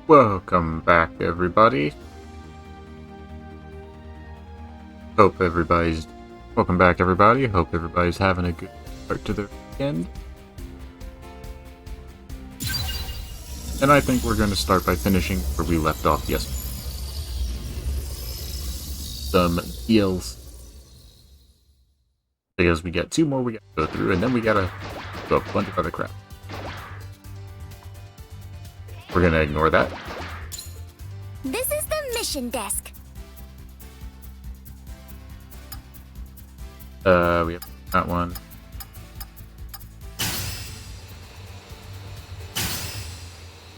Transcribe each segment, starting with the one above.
Welcome back, everybody. Welcome back, everybody. Hope everybody's having a good start to their weekend. And I think we're going to start by finishing where we left off yesterday. Some deals. Because we got two more we got to go through, and then we gotta do a bunch of other crap. We're gonna ignore that. This is the mission desk. We have that one.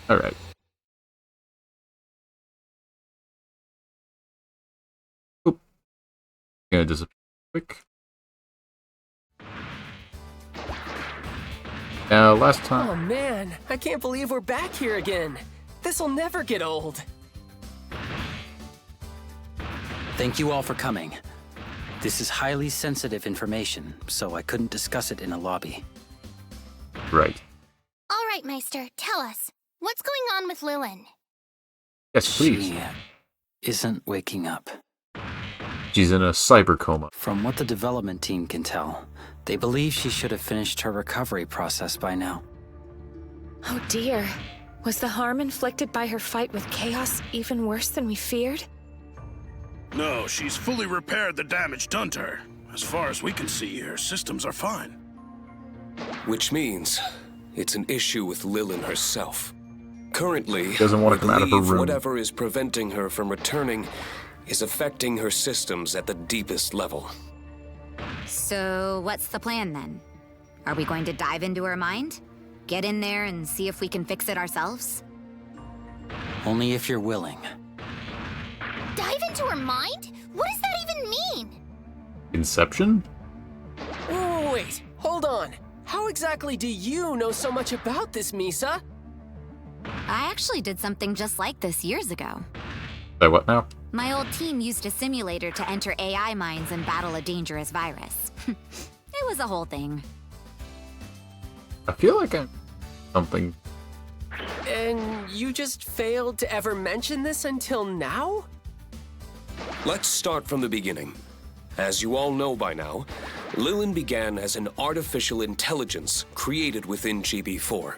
Alright. Oop. Gonna disappear quick. Now, last time... Oh man, I can't believe we're back here again. This'll never get old. Thank you all for coming. This is highly sensitive information, so I couldn't discuss it in a lobby. Right. All right, Meister, tell us. What's going on with Lilin? Yes, please. She isn't waking up. She's in a cyber coma. From what the development team can tell, they believe she should have finished her recovery process by now. Oh dear. Was the harm inflicted by her fight with Chaos even worse than we feared? No, she's fully repaired the damage done to her. As far as we can see, her systems are fine. Which means it's an issue with Lilin herself. Currently, Doesn't want to come out of her room. whatever is preventing her from returning is affecting her systems at the deepest level. So, what's the plan then? Are we going to dive into her mind? Get in there and see if we can fix it ourselves? Only if you're willing. Dive into her mind? What does that even mean? Inception? Wait, hold on. How exactly do you know so much about this, Misa? I actually did something just like this years ago. Say what now? My old team used a simulator to enter AI minds and battle a dangerous virus. It was a whole thing. I feel like I'm... something... And you just failed to ever mention this until now? Let's start from the beginning. As you all know by now, Lilin began as an artificial intelligence created within GB4.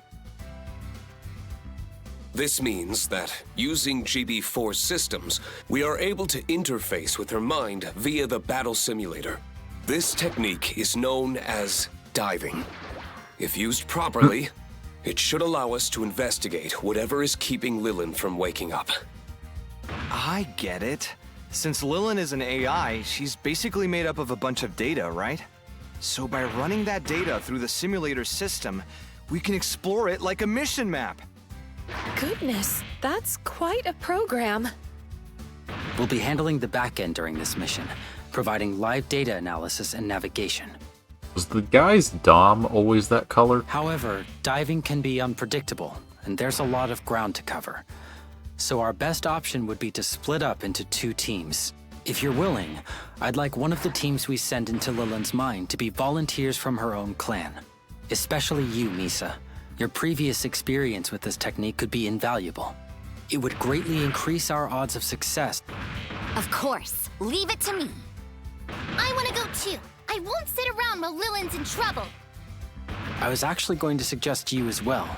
This means that, using GB4's systems, we are able to interface with her mind via the battle simulator. This technique is known as diving. If used properly, it should allow us to investigate whatever is keeping Lilin from waking up. I get it. Since Lilin is an AI, she's basically made up of a bunch of data, right? So by running that data through the simulator system, we can explore it like a mission map. Goodness, that's quite a program. We'll be handling the back end during this mission, providing live data analysis and navigation. Was the guy's dom always that color? However, diving can be unpredictable, and there's a lot of ground to cover. So our best option would be to split up into two teams. If you're willing, I'd like one of the teams we send into Lilin's mind to be volunteers from her own clan. Especially you, Misa. Your previous experience with this technique could be invaluable. It would greatly increase our odds of success. Of course. Leave it to me. I want to go too. I won't sit around while Lilin's in trouble. I was actually going to suggest you as well.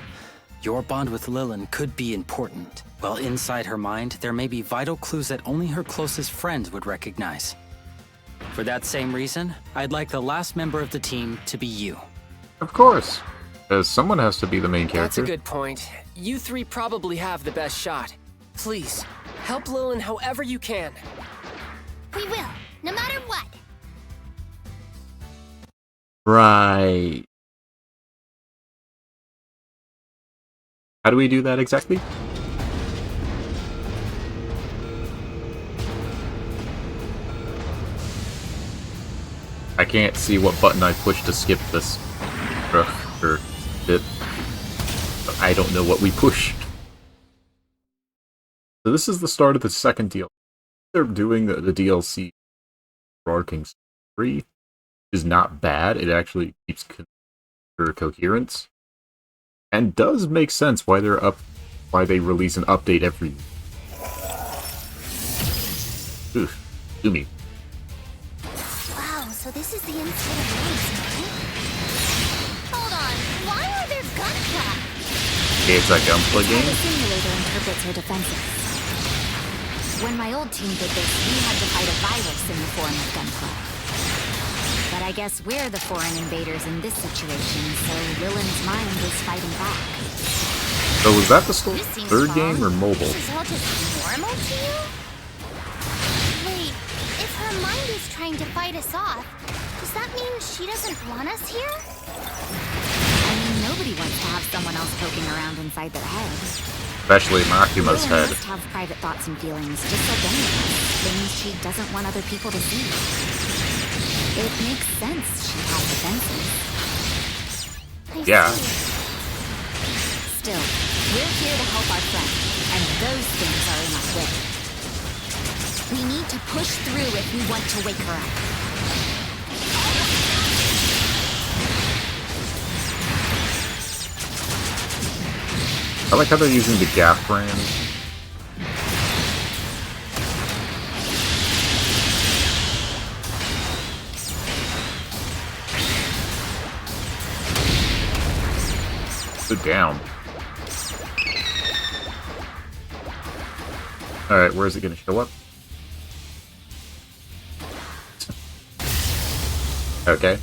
Your bond with Lilin could be important. While inside her mind, there may be vital clues that only her closest friends would recognize. For that same reason, I'd like the last member of the team to be you. Of course. Because someone has to be the main That's character. a good point. You three probably have the best shot. Please, help Lilin however you can. We will, no matter what. Right. How do we do that exactly? I can't see what button I pushed to skip this. Or it. I don't know what we pushed. So this is the start of the second deal. They're doing the DLC for King's 3 is not bad. It actually keeps coherence. And does make sense why they're why they release an update every... Oof. Do me. Wow, so this is the inside of Rose, right? Hold on, why are there gunpla? It's a gunpla game? The simulator interprets her defenses. When my old team did this, we had to fight a virus in the form of gunpla. But I guess we're the foreign invaders in this situation, so Lillian's mind is fighting back. So was that the This seems third wrong. game or mobile? This is all just normal to you? Wait, if her mind is trying to fight us off, does that mean she doesn't want us here? I mean, nobody wants to have someone else poking around inside their head. Especially Makuma's Lillian head. must have private thoughts and feelings, just like anyone. Things she doesn't want other people to see. It makes sense she has defenses. Yeah. Still, we're here to help our friend, and those things are in our way. We need to push through if we want to wake her up. I like how they're using the Gap brand. Sit down. Alright, where is it going to show up? Okay.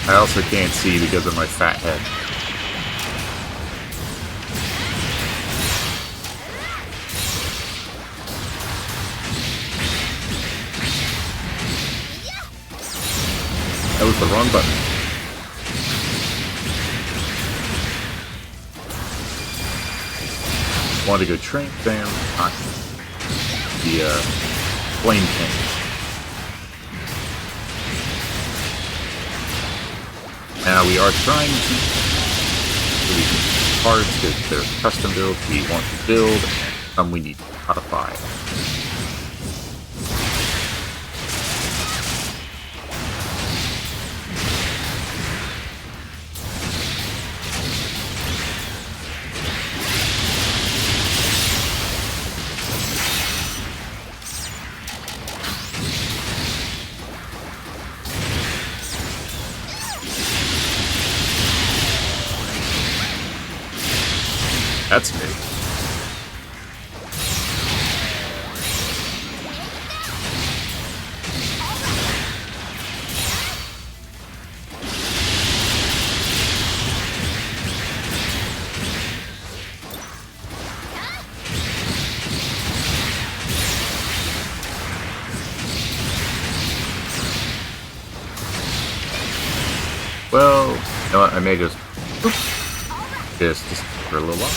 I also can't see because of my fat head. That was the wrong button. Want to go train them? The flame king. Now we are trying to release cards because they're custom builds we want to build, and some we need to modify. That's new. Well, you know what? I may just for a little while.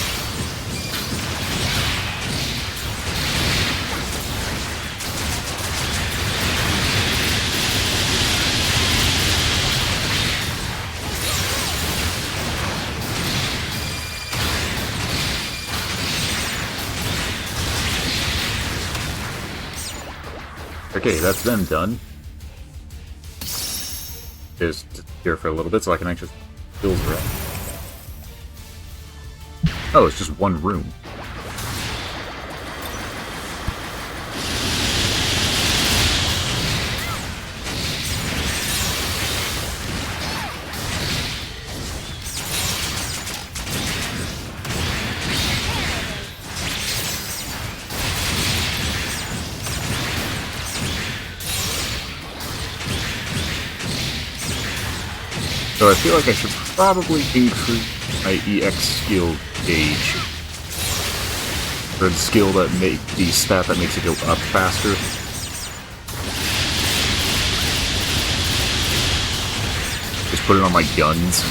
Okay, that's them done. Just here for a little bit so I can actually build her up. Oh, it's just one room. So I feel like I should probably increase my EX skill gauge. Or the skill that the stat that makes it go up faster. Just put it on my guns.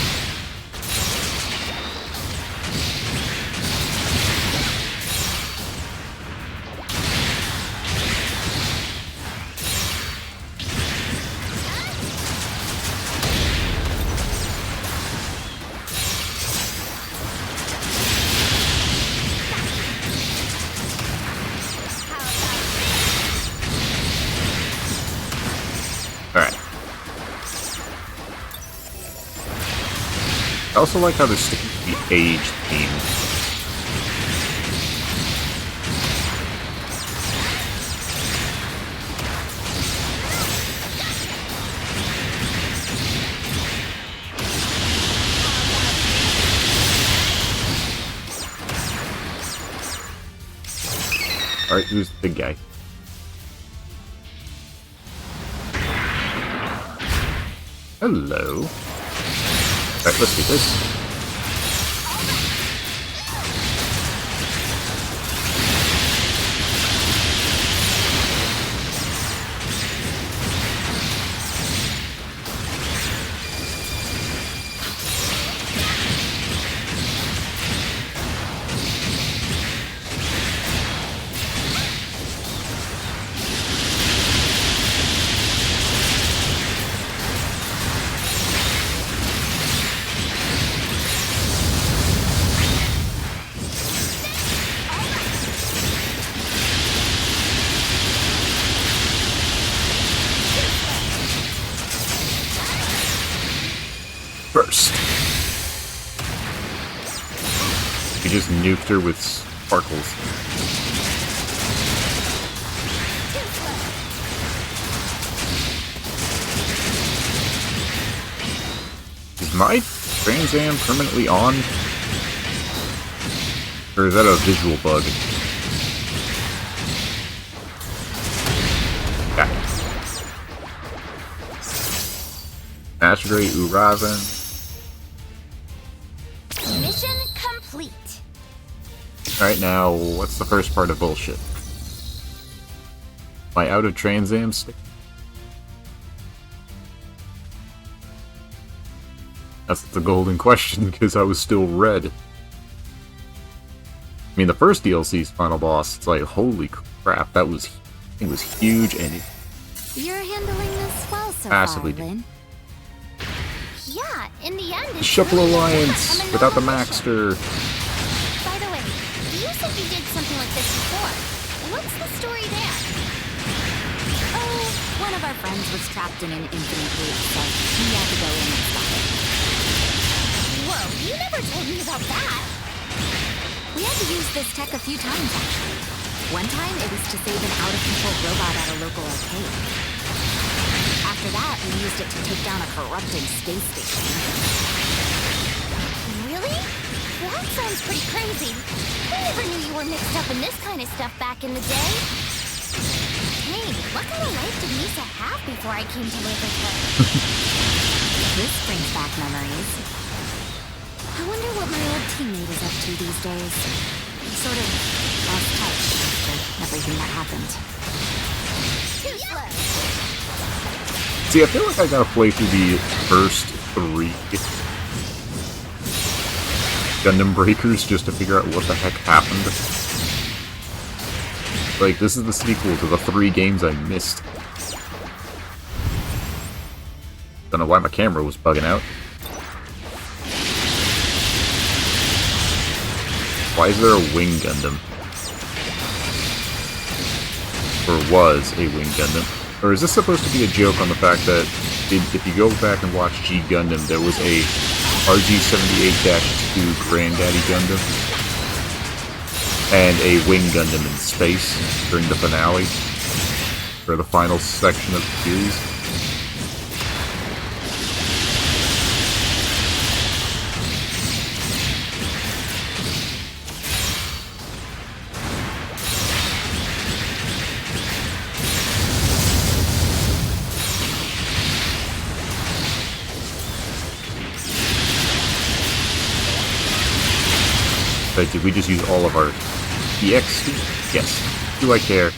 I also like how they're sticking to the age theme. Alright, who's the big guy? Hello. Alright, let's do this. First. You just nuked her with sparkles. Is my Trans Am permanently on? Or is that a visual bug? Got it. Master Grade Uravan. Mission complete. Alright, now, what's the first part of bullshit? Am I out of Trans Am stick? That's the golden question, because I was still red. I mean, the first DLC's final boss, it's like, holy crap, it was huge, and You're handling this well so massively far, Lynn. Yeah, in the end, the it's Shuffle really Alliance I'm a without the normal Maxter. By the way, you said you did something like this before. What's the story there? Oh, one of our friends was trapped in an infinite loop, so he had to go in and stop it. Whoa, you never told me about that. We had to use this tech a few times, actually. One time, it was to save an out-of-control robot at a local arcade. After that, we used it to take down a corrupted space station. Really? That sounds pretty crazy. I never knew you were mixed up in this kind of stuff back in the day. Hey, what kind of life did Misa have before I came to live with her? This brings back memories. I wonder what my old teammate is up to these days. He sort of lost touch after everything that happened. Too slow. See, I feel like I gotta play through the first 3 Gundam Breakers just to figure out what the heck happened. Like, this is the sequel to the 3 games I missed. Don't know why my camera was bugging out. Why is there a Wing Gundam? Or was a Wing Gundam? Or is this supposed to be a joke on the fact that if you go back and watch G Gundam, there was a RG-78-2 Granddaddy Gundam and a Wing Gundam in space during the finale, or the final section of the series? Like, did we just use all of our EX? Yes. Do I care?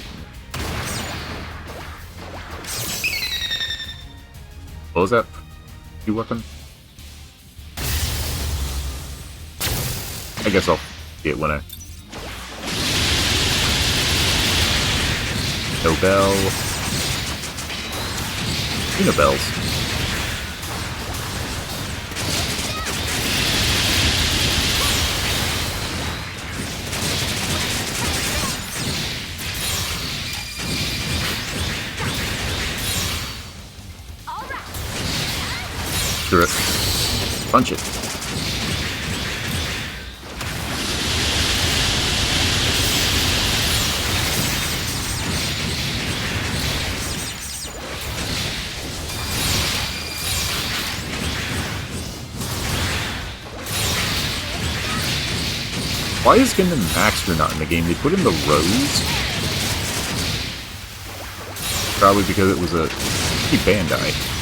What was that? New weapon? I guess I'll see it when I... No bell. Unibells. Screw it. Punch it. Why is Gundam Maxter not in the game? They put in the Rose? Probably because it was a Bandai.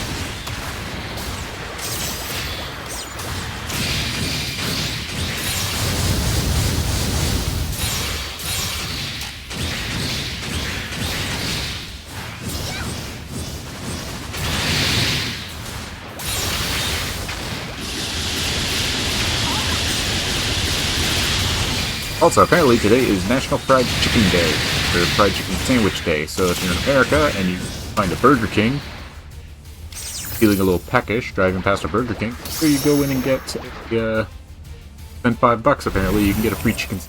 Also, apparently today is National Fried Chicken Day, or Fried Chicken Sandwich Day, so if you're in America and you find a Burger King, feeling a little peckish, driving past a Burger King, so you go in and get, spend $5 apparently, you can get a free chicken.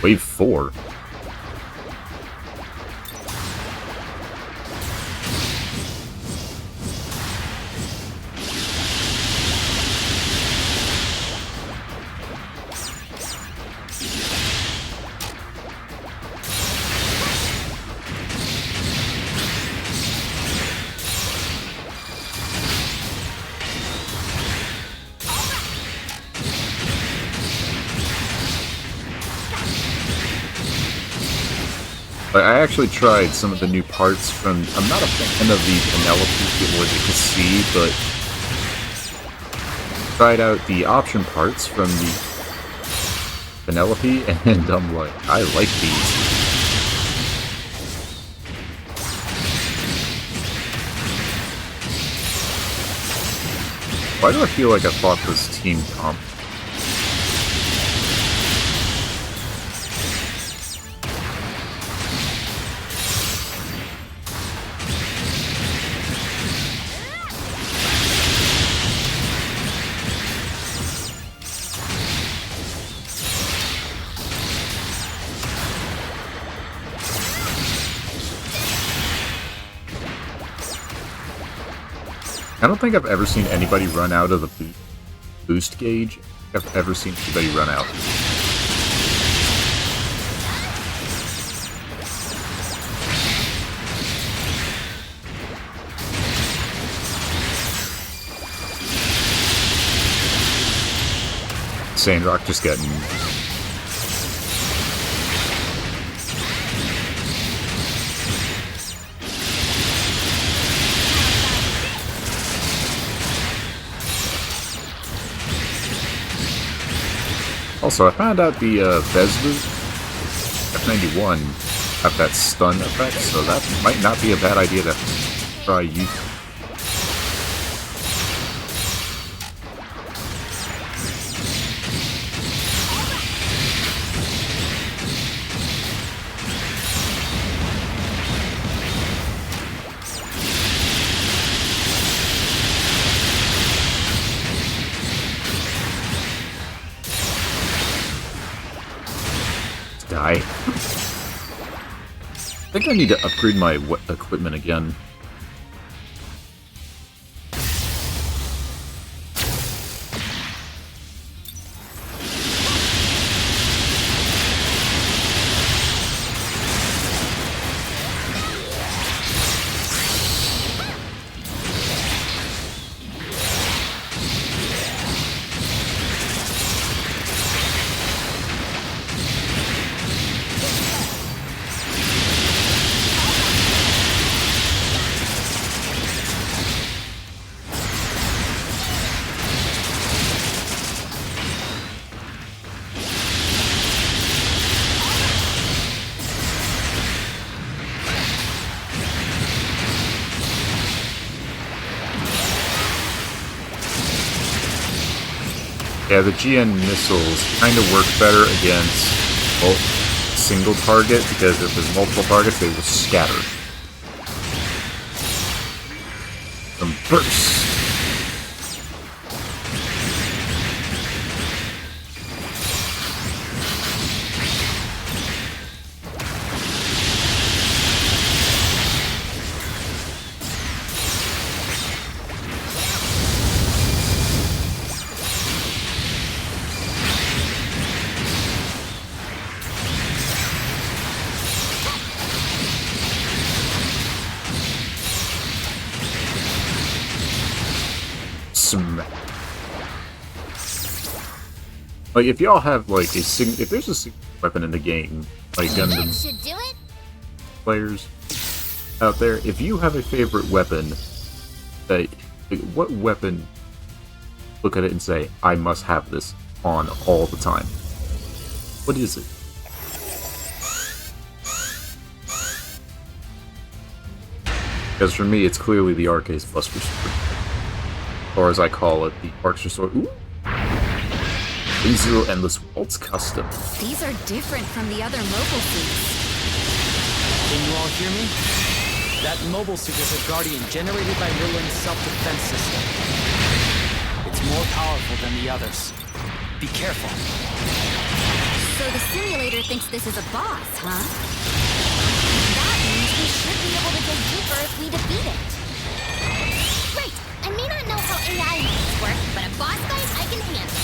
Wave 4. I actually tried some of the new parts from... I'm not a fan of the Penelope or the Cassie, but... tried out the option parts from the Penelope, and I'm like, I like these. Why do I feel like I fought this team comp? I don't think I've ever seen anybody run out of the boost gauge. I've ever seen anybody run out. Sandrock just getting... Also, I found out the Veslu F91 have that stun effect, so that might not be a bad idea to try using. I think I need to upgrade my equipment again. Yeah, the GN missiles kind of work better against single target, because if there's multiple targets, they will scatter. From burst. Like, if y'all have, like, if there's a single weapon in the game, like Gundam Should do it. players out there, if you have a favorite weapon, like, what weapon look at it and say, I must have this on all the time? What is it? Because for me, it's clearly the Arcade Buster Sword. Or as I call it, the Archer Sword. Ooh! A0 Endless Waltz Custom. These are different from the other mobile suits. Can you all hear me? That mobile suit is a Guardian generated by Lillian's self-defense system. It's more powerful than the others. Be careful. So the simulator thinks this is a boss, huh? That means we should be able to dig deeper if we defeat it. Right. I may not know how AI moves work, but a boss fight I can handle.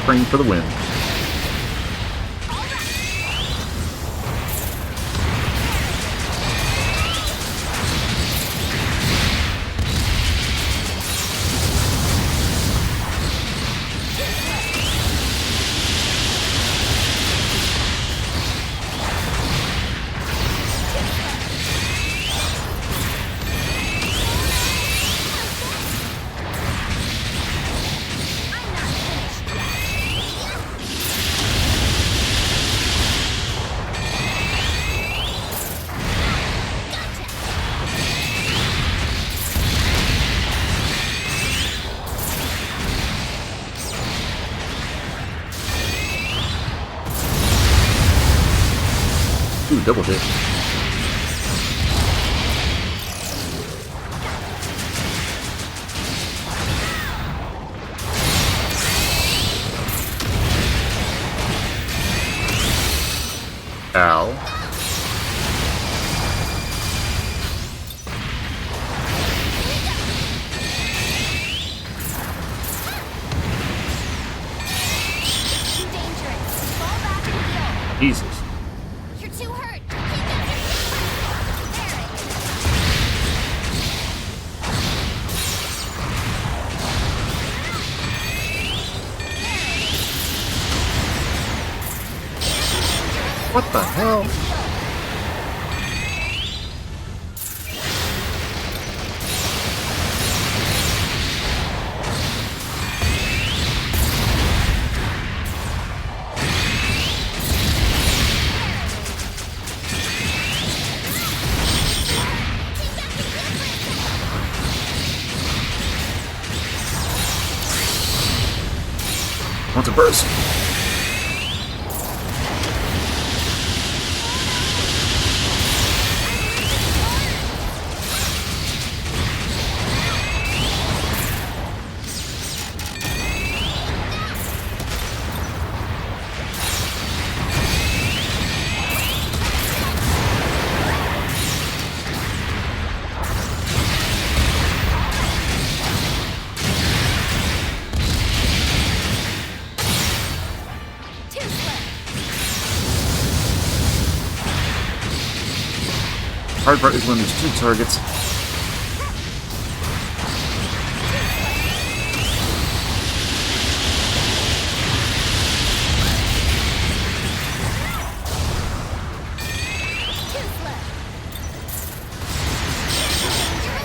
Frame for the win. Ooh, double hit. Ow. Jesus. You're too hurt. What the hell? Wants a burst. Hard part is when there's two targets.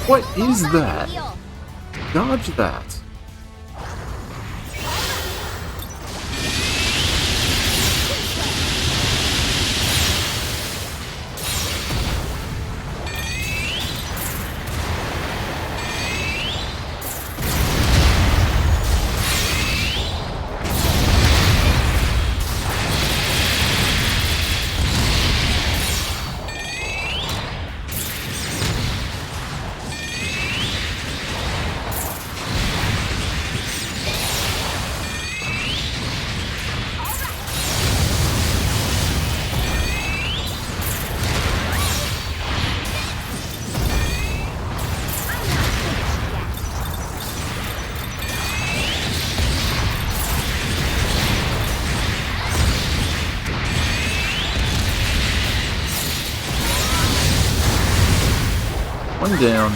What is that? Dodge that. One down.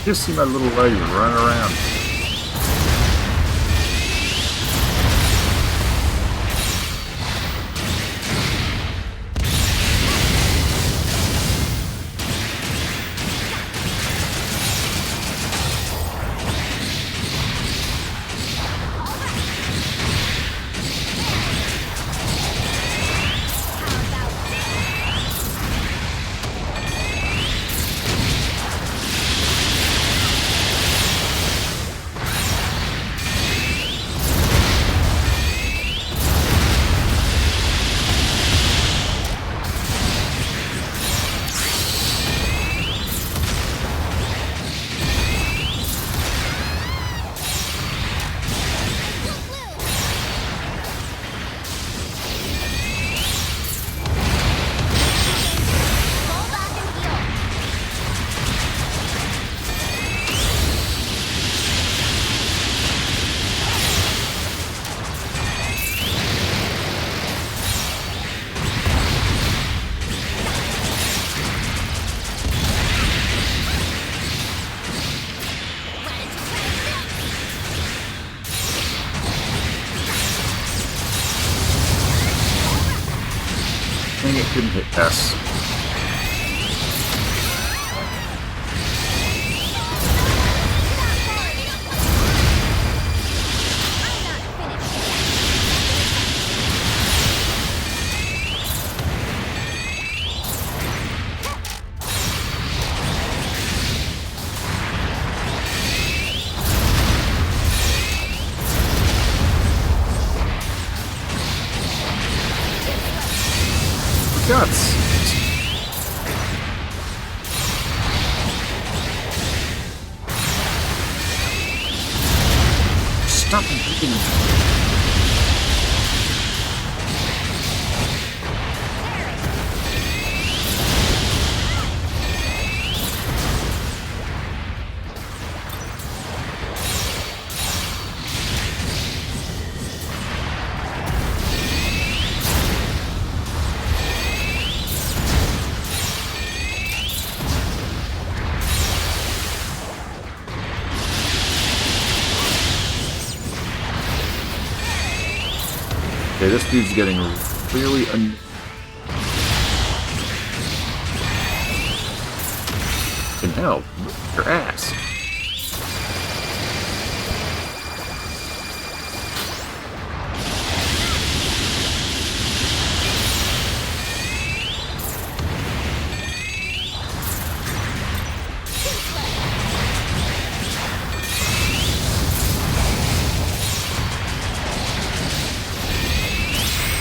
Just see my little lady run around. Dang it, couldn't hit S. Guts. Stop hitting me. Okay, this dude's getting really can help your ass.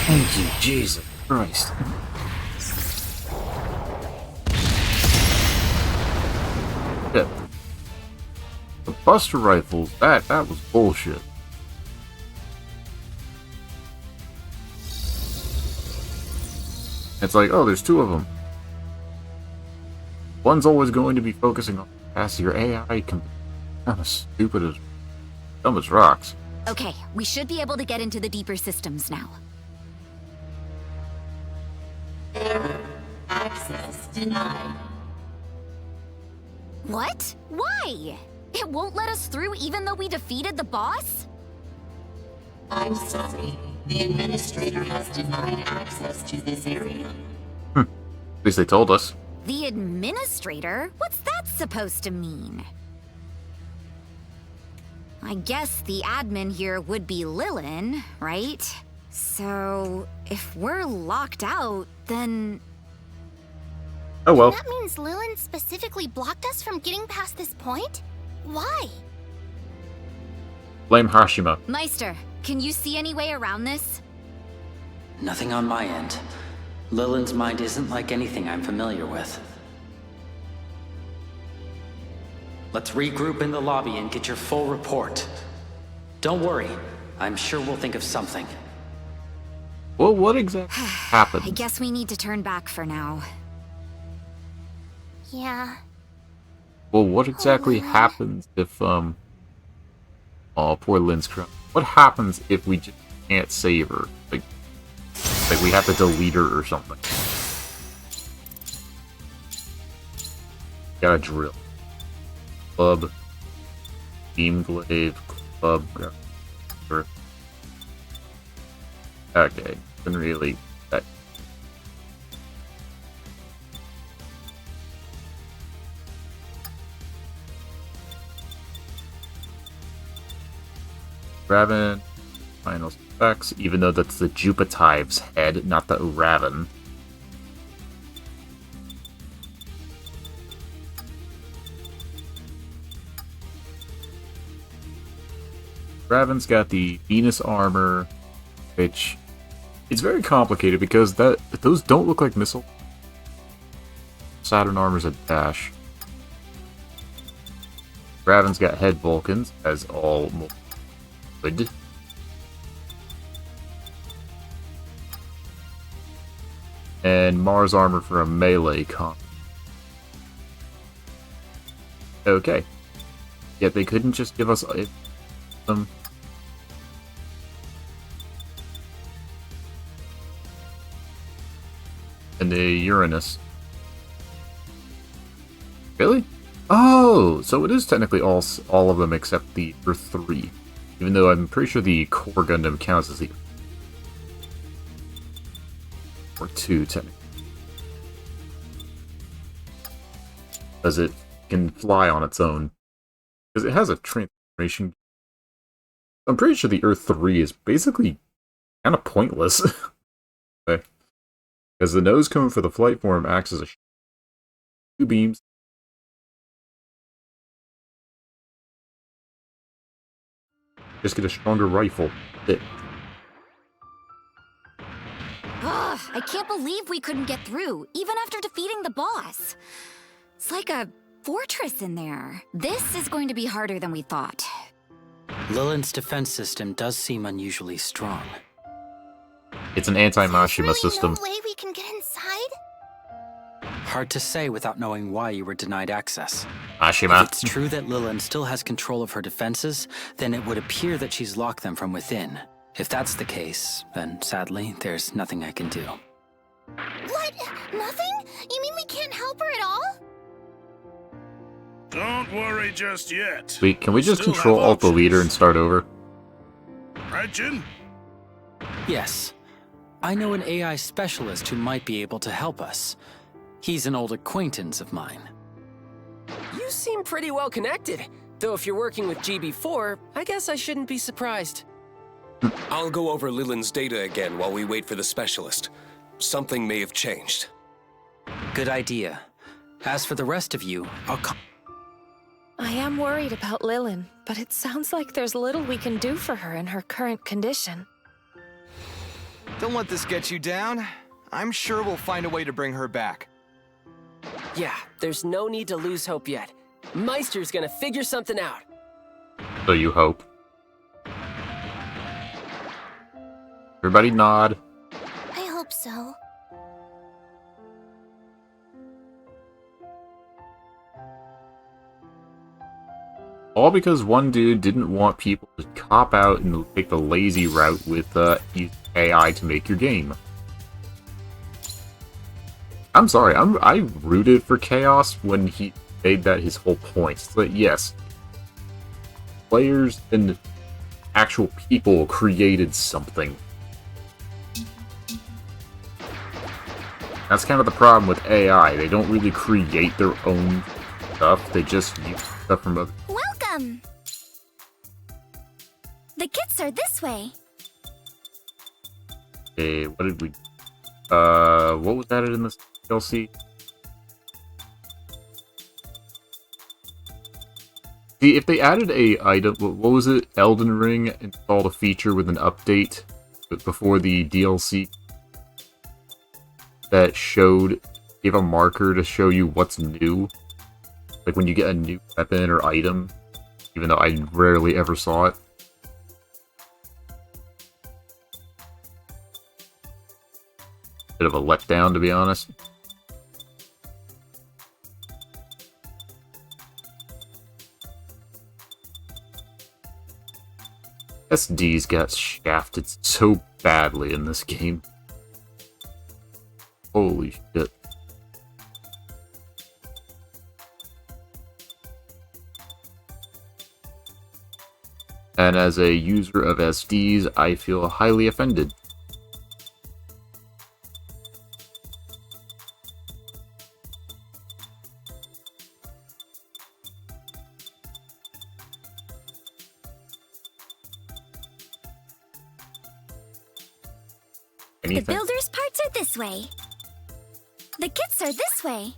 Thank you, Jesus Christ. Yeah. The Buster Rifles, that was bullshit. It's like, oh, there's two of them. One's always going to be focusing on past your AI can be kind of stupid as dumb as rocks. Okay, we should be able to get into the deeper systems now. Access denied. What? Why? It won't let us through even though we defeated the boss? I'm sorry. The administrator has denied access to this area. At least they told us. The administrator? What's that supposed to mean? I guess the admin here would be Lilin, right? So, if we're locked out, then... Oh well. That means Lilin specifically blocked us from getting past this point? Why? Blame Hashima. Meister, can you see any way around this? Nothing on my end. Lilin's mind isn't like anything I'm familiar with. Let's regroup in the lobby and get your full report. Don't worry, I'm sure we'll think of something. Well, what exactly happened? I guess we need to turn back for now. Yeah. Well, what exactly happens if, Oh, poor Lynn's crown. What happens if we just can't save her? Like we have to delete her or something. Gotta drill. Club. Beamglaive. Club. Okay. Been really... That. Raven. Final specs, even though that's the Jupitive's head, not the Raven. Raven's got the Venus armor, which it's very complicated because those don't look like missiles. Saturn armor's a dash. Raven's got head Vulcans, as all would. And Mars armor for a melee comp. Okay. Yet they couldn't just give us them. And the Uranus. Really? Oh, so it is technically all of them except the Earth 3. Even though I'm pretty sure the core Gundam counts as the... Or 2, technically. Because it can fly on its own. Because it has a transformation. I'm pretty sure the Earth 3 is basically kind of pointless. Okay. Because the nose cone for the flight form acts as a 2 beams. Just get a stronger rifle. Ugh, I can't believe we couldn't get through, even after defeating the boss. It's like a fortress in there. This is going to be harder than we thought. Lilin's defense system does seem unusually strong. It's an anti-Mashima There's really system. no way we can get inside? Hard to say without knowing why you were denied access. Mashima. If it's true that Lilin still has control of her defenses, then it would appear that she's locked them from within. If that's the case, then sadly, there's nothing I can do. What? Nothing? You mean we can't help her at all? Don't worry just yet. Wait, can we just Still control have Alt the leader and options. start over? Right, Jin? Yes. I know an AI specialist who might be able to help us. He's an old acquaintance of mine. You seem pretty well connected. Though if you're working with GB4, I guess I shouldn't be surprised. I'll go over Lilin's data again while we wait for the specialist. Something may have changed. Good idea. As for the rest of you, I am worried about Lilin, but it sounds like there's little we can do for her in her current condition. Don't let this get you down. I'm sure we'll find a way to bring her back. Yeah, there's no need to lose hope yet. Meister's gonna figure something out. So you hope. Everybody nod. I hope so. All because one dude didn't want people to cop out and take the lazy route with use AI to make your game. I'm sorry, I rooted for Chaos when he made that his whole point. So that yes, players and actual people created something. That's kind of the problem with AI. They don't really create their own stuff. They just use stuff from other. Welcome! The kits are this way. Okay, what did we... what was added in this DLC? See, if they added a item... What was it? Elden Ring installed a feature with an update before the DLC that gave a marker to show you what's new. Like when you get a new weapon or item, even though I rarely ever saw it. Bit of a letdown, to be honest. SDs got shafted so badly in this game. Holy shit. And as a user of SDs, I feel highly offended. The builder's parts are this way. The kits are this way.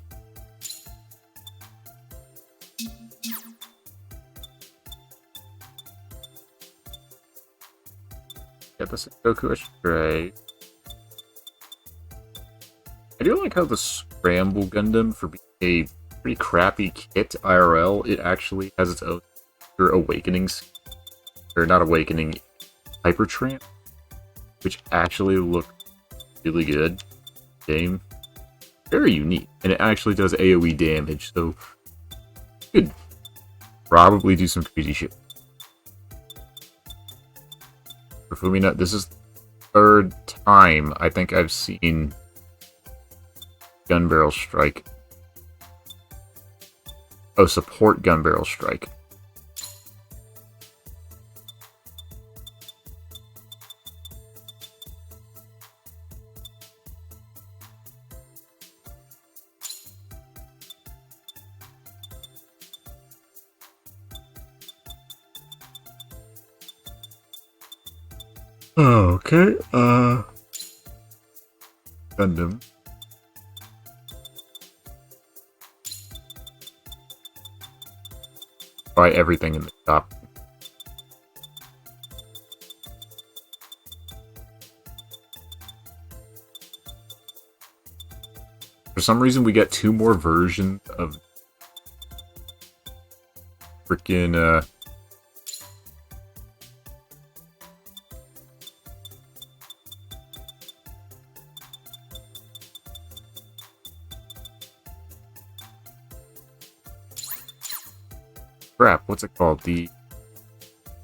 Get this Goku astray. I do like how the Scramble Gundam, for being a pretty crappy kit IRL, it actually has its own awakenings. Or not awakening, Hyper Tramp, which actually look really good. Game. Very unique. And it actually does AoE damage, so could probably do some crazy shit. For Fumina, this is the third time I think I've seen Gun Barrel Strike. Oh, support Gun Barrel Strike. Okay, Gundam. Buy everything in the shop. For some reason, we get 2 more versions of freaking, crap, what's it called? The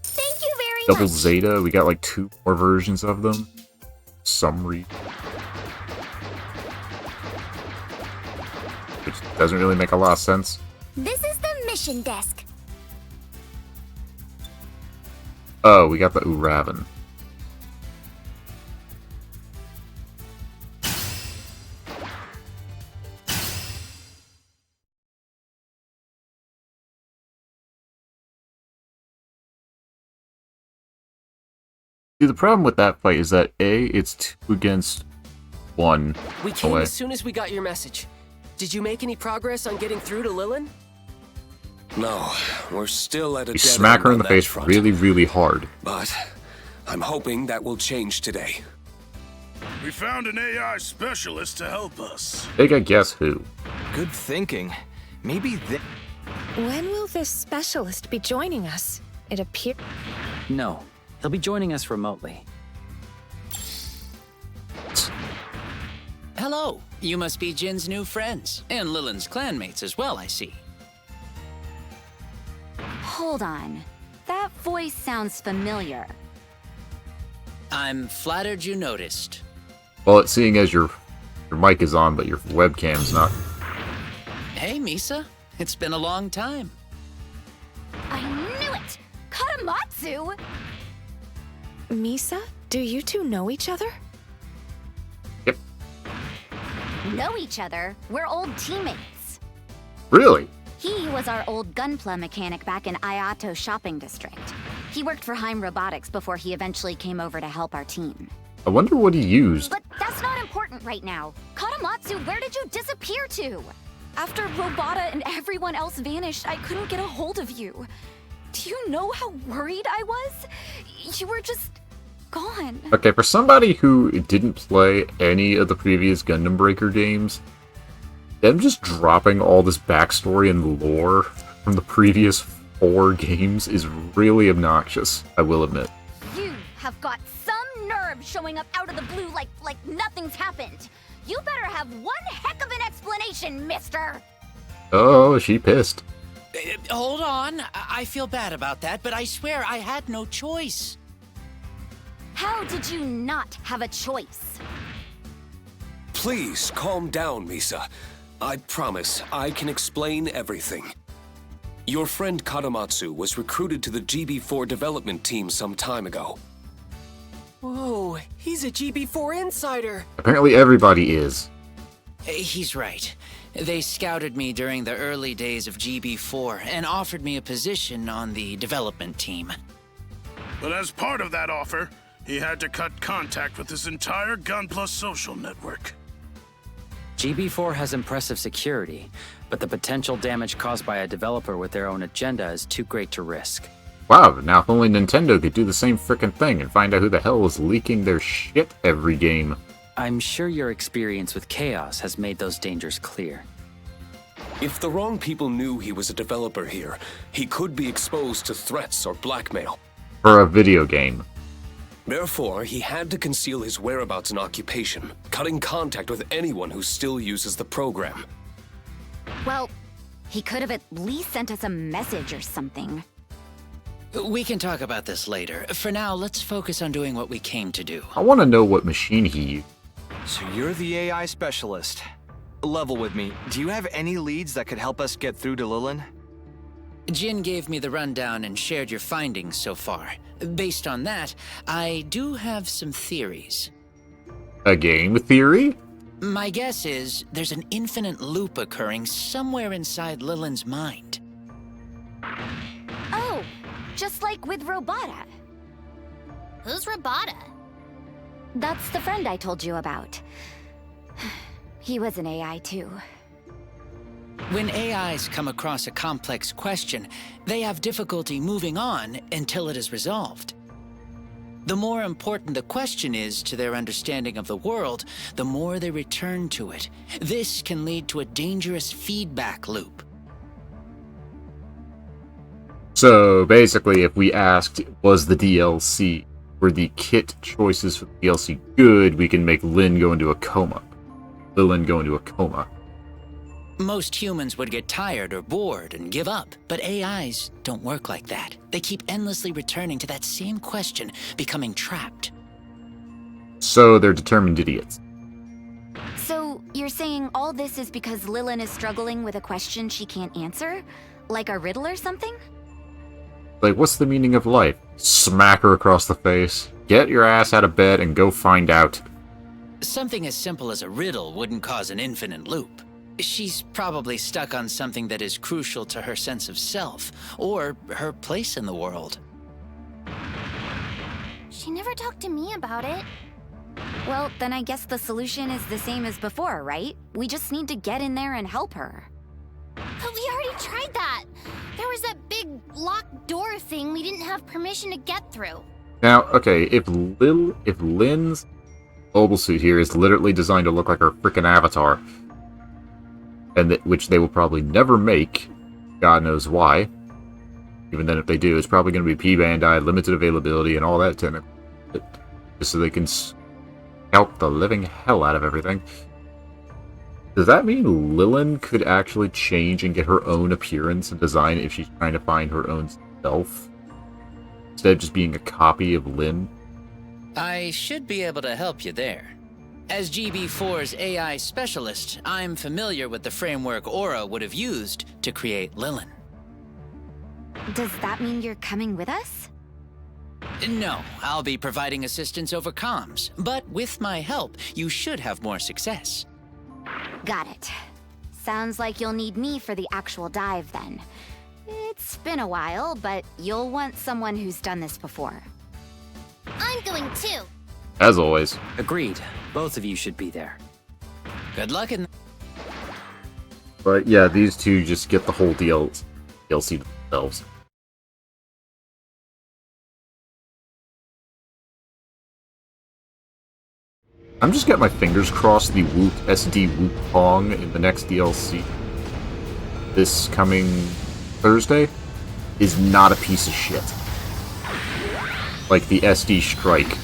Thank you very Double much. Zeta. We got like 2 more versions of them. Some reason. Which doesn't really make a lot of sense. This is the mission desk. Oh, we got the Uravan. See, the problem with that fight is that A, it's 2 against 1. We came away. as soon as we got your message. Did you make any progress on getting through to Lilin? No, we're still at a You dead smack end her in on the that face front. really, really hard. But I'm hoping that will change today. We found an AI specialist to help us. Take a guess who. Good thinking. Maybe When will this specialist be joining us? It appears. No, he'll be joining us remotely. Hello. You must be Jin's new friends, and Lilin's clanmates as well, I see. Hold on. That voice sounds familiar. I'm flattered you noticed. Well, it's seeing as your mic is on, but your webcam's not. Hey, Misa. It's been a long time. I knew it! Katamatsu! Misa, do you two know each other? Yep. Know each other? We're old teammates. Really? He was our old gunpla mechanic back in Ayato Shopping District. He worked for Heim Robotics before he eventually came over to help our team. I wonder what he used. But that's not important right now. Katamatsu, where did you disappear to? After Robota and everyone else vanished, I couldn't get a hold of you. Do you know how worried I was? You were just gone. Okay, for somebody who didn't play any of the previous Gundam Breaker games, them just dropping all this backstory and lore from the previous 4 games is really obnoxious, I will admit. You have got some nerve showing up out of the blue like nothing's happened. You better have one heck of an explanation, mister! Oh, she pissed. Hold on. I feel bad about that, but I swear I had no choice. How did you not have a choice? Please calm down, Misa. I promise I can explain everything. Your friend Katamatsu was recruited to the GB4 development team some time ago. Whoa, he's a GB4 insider. Apparently everybody is. He's right. They scouted me during the early days of GB4 and offered me a position on the development team. But as part of that offer, he had to cut contact with his entire Gun Plus social network. GB4 has impressive security, but the potential damage caused by a developer with their own agenda is too great to risk. Wow, now if only Nintendo could do the same frickin' thing and find out who the hell is leaking their shit every game. I'm sure your experience with Chaos has made those dangers clear. If the wrong people knew he was a developer here, he could be exposed to threats or blackmail. For a video game. Therefore, he had to conceal his whereabouts and occupation, cutting contact with anyone who still uses the program. Well, he could have at least sent us a message or something. We can talk about this later. For now, let's focus on doing what we came to do. I want to know what machine he used. So you're the AI specialist. Level with me. Do you have any leads that could help us get through to Lilin? Jin gave me the rundown and shared your findings so far. Based on that, I do have some theories. A game theory? My guess is there's an infinite loop occurring somewhere inside Lilin's mind. Oh, just like with Robota. Who's Robota? That's the friend I told you about. He was an AI too. When AIs come across a complex question, they have difficulty moving on until it is resolved. The more important the question is to their understanding of the world, the more they return to it. This can lead to a dangerous feedback loop. So basically, if we asked, were the kit choices for the DLC good, we can make Lilin go into a coma. Most humans would get tired or bored and give up, but AIs don't work like that. They keep endlessly returning to that same question, becoming trapped. So they're determined idiots. So you're saying all this is because Lilin is struggling with a question she can't answer? Like a riddle or something? Like, what's the meaning of life? Smack her across the face. Get your ass out of bed and go find out. Something as simple as a riddle wouldn't cause an infinite loop. She's probably stuck on something that is crucial to her sense of self, or her place in the world. She never talked to me about it. Well, then I guess the solution is the same as before, right? We just need to get in there and help her. But we already tried that. There was that big locked door thing we didn't have permission to get through. Now, okay, if Lin's mobile suit here is literally designed to look like her frickin' avatar, and which they will probably never make, God knows why. Even then, if they do, it's probably going to be P-Bandai, limited availability, and all that technical shit, just so they can scalp the living hell out of everything. Does that mean Lilin could actually change and get her own appearance and design if she's trying to find her own self? Instead of just being a copy of Lin? I should be able to help you there. As GB4's AI specialist, I'm familiar with the framework Aura would have used to create Lilin. Does that mean you're coming with us? No, I'll be providing assistance over comms, but with my help, you should have more success. Got it. Sounds like you'll need me for the actual dive then. It's been a while, but you'll want someone who's done this before. I'm going too. As always. Agreed. Both of you should be there. Good luck in. But yeah, these two just get the whole DLC themselves. I'm just getting my fingers crossed the Woot SD Woot Pong in the next DLC, this coming Thursday, is not a piece of shit. Like the SD Strike,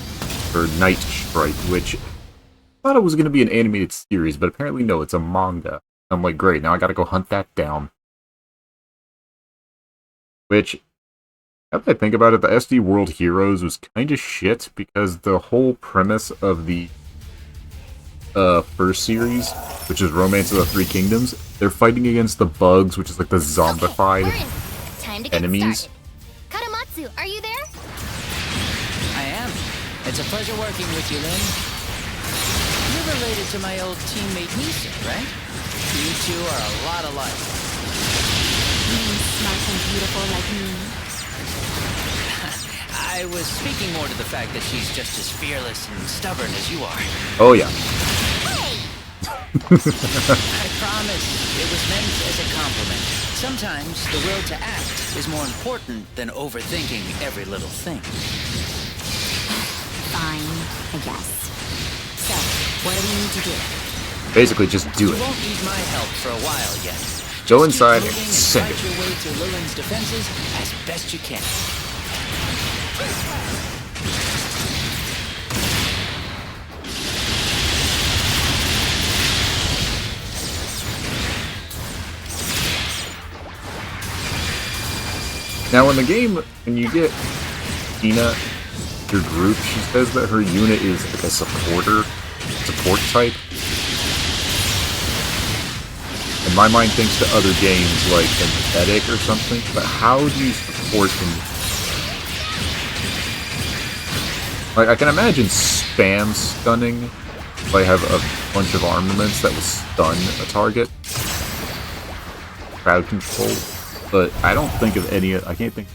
or Night Strike, which I thought it was going to be an animated series, but apparently no, it's a manga. I'm like, great, now I gotta go hunt that down. Which, now that I think about it, the SD World Heroes was kind of shit, because the whole premise of the first series, which is Romance of the Three Kingdoms, they're fighting against the bugs, which is like the zombified enemies. Katamatsu, are you there? I am. It's a pleasure working with you, Lynn. You're related to my old teammate Nisa, right? You two are a lot alike. Smart and beautiful like me. I was speaking more to the fact that she's just as fearless and stubborn as you are. Oh yeah. I promise it was meant as a compliment. Sometimes the will to act is more important than overthinking every little thing. Fine, I guess. So, what do we need to do? Basically, just do You it. won't need my help for a while yet. Go Just inside keep and moving sing fight it. your way to Lillian's defenses as best you can. Now in the game, when you get Tina, your group, she says that her unit is like a support type. And my mind thinks to other games like a medic or something, but how do you support them? Like, I can imagine spam stunning, if I have a bunch of armaments that will stun a target. Crowd control. But I don't think of any, I can't think.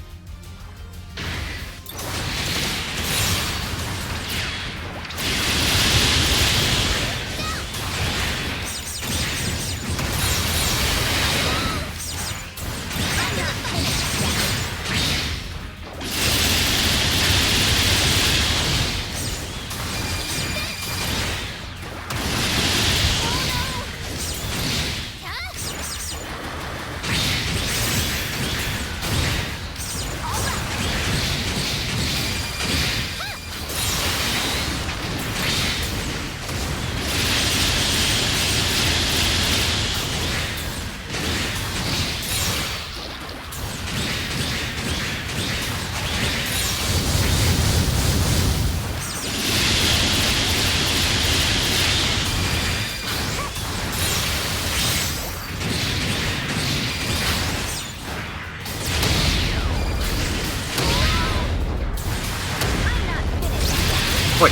Wait,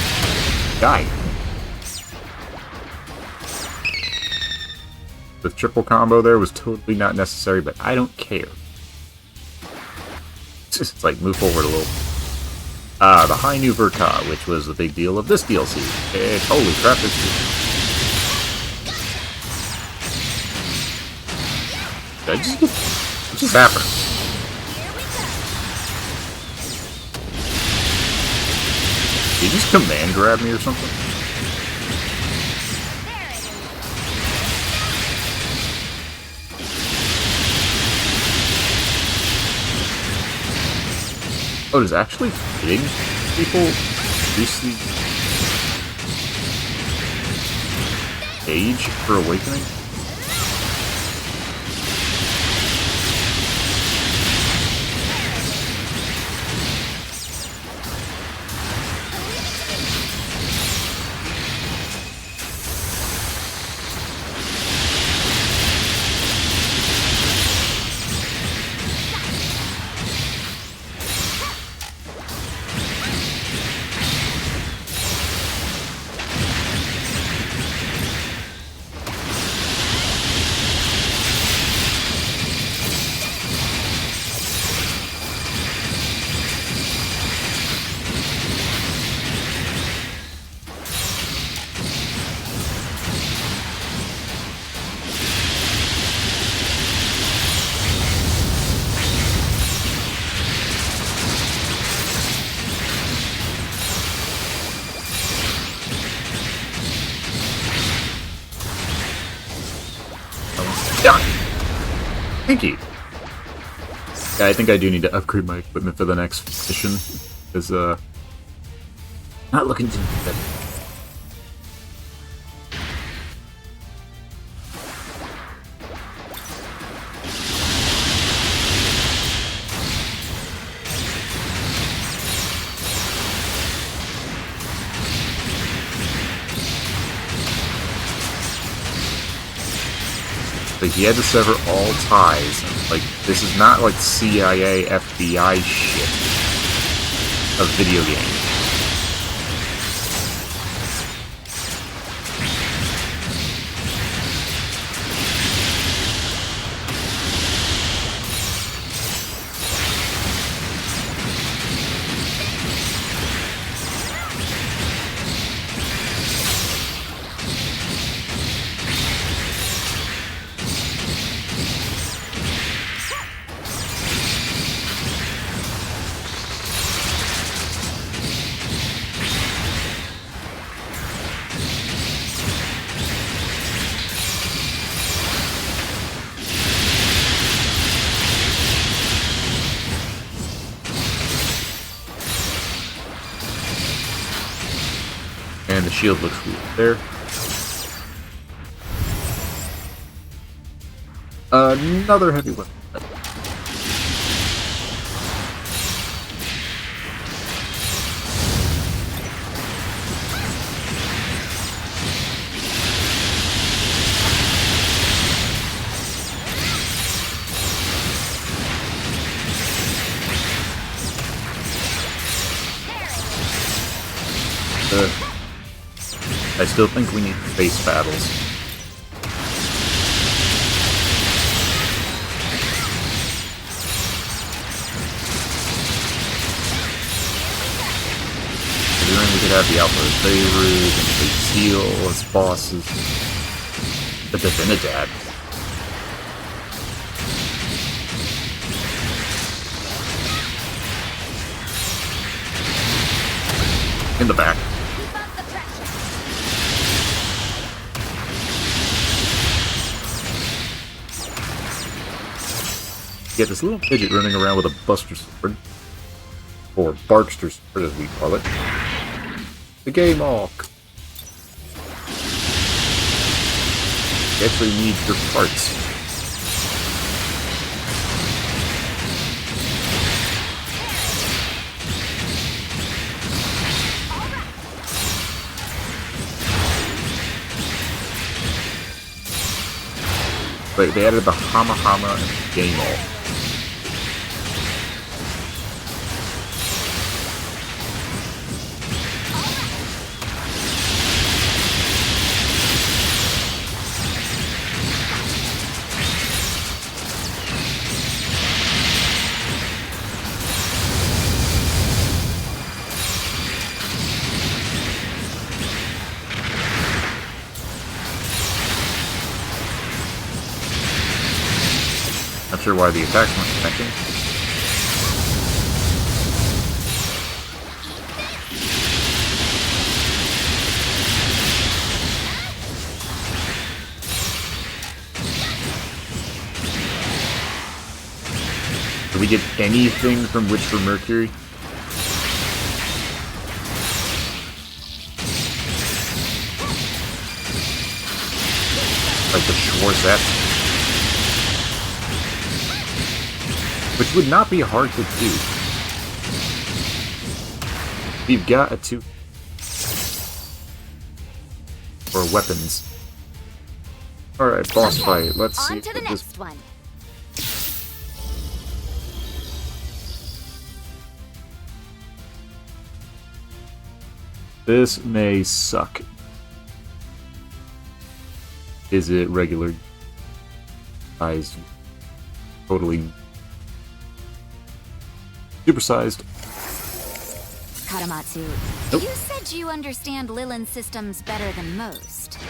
die. The triple combo there was totally not necessary, but I don't care. It's like, move forward a little. The High New Verka, which was the big deal of this DLC. Holy crap, this Did I just get... What just happened? Did you just command grab me or something? Oh, does actually hitting people reduce the age for awakening? Thank you. Yeah, I think I do need to upgrade my equipment for the next mission. Because, not looking too good. Like, he had to sever all ties. Like, this is not like CIA, FBI shit of video games. And the shield looks weak there. Another heavy weapon. I still think we need space battles. Considering we could have the Alpha of Beirut and the Seal as bosses. The Divinidad. In the back. Get this little midget running around with a Buster Sword. Or Barkster Sword, as we call it. The Game Hawk. You actually need your parts. Like, they added the Hama Hama and the Game Hawk. Not sure why the attacks weren't connecting. Did we get anything from Witch for Mercury? Like the Schwarzette? Which would not be hard to do. You've got a 2 or weapons. Alright, boss fight. Let's see. On to the next one. This may suck. Is it regular size? Totally supersized. Karamatsu, Nope. you said you understand Lillin's systems better than most. Does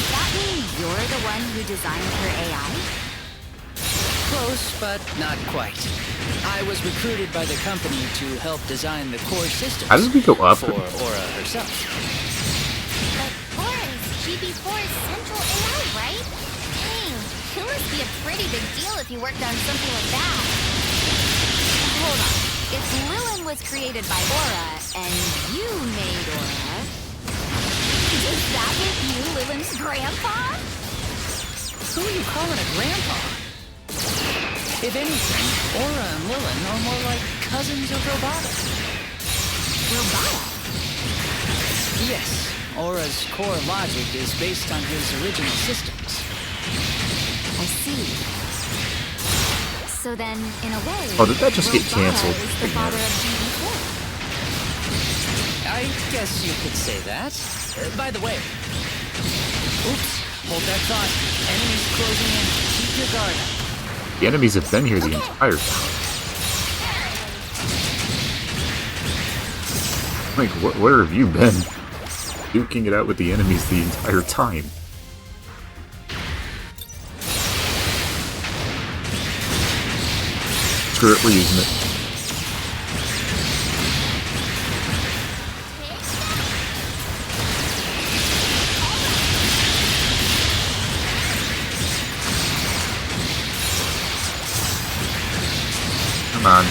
that mean you're the one who designed her AI? Close, but not quite. I was recruited by the company to help design the core systems. How did we go up? For Aura herself. But Aura is GB4's central AI, right? Dang, who must be a pretty big deal if you worked on something like that. Hold on. If Lilin was created by Aura, and you made Aura... Does that make you Lilin's grandpa? Who are you calling a grandpa? If anything, Aura and Lilin are more like cousins of Robata. Robata? Yes, Aura's core logic is based on his original systems. I see. So then, in a way... Oh, did that just get Robata canceled? is the father of GB4. I guess you could say that. By the way... Oops, hold that thought. Enemies closing in. Keep your guard up. The enemies have been here the entire time. Like, where have you been? Duking it out with the enemies the entire time. Screw it, we're using it. Come on.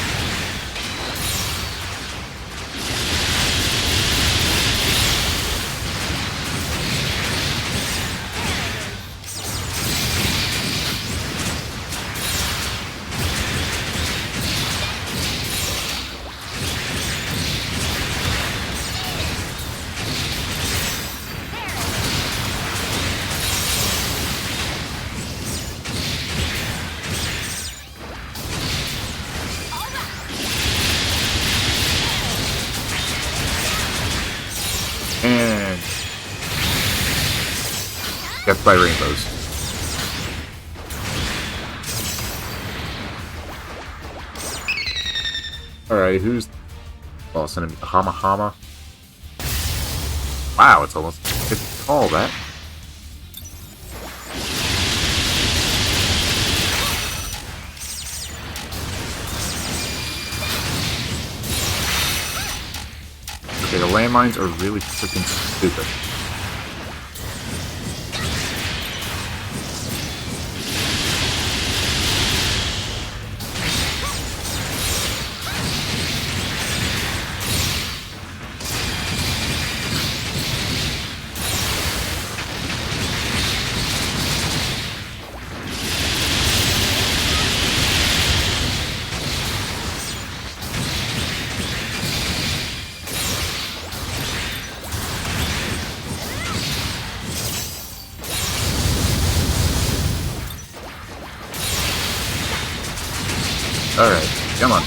And death by rainbows. Alright, who's boss enemy? Hama Hama. Wow, it's almost all that. Okay, the landmines are really freaking stupid. Alright, come on.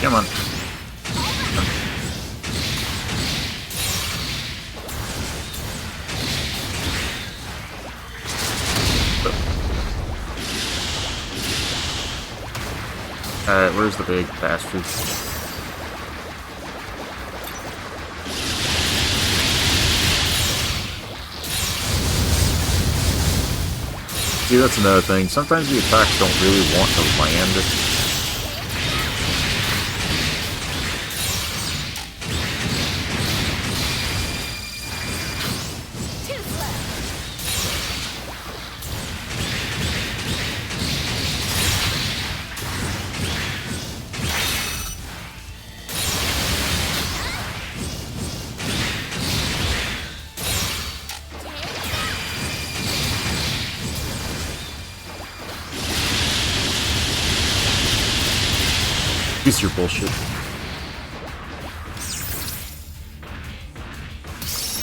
Come on. Alright, where's the big bastard? See, that's another thing. Sometimes the attacks don't really want to land. Piece your bullshit.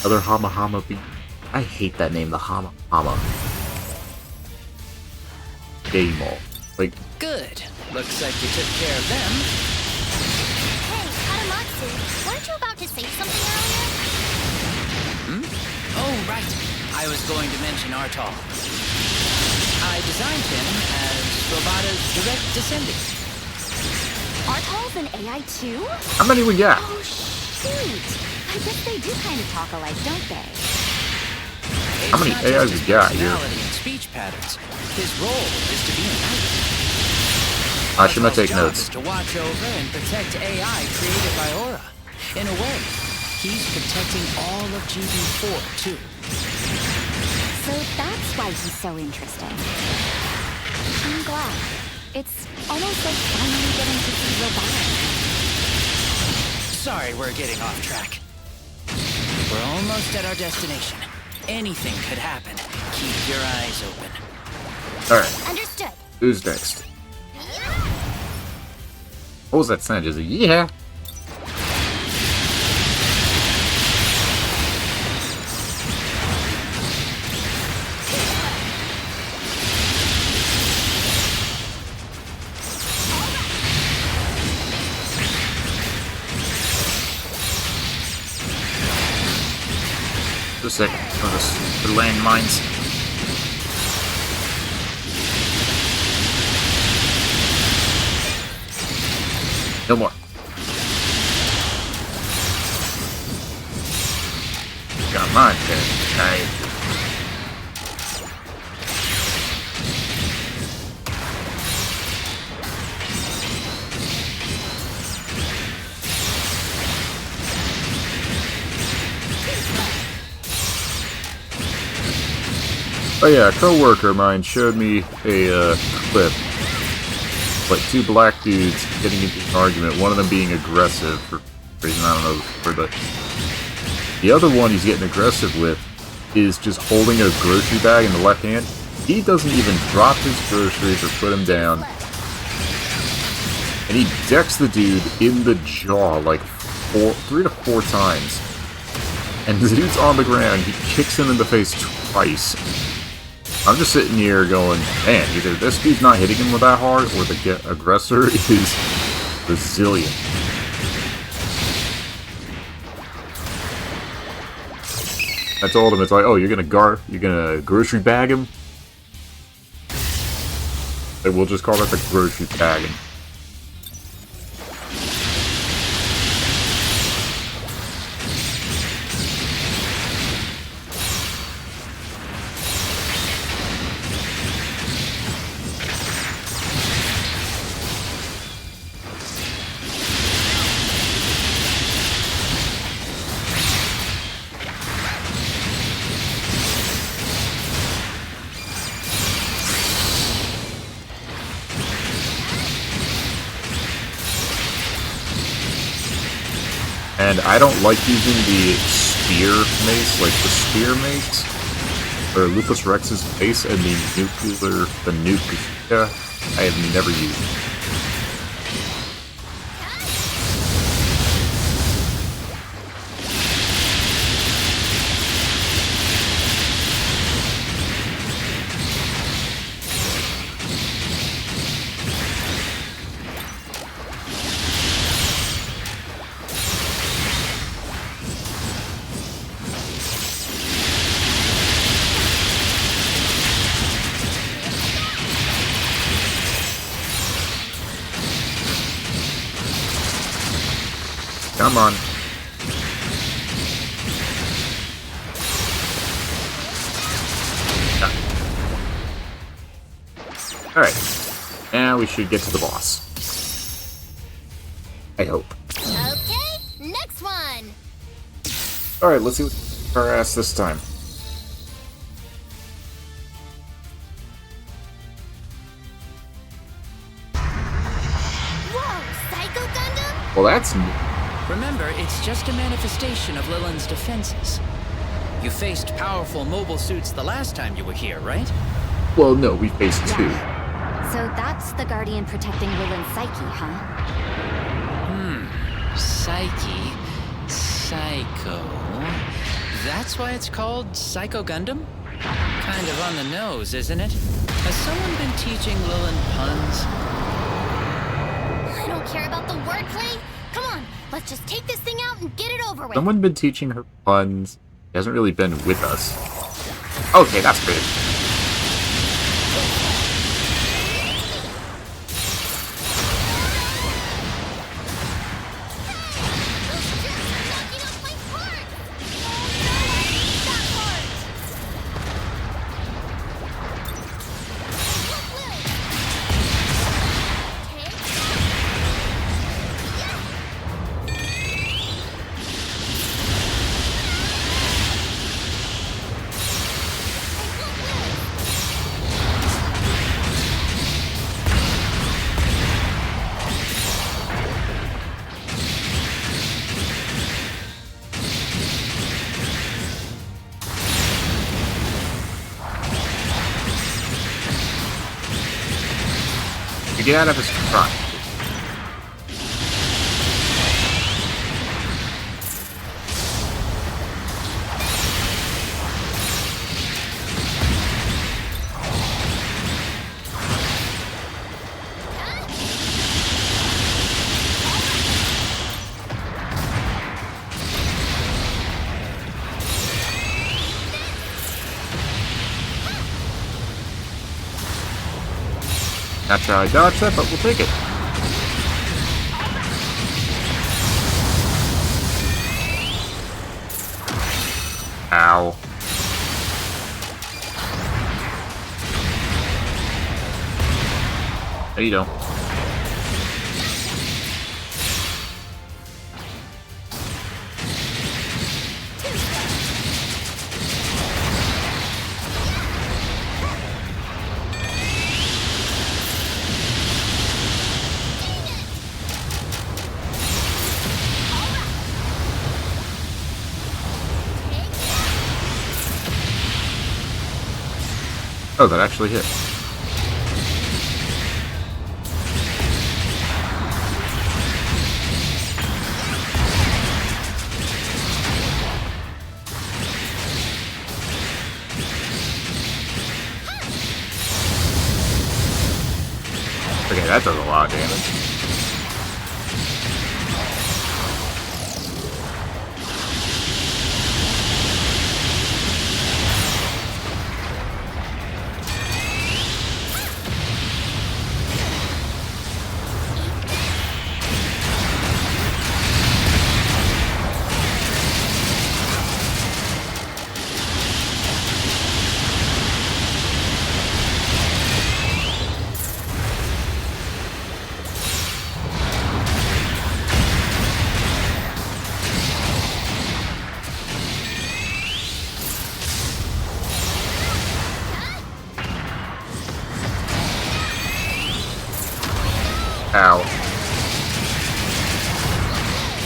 Other Hama Hama beat. I hate that name, the Hama Hama. Game all. Like, Good. Looks like you took care of them. Hey, Hanamatsu, weren't you about to say something earlier? Oh, right. I was going to mention Artal. I designed him as Robata's direct descendant. Artal's an AI too? how many we got? Oh, shoot! I guess they do kind of talk alike, don't they? How many It's not AIs just we his got here? personality and speech patterns. His role is to be a knight. I should not Buzzwell's take job notes. is to watch over and protect AI created by Aura. In a way, he's protecting all of GB4 too. So that's why he's so interesting. I'm glad. It's almost like finally getting to see robotics. Sorry, we're getting off track. We're almost at our destination. Anything could happen. Keep your eyes open. Alright, Understood. who's next? What was that sound? Just a yeah. Just a second for the landmines. No more. Come on, guys. Oh yeah, a coworker of mine showed me a clip. Like two black dudes getting into an argument, one of them being aggressive for reason I don't know the story, but the other one he's getting aggressive with is just holding a grocery bag in the left hand. He doesn't even drop his groceries or put them down. And he decks the dude in the jaw like 3 to 4 times. And the dude's on the ground, he kicks him in the face twice. I'm just sitting here going, man, either this dude's not hitting him with that hard, or the aggressor is resilient. I told him, it's like, oh, you're gonna grocery bag him? Like, we'll just call that the grocery bagging. And I don't like using the spear mace, like the spear mace, or Lupus Rex's face, and the nuke, I have never used it. Come on. Alright. Now we should get to the boss. I hope. Okay, next one. Alright, let's see what our ass this time. Whoa, Psycho Gundam? Well, that's new. Remember, it's just a manifestation of Lillian's defenses. You faced powerful mobile suits the last time you were here, right? Well, no, we faced two. So that's the Guardian protecting Lillian's psyche, huh? Psyche. Psycho. That's why it's called Psycho Gundam? Kind of on the nose, isn't it? Has someone been teaching Lillian puns? I don't care about the wordplay. Come on, let's just take this thing out and get it over with. Someone been teaching her puns. He hasn't really been with us. Okay, that's good. To get out of his truck. Not sure how I dodged that, but we'll take it. Ow. There you go. Oh, that actually hit. Okay, that does a lot of damage. Ow. I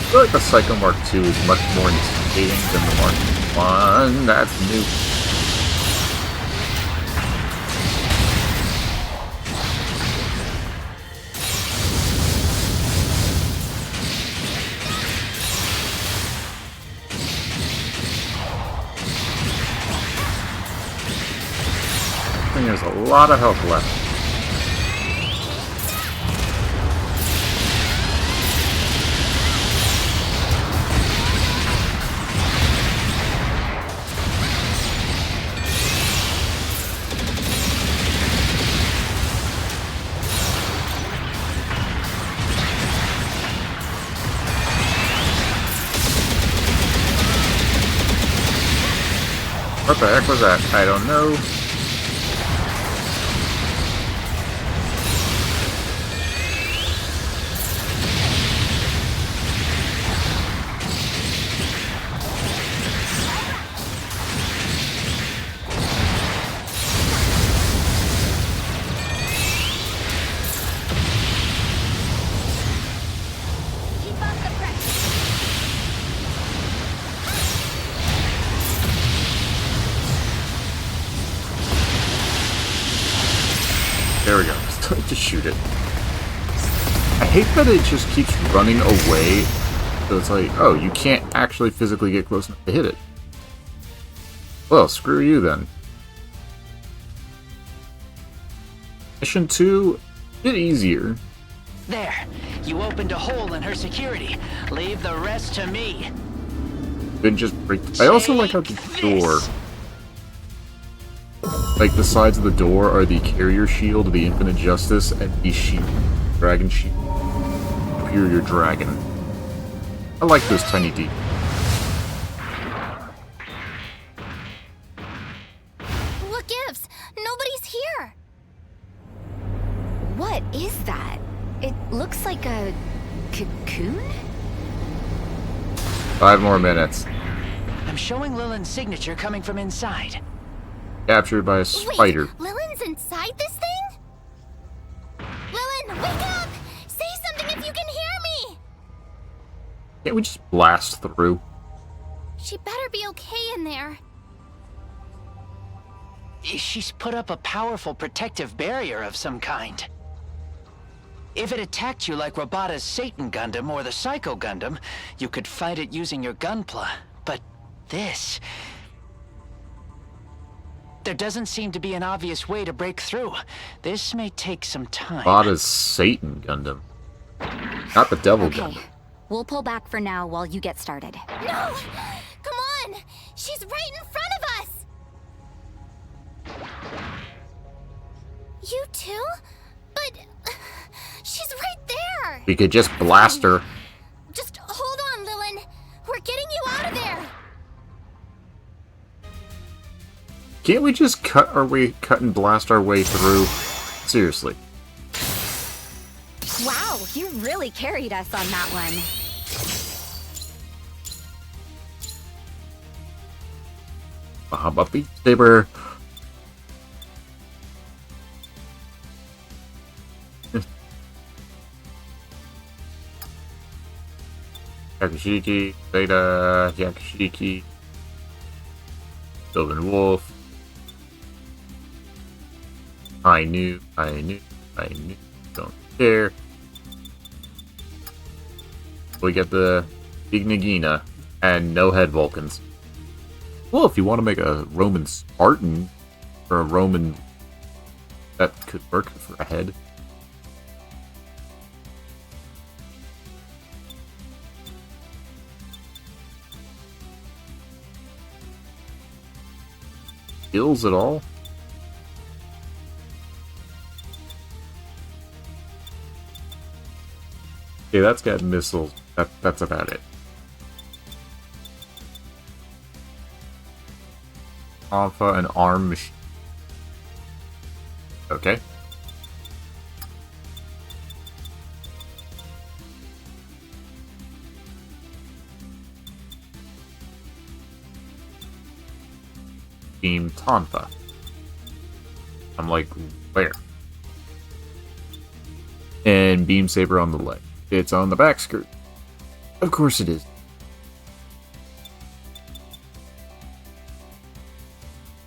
feel like the Psycho Mark II is much more intimidating than the Mark I. That's new. I think there's a lot of health left. What the heck was that? I don't know. There we go. Just to shoot it. I hate that it just keeps running away. So it's like, oh, you can't actually physically get close enough to hit it. Well, screw you then. Mission 2, a bit easier. There. You opened a hole in her security. Leave the rest to me. Then just break. I also like how the door. Like, the sides of the door are the carrier shield, the infinite justice, and the shield. Dragon shield. Superior dragon. I like those tiny details. What gives? Nobody's here. What is that? It looks like a cocoon? 5 more minutes. I'm showing Lillian's signature coming from inside. Captured by a spider. Wait, Lillian's inside this thing? Lillian, wake up! Say something if you can hear me! Can't we just blast through? She better be okay in there. She's put up a powerful protective barrier of some kind. If it attacked you like Robata's Satan Gundam or the Psycho Gundam, you could fight it using your gunpla. But this... There doesn't seem to be an obvious way to break through. This may take some time. Robata's Satan Gundam. Not the Devil Okay, Gundam. we'll pull back for now while you get started. No! Come on! She's right in front of us! You too? But... she's right there! We could just blast her. Just hold on, Lilin. We're getting you out of there! Can't we just cut and blast our way through? Seriously. Wow, you really carried us on that one. Mahabuppy Saber. Yakushiki, Zeta, Yakushiki, Sylvan Wolf. I knew, don't care. We get the Big Nagina and no head Vulcans. Well, if you want to make a Roman Spartan or a Roman, that could work for a head. Skills at all? Okay, that's got missiles. That's about it. Alpha and arm machine. Okay. Beam Tonfa. I'm like, where? And Beam Saber on the leg. It's on the back skirt. Of course it is.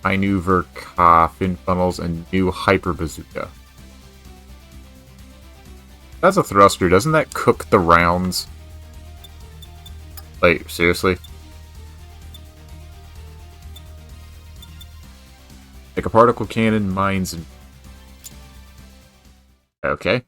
I knew Verka, fin funnels, and new Hyper Bazooka. That's a thruster. Doesn't that cook the rounds? Like, seriously? Like a particle cannon, mines, and... Okay.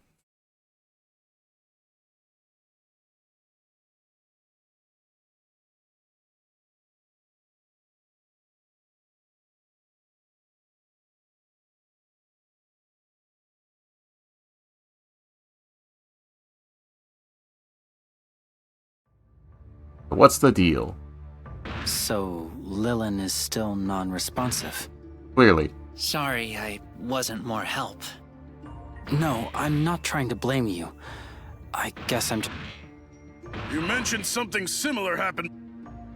What's the deal? So, Lilin is still non-responsive. Clearly. Sorry, I wasn't more help. No, I'm not trying to blame you. I guess I'm You mentioned something similar happened.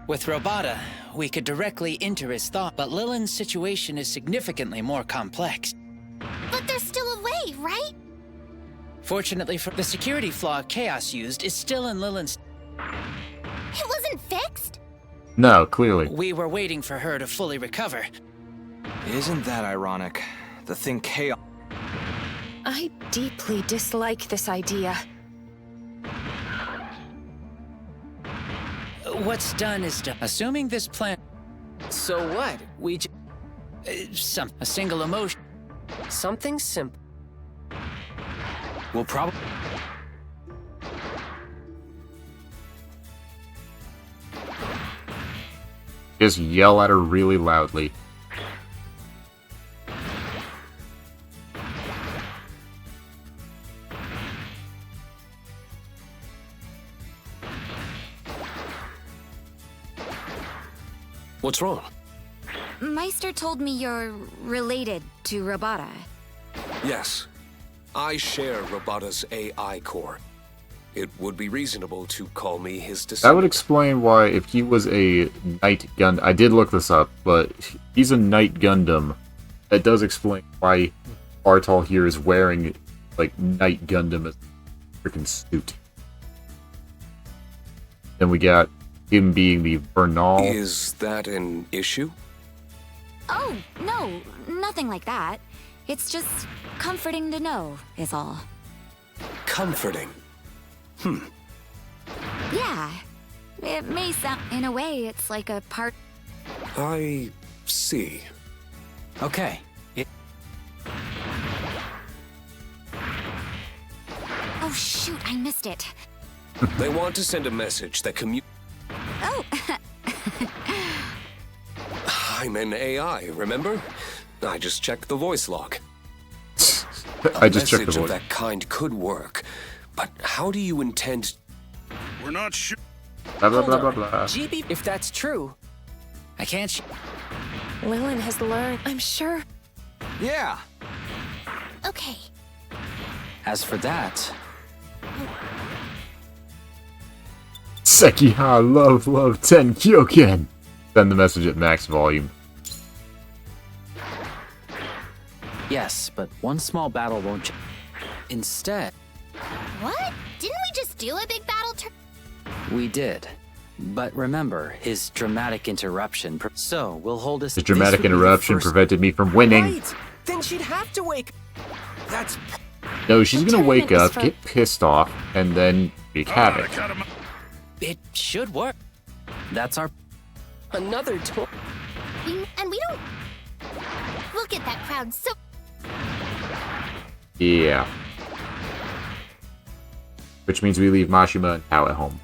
With Robata, we could directly enter his thought, but Lilin's situation is significantly more complex. But there's still a way, right? Fortunately, the security flaw Chaos used is still in Lilin's... It wasn't fixed? No, clearly. We were waiting for her to fully recover. Isn't that ironic? The thing Chaos... I deeply dislike this idea. What's done is done. Assuming this plan... So what? We a single emotion. something simple. We'll probably... Just yell at her really loudly. What's wrong? Meister told me you're related to Robata. Yes. I share Robata's AI core. It would be reasonable to call me his That descendant. would explain why, if he was a Knight Gundam... I did look this up, but he's a Knight Gundam. That does explain why Bartol here is wearing, like, Knight Gundam as a freaking suit. Then we got him being the Vernal. Is that an issue? Oh, no, nothing like that. It's just comforting to know, is all. comforting. Yeah. It may sound... In a way, it's like a part... I see. Okay. Oh, shoot, I missed it. They want to send a message that Oh, I'm an AI, remember? I just checked the voice log. I just checked the A message of voice. that kind could work, but how do you intend... We're not sure. Blah, blah, Hold blah, blah, on. blah. GB, if that's true, I can't. Lilin has learned. I'm sure. Yeah. Okay. As for that, Sekiha, love, 10 Kyoken! Send the message at max volume. yes, but one small battle won't. Instead, What? Didn't we just do a big battle we did. But remember, his dramatic interruption. So we'll hold us. The dramatic interruption prevented me from winning. Right. Then she'd have to wake. That's No, she's gonna wake tournament up, is for- get pissed off, and then wreak havoc. Cut him. It should work. That's our. another tour. and we don't. We'll get that crowd so. Yeah. Which means we leave Mashima and Tao at home.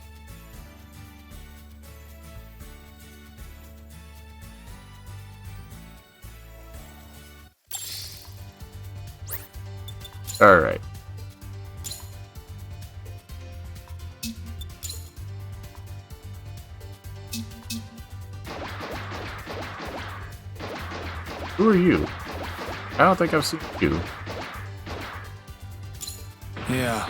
Alright. Who are you? I don't think I've seen you. Yeah.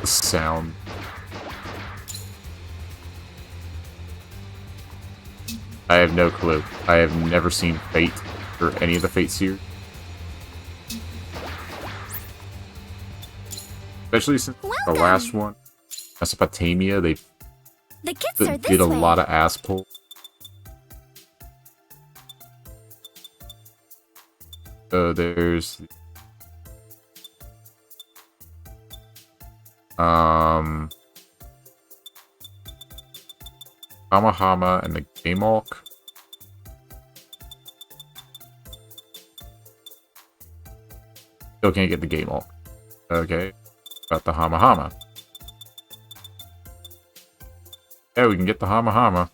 The sound. I have no clue. I have never seen Fate or any of the Fate series. Especially since the Welcome. last one, Mesopotamia, they The kits are this did a way. lot of ass pull. So there's Hamahama and the Gameolk. Still can't get the Gameolk. Okay. Got the Hamahama. Yeah, we can get the Hamahama.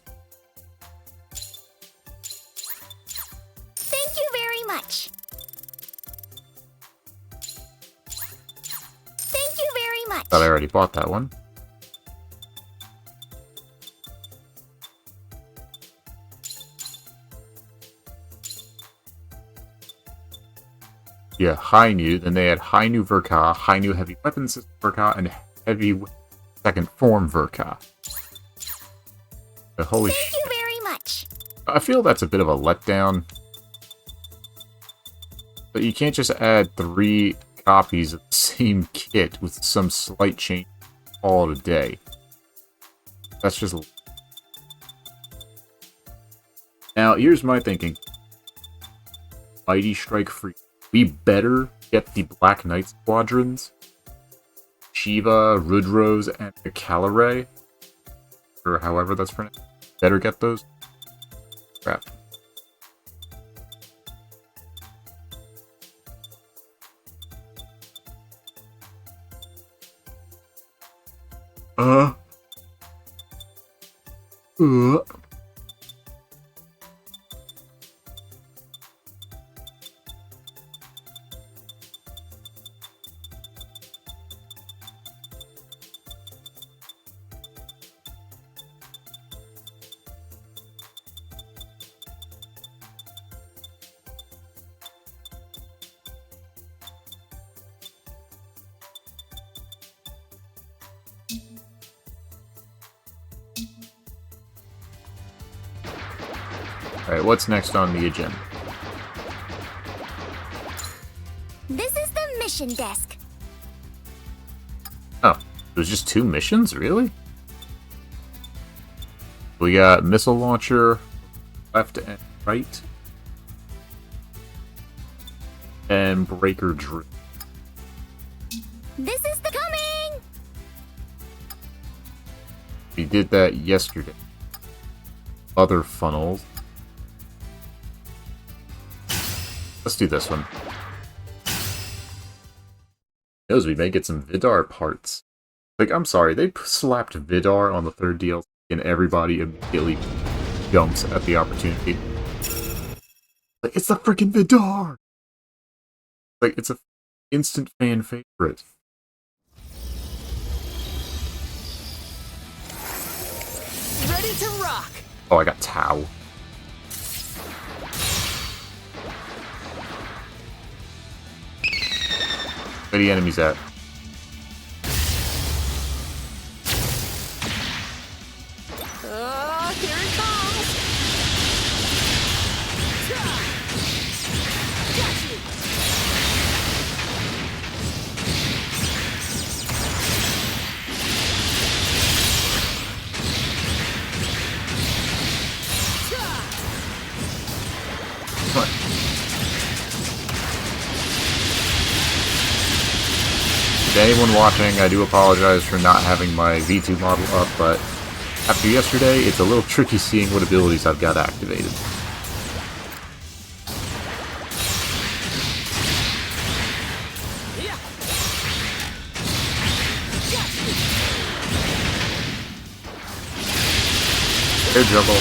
Thank you very much. Thank you very much. Thought I already bought that one. Yeah, Hainu. Then they had Hainu Verka, Hainu Heavy Weapon System Verka, and Heavy Second Form Verka. Holy Thank shit. you very much. I feel that's a bit of a letdown. But you can't just add 3 copies of the same kit with some slight change all a day. That's just... Now, here's my thinking. Mighty Strike Free. We better get the Black Knight Squadrons. Shiva, Rudros, and the Calaray. Or however that's pronounced. Better get those. Crap. Uh. Alright, what's next on the agenda? This is the mission desk. Oh. It was just 2 missions, really? We got missile launcher, left and right, and breaker drill. This is the coming! We did that yesterday. Other funnels. Let's do this one. Knows we may get some Vidar parts. Like, I'm sorry, they slapped Vidar on the 3rd DLC and everybody immediately jumps at the opportunity. Like, it's the freaking Vidar! Like, it's a instant fan favorite. Ready to rock! Oh, I got Tau. Where the enemies at? Here it comes! Got you! Come on. To anyone watching, I do apologize for not having my V2 model up, but after yesterday, it's a little tricky seeing what abilities I've got activated. Air juggle.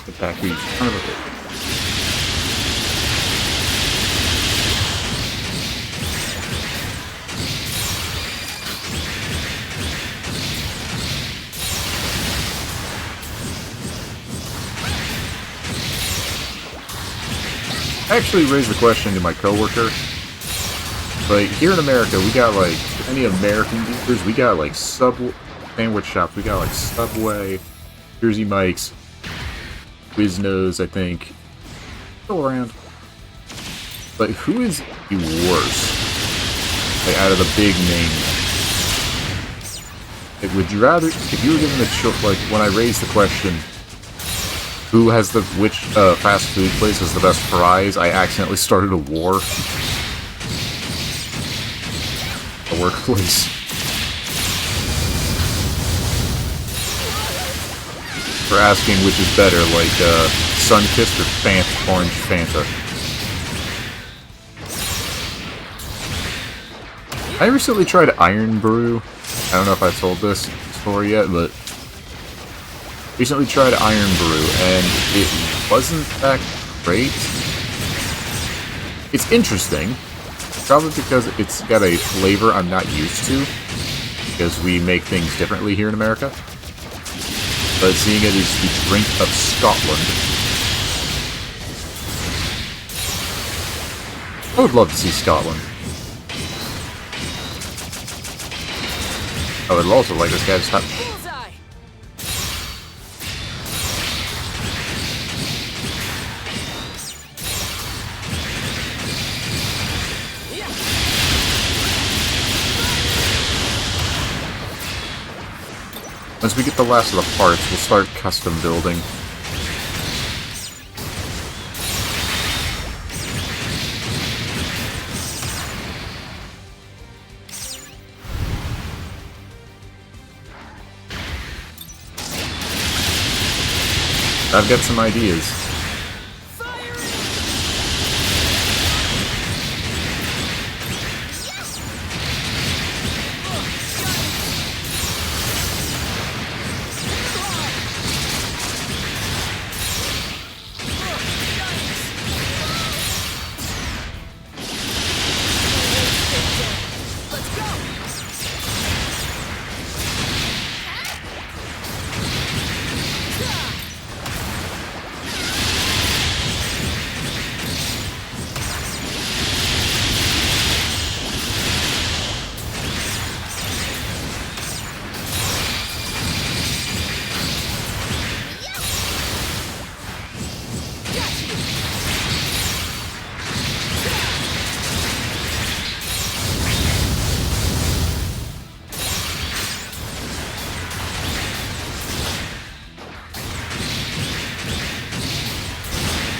Attack reach. Son of a bitch. I actually raised the question to my coworker. Like, here in America, we got like any American dealers, we got like Subway sandwich shops, we got like Subway, Jersey Mike's, Quiznos, I think. Still around. But who is the worst? Like, out of the big names. Like, would you rather, if you were given the choice, like, when I raised the question, who has the, which fast food place has the best fries, I accidentally started a war. A workplace. For asking which is better, like, Sunkist or Orange Fanta. I recently tried Iron Brew. I don't know if I told this story yet, but recently tried Iron Brew, and it wasn't that great. It's interesting, probably because it's got a flavor I'm not used to, because we make things differently here in America. But seeing it as the drink of Scotland, I would love to see Scotland. I would also like this guy to stop. Once we get the last of the parts, we'll start custom building. I've got some ideas.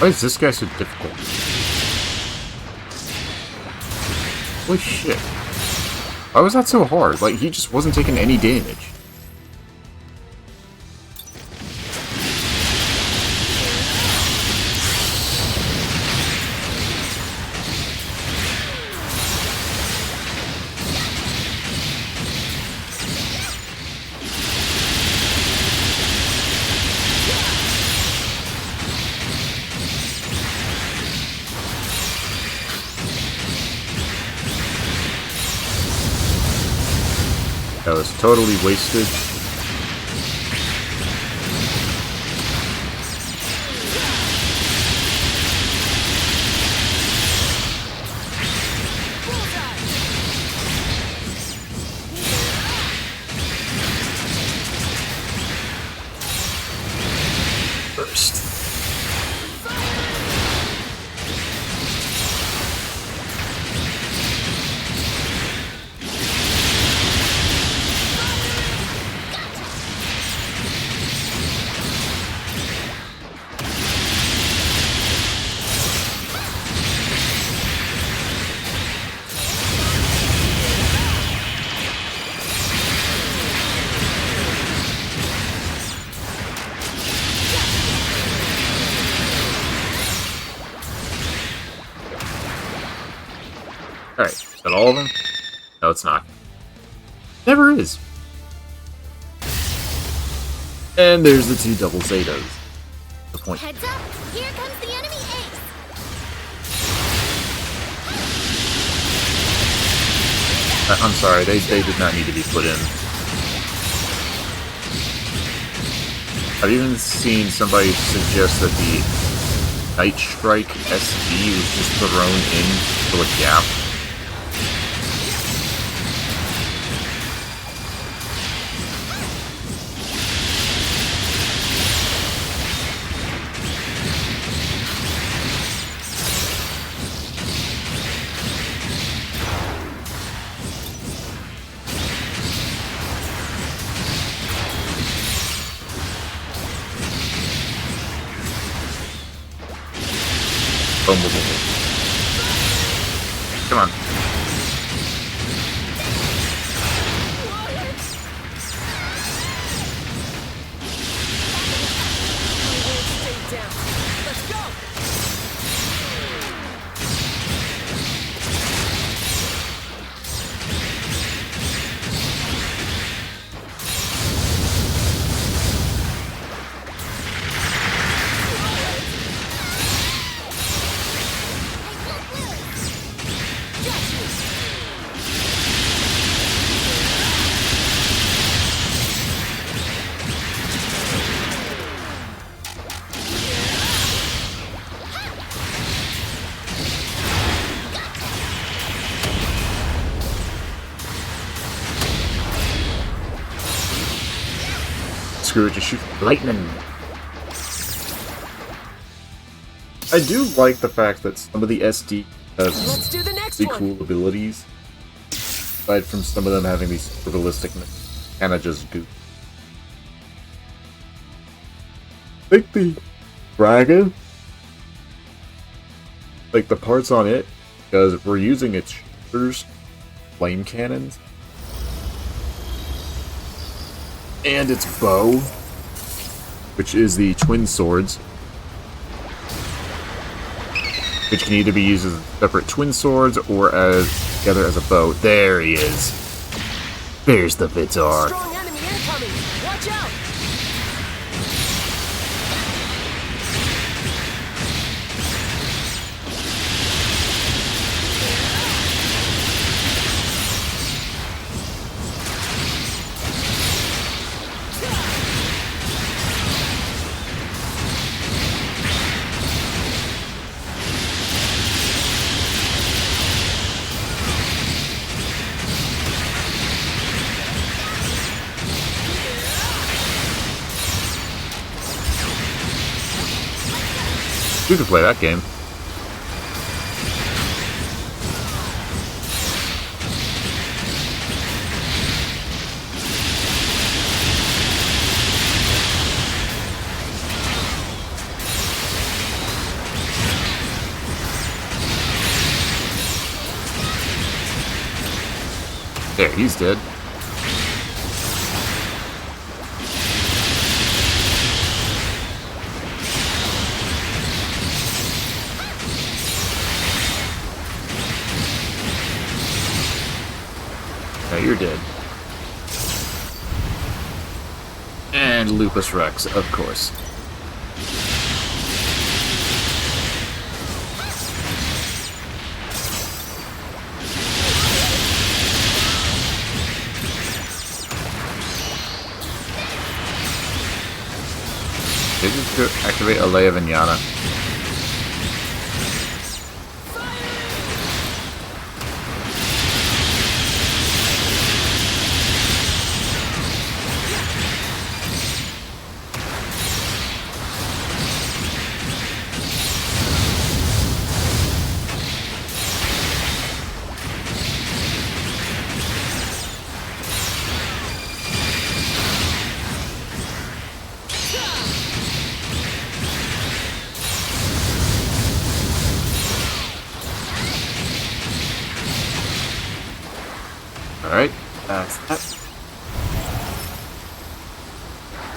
Why is this guy so difficult? Holy shit. Why was that so hard? Like, he just wasn't taking any damage. That was totally wasted. Burst. Alright, is that all of them? No, it's not. Never is. And there's the two double Zetas. The point. Heads up! Here comes the enemy ace! I'm sorry, they did not need to be put in. I've even seen somebody suggest that the Night Strike SD was just thrown into a gap. Boom, boom, boom, boom. Come on. Let's go! Screw it, just shoot lightning. I do like the fact that some of the SD has Let's do the next pretty one. cool abilities. Aside from some of them having these realistic kind of just goop. Like the dragon. Like the parts on it, because we're using its shooters, flame cannons. And its bow, which is the twin swords, which can either be used as separate twin swords or as together as a bow. There he is. There's the Vitar. Strong enemy incoming! Watch out! We could play that game. There, he's dead. Now you're dead. And Lupus Rex, of course. Did you activate Alea Vinyana? Alright, that's that.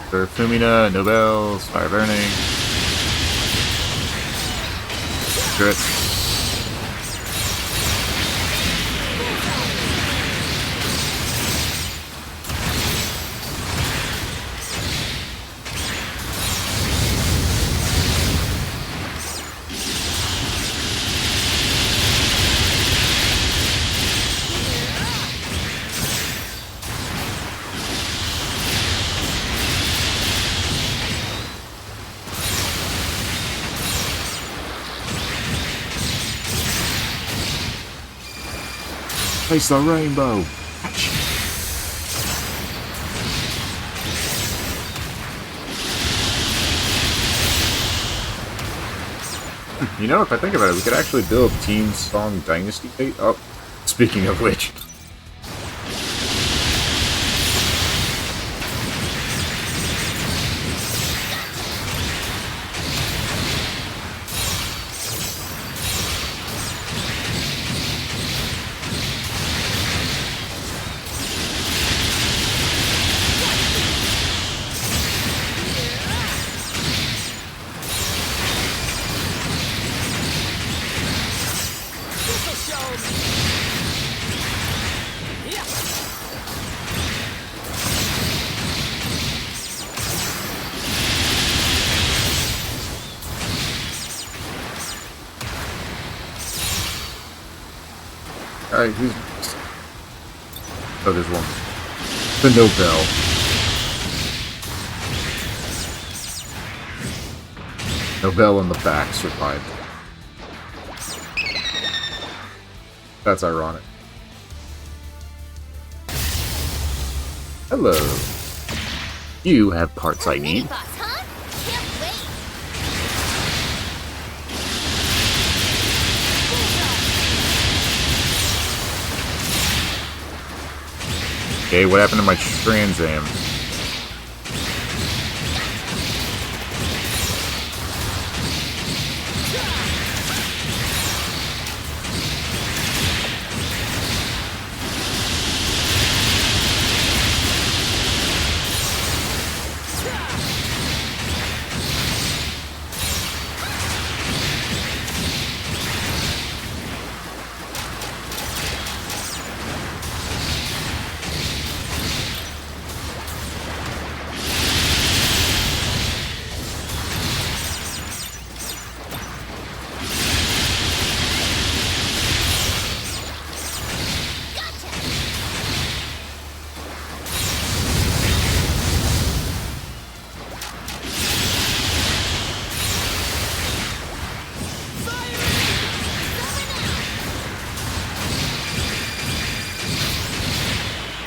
For Fumina, Nobels, Fire Burning. Grits. Face the rainbow. You know, if I think about it, we could actually build Team Song Dynasty 8. Oh, speaking of which. Alright, who's... Oh, there's one. The Nobel. Nobel in the back survived. That's ironic. Hello. You have parts I need. Okay, what happened to my Trans Am?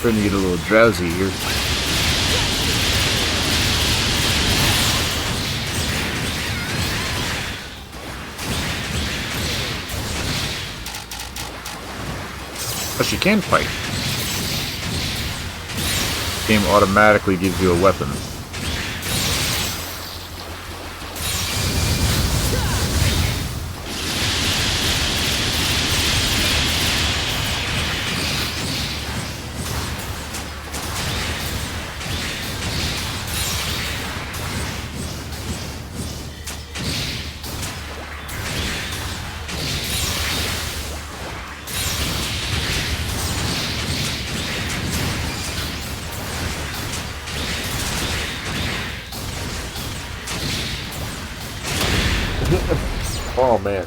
Starting to get a little drowsy here. But she can fight. The game automatically gives you a weapon. Oh man.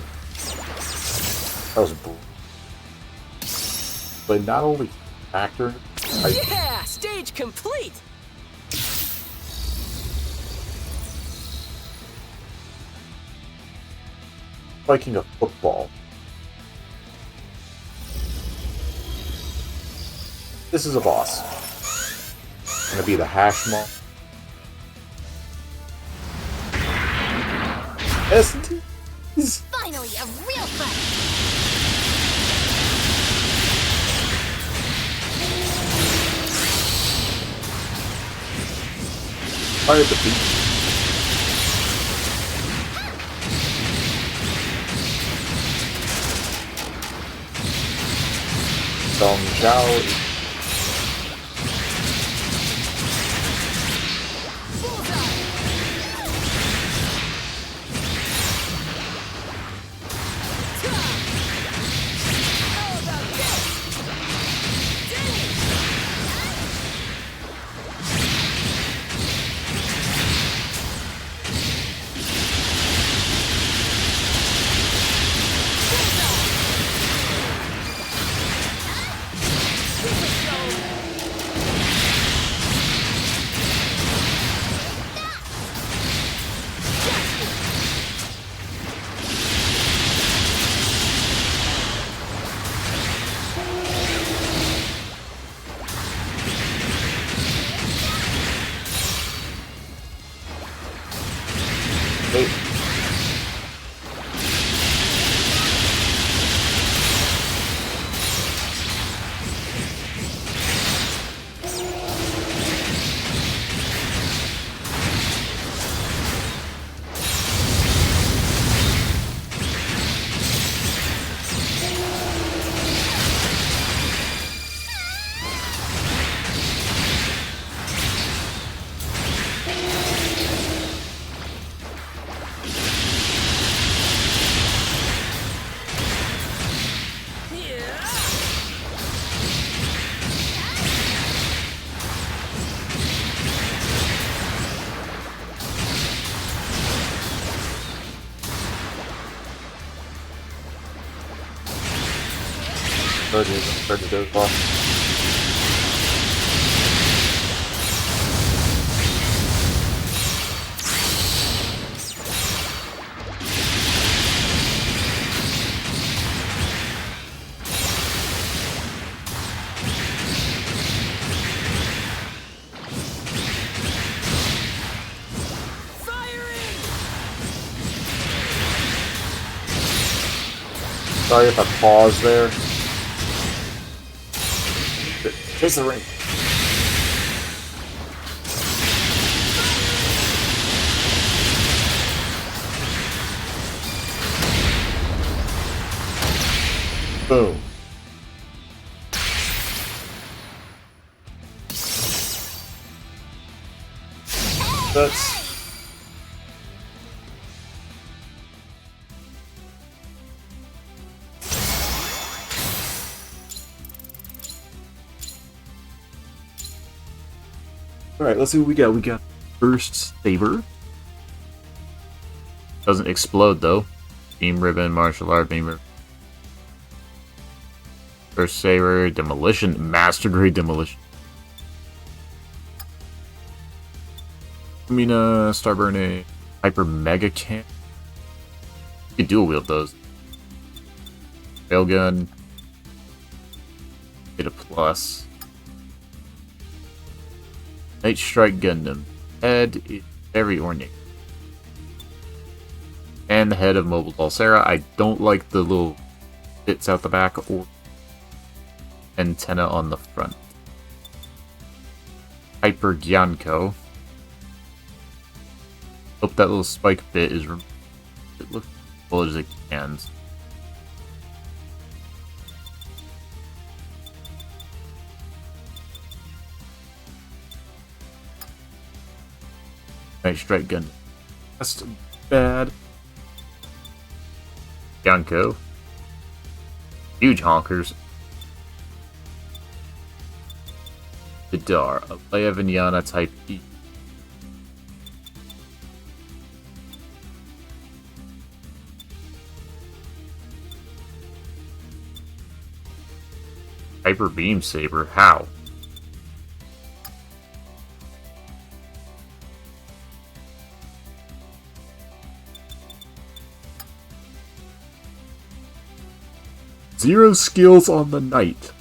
That was brutal. But not only actor, Yeah! Stage complete! spiking a football. This is a boss. Gonna be the hash mall. Finally, a real fight! Fire the beat. Dong Zhao. Wait. Start to do well. Sorry if I paused there. Chase the ring. Boom. That's... Alright, let's see what we got. We got Burst Saber. Doesn't explode though. Beam Ribbon, Martial Art, Beam Ribbon. Burst Saber, Demolition, Master Grade Demolition. Mina, Starburn, Hyper Mega Can. You can dual wield those. Railgun. Get a plus. Night Strike Gundam. Head is very ornate. And the head of Mobile Dalsera. I don't like the little bits out the back or antenna on the front. Hyper Gyanko. Hope that little spike bit is removed. It looks as full as it can. Night Strike Gun. That's bad. Yanko. Huge honkers. Vidar. A Leia Vinyana type E. Hyper Beam Saber? How? Zero skills on the knight.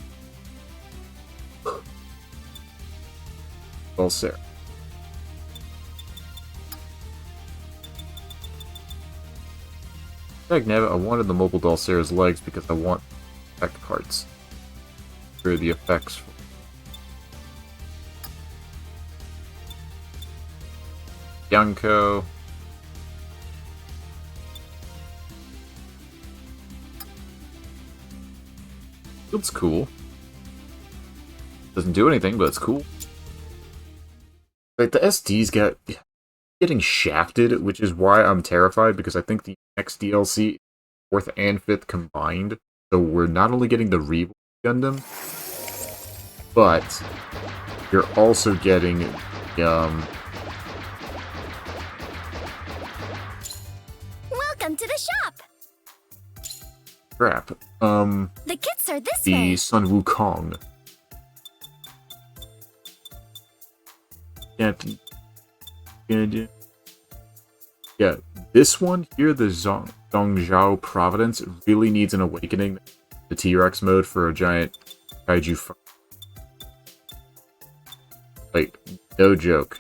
Well, sir. I wanted the mobile Dulcera's legs because I want effect parts for the effects. Yanko. It's cool. Doesn't do anything, but it's cool. Like, the SD's getting shafted, which is why I'm terrified, because I think the next DLC, 4th and 5th combined, so we're not only getting the Reborn Gundam, but you're also getting Welcome to the shop. crap. The kits are this way. The Sun Wukong. Yeah, this one here, the Zhongzhou Providence, really needs an awakening. The T-Rex mode for a giant kaiju. Like, no joke.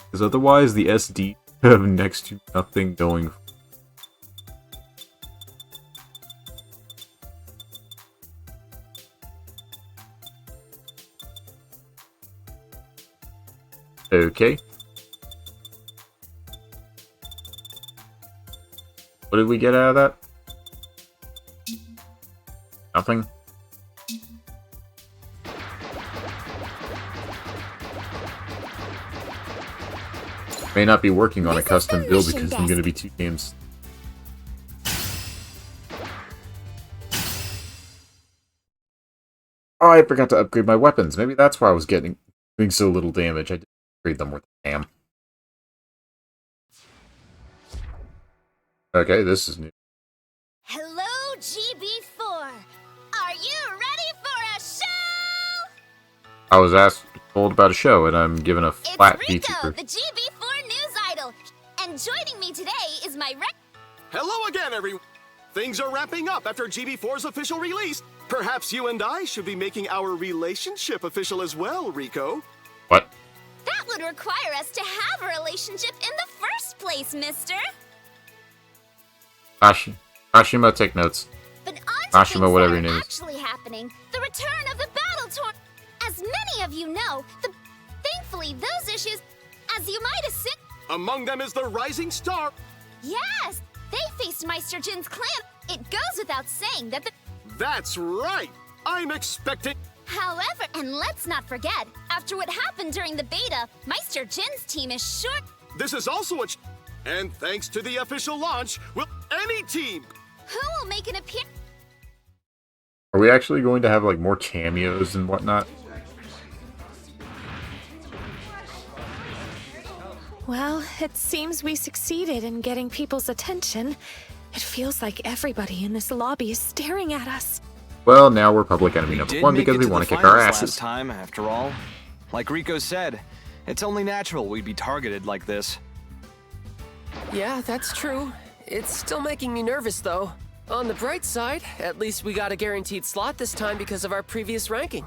Because otherwise, the SD have next to nothing going. Okay. What did we get out of that? Nothing. May not be working on a custom build because I'm going to be 2 games. Oh, I forgot to upgrade my weapons. Maybe that's why I was doing so little damage. I didn't upgrade them with damn. Okay, this is new. Hello, GB4. Are you ready for a show? I was told about a show, and I'm given a flat It's Rico, VTuber. the GB4 news idol. And joining me today is my Hello again, everyone. Things are wrapping up after GB4's official release. Perhaps you and I should be making our relationship official as well, Rico. What? That would require us to have a relationship in the first place, mister. Ashima, take notes. But on to Ashima, things whatever that your are name is. actually happening. The return of the battle tour. As many of you know, thankfully those issues, as you might assume. Among them is the rising star. Yes, they faced Meister Jin's clan. It goes without saying that the... That's right. I'm expecting... However, and let's not forget, after what happened during the beta, Meister Jin's team is sure... This is also a... And thanks to the official launch, will any team... Who will make an appearance? Are we actually going to have, like, more cameos and whatnot? Well, it seems we succeeded in getting people's attention. It feels like everybody in this lobby is staring at us. Well, now we're public enemy number 1 because we want to kick our asses. Last time, after all. Like Rico said, it's only natural we'd be targeted like this. Yeah, that's true. It's still making me nervous, though. On the bright side, at least we got a guaranteed slot this time because of our previous ranking.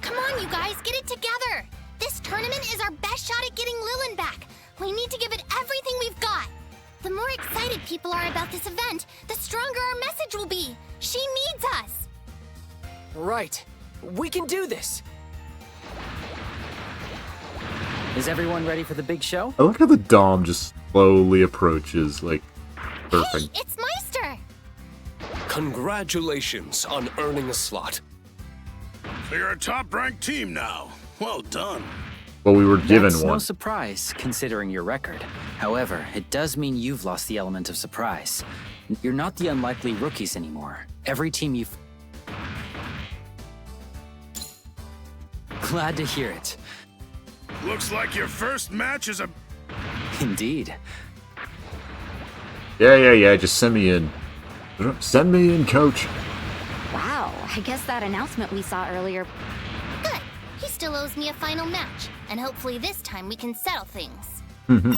Come on, you guys, get it together. This tournament is our best shot at getting Lilin back. We need to give it everything we've got. The more excited people are about this event, the stronger our message will be. She needs us. Right. We can do this. Is everyone ready for the big show? I like how the Dom just slowly approaches, like, surfing. Hey, it's Meister. Congratulations on earning a slot. So you're a top-ranked team now. Well done. Well, we were given That's one. no surprise, considering your record. However, it does mean you've lost the element of surprise. You're not the unlikely rookies anymore. Every team you've... Glad to hear it. Looks like your first match is a... Indeed. Yeah, just send me in. Send me in, coach. Wow, I guess that announcement we saw earlier. Good. He still owes me a final match, and hopefully this time we can settle things. Mhm.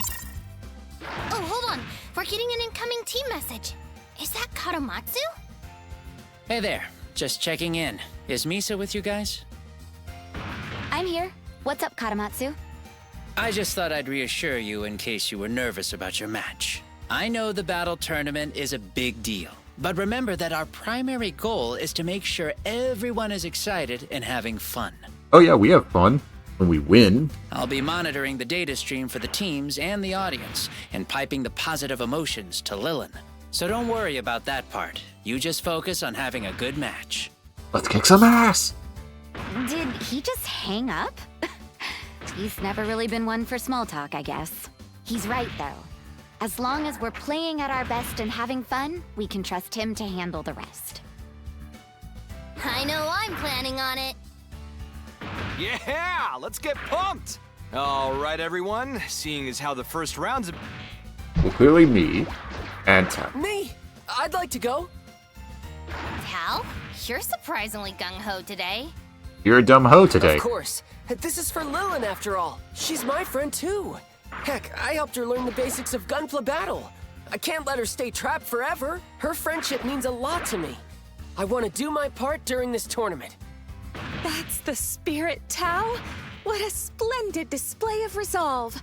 Oh, hold on. We're getting an incoming team message. Is that Katamatsu? Hey there, just checking in. Is Misa with you guys? I'm here. What's up, Katamatsu? I just thought I'd reassure you in case you were nervous about your match. I know the battle tournament is a big deal, but remember that our primary goal is to make sure everyone is excited and having fun. Oh yeah, we have fun when we win. I'll be monitoring the data stream for the teams and the audience, and piping the positive emotions to Lilin. So don't worry about that part. You just focus on having a good match. Let's kick some ass! Did he just hang up? He's never really been one for small talk, I guess. He's right, though. As long as we're playing at our best and having fun, we can trust him to handle the rest. I know I'm planning on it. Yeah, let's get pumped! All right, everyone. Seeing as how the first round's... Well, clearly me and Tao. Me? I'd like to go. Tal, you're surprisingly gung-ho today. You're a dumb hoe today. Of course. This is for Lilin, after all. She's my friend, too. Heck, I helped her learn the basics of gunpla battle. I can't let her stay trapped forever. Her friendship means a lot to me. I want to do my part during this tournament. That's the spirit, Tao. What a splendid display of resolve.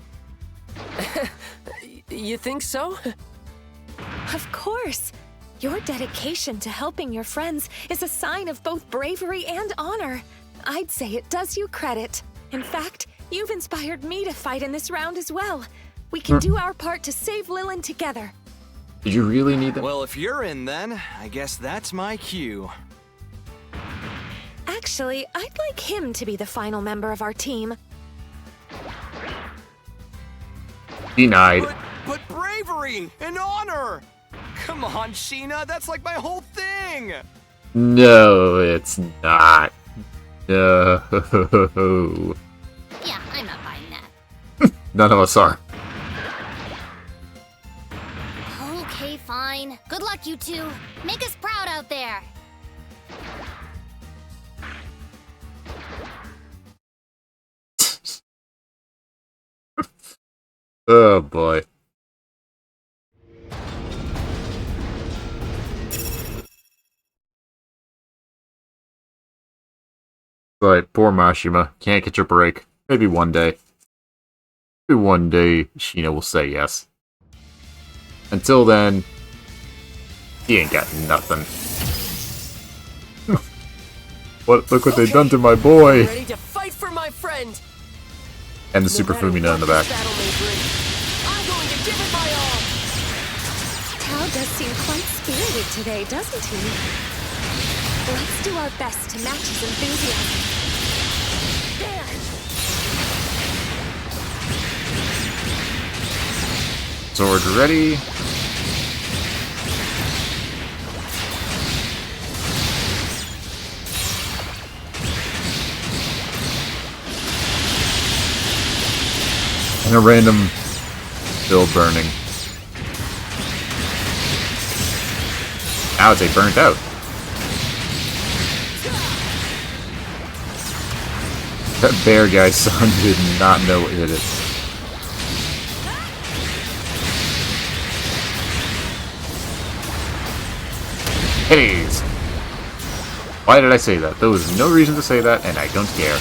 You think so? Of course. Your dedication to helping your friends is a sign of both bravery and honor. I'd say it does you credit. In fact, you've inspired me to fight in this round as well. We can do our part to save Lilin together. Did you really need that? Well, if you're in then, I guess that's my cue. Actually, I'd like him to be the final member of our team. Denied. But bravery and honor! Come on, Sheena, that's like my whole thing! No, it's not. No. Yeah, I'm not buying that. None of us are. Okay, fine. Good luck, you two. Make us proud out there. Oh boy. But poor Mashima can't get your break. Maybe one day. Maybe one day Sheena will say yes. Until then, he ain't got nothing. Look what they've done to my boy! Ready to fight for my friend. And the Super Fumina in the back. I'm going to give it my all. Tao does seem quite spirited today, doesn't he? Let's do our best to match his enthusiasm. Sword ready. And a random build burning. Now it's a burnt out. That bear guy's son did not know what hit it. Hades! Why did I say that? There was no reason to say that, and I don't care.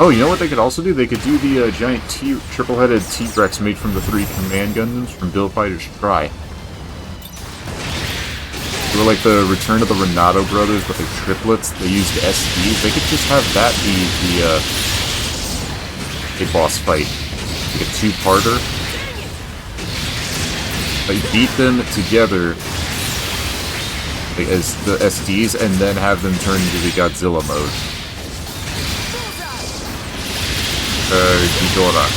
Oh, you know what they could also do? They could do the giant triple-headed T-Rex made from the 3 command Gundams from Build Fighters Try. Or like the Return of the Renato brothers, but they're triplets. They used SDs. They could just have that be a boss fight, like a two-parter. Like beat them together like, as the SDs, and then have them turn into the Godzilla mode. Ghidorah.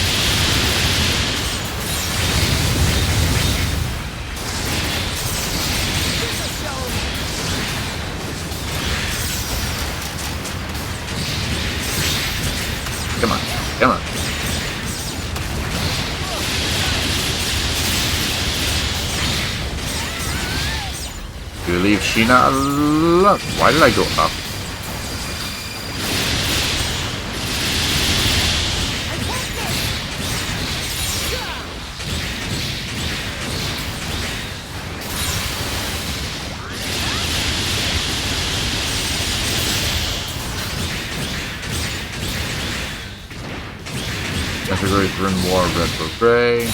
Come on, come on. You leave Sheena alone. Why did I go up? Category Grimoire Red Beret.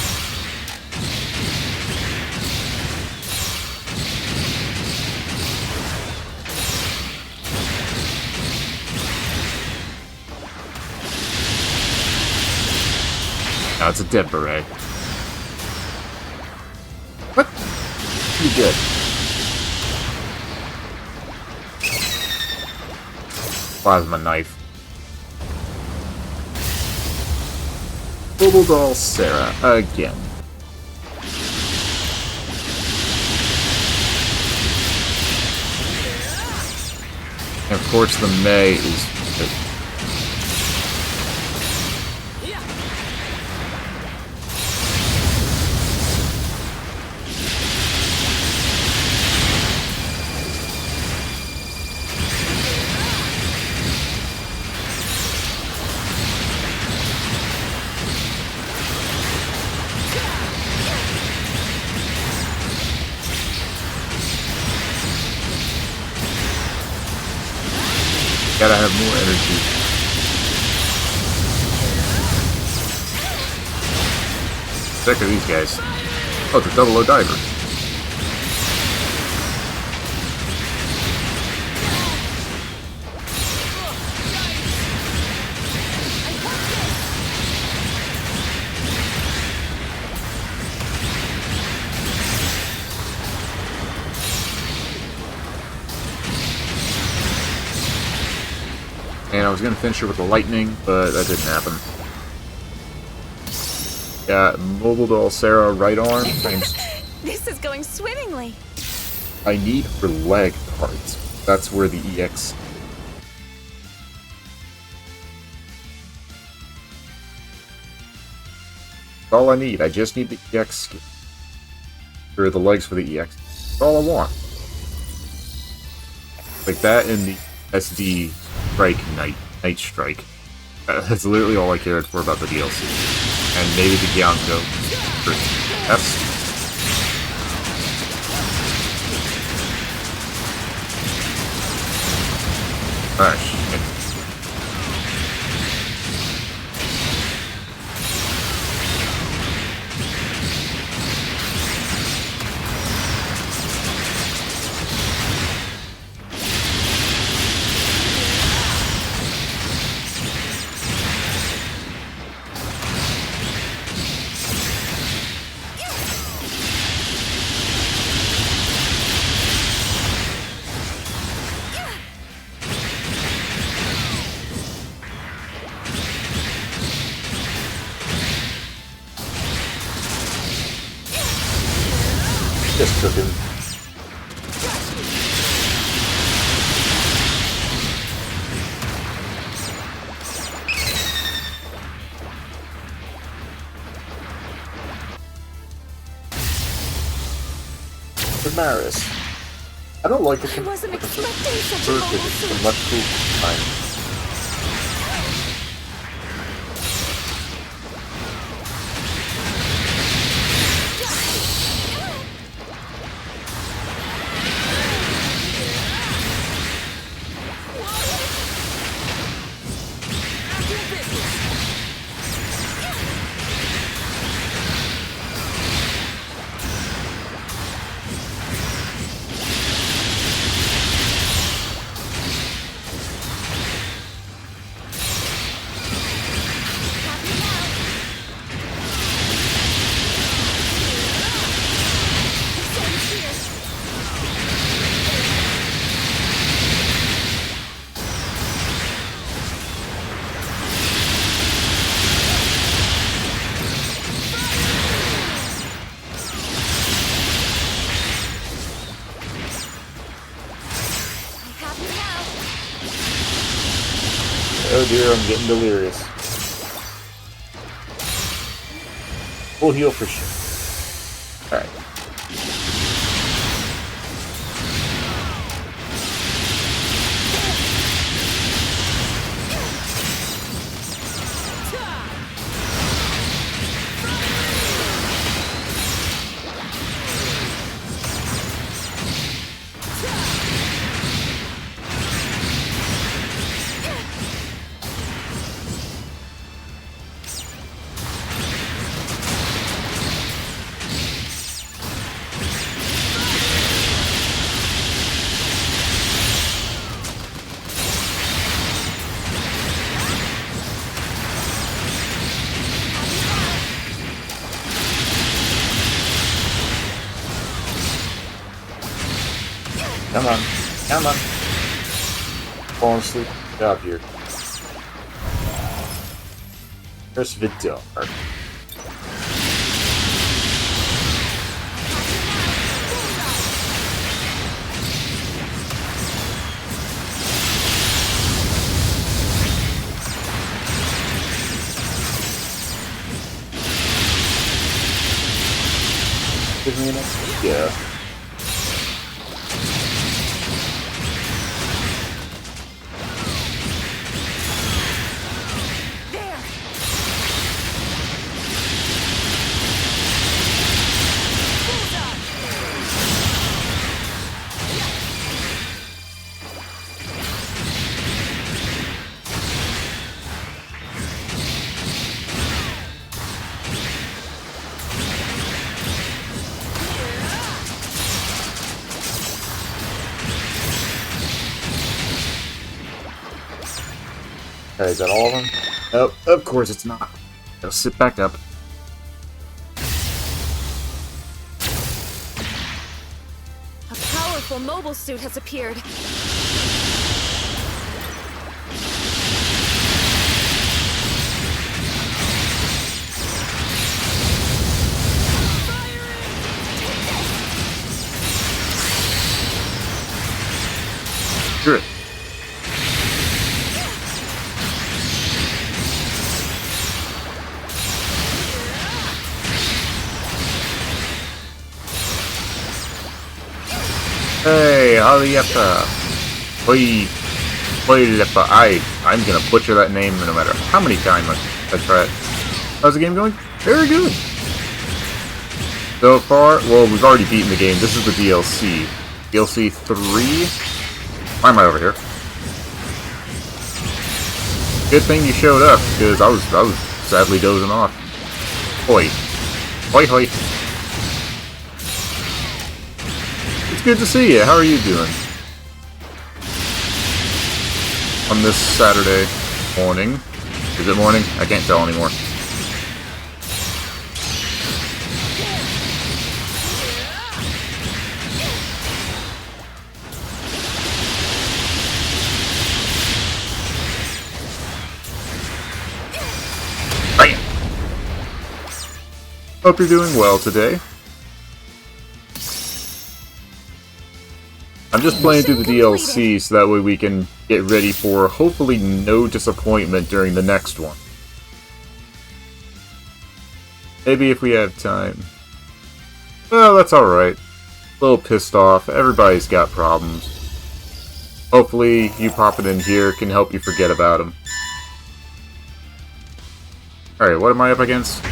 Now it's a dead beret. What? You good. Plasma knife. Bubble Doll Sarah again. And of course the May is gotta have more energy. Sick of these guys. Oh, it's a double O diver. And I was gonna finish her with the lightning, but that didn't happen. Got Mobile Doll Sarah right arm. This is going swimmingly. I need her leg parts. That's where the EX. That's all I need. I just need the EX skin. Or the legs for the EX. That's all I want. Like that in the SD Strike Night Strike. That's literally all I cared for about the DLC. And maybe the Gyanko for S. Alright, shit. Just cooking. Damaris. I don't like the I wasn't expecting such a It's a much cool time. Oh dear, I'm getting delirious. Full heal for sure. Alright. Come on. Come on. Falling asleep. Get up here. There's Vidar. Give me an extra. Yeah. Okay, is that all of them? Nope, of course it's not. Gotta sit back up. A powerful mobile suit has appeared. Good. Hey, Alietta. I'm gonna butcher that name no matter how many times I try it. How's the game going? Very good. So far, well, we've already beaten the game. This is the DLC. DLC 3. Why am I over here? Good thing you showed up, because I was sadly dozing off. Hoi. Hoi hoi. It's good to see you. How are you doing? On this Saturday morning. Is it morning? I can't tell anymore. Bam! Hope you're doing well today. I'm just playing through the DLC so that way we can get ready for hopefully no disappointment during the next one. Maybe if we have time. Well, that's alright. A little pissed off. Everybody's got problems. Hopefully you popping in here can help you forget about them. Alright, what am I up against?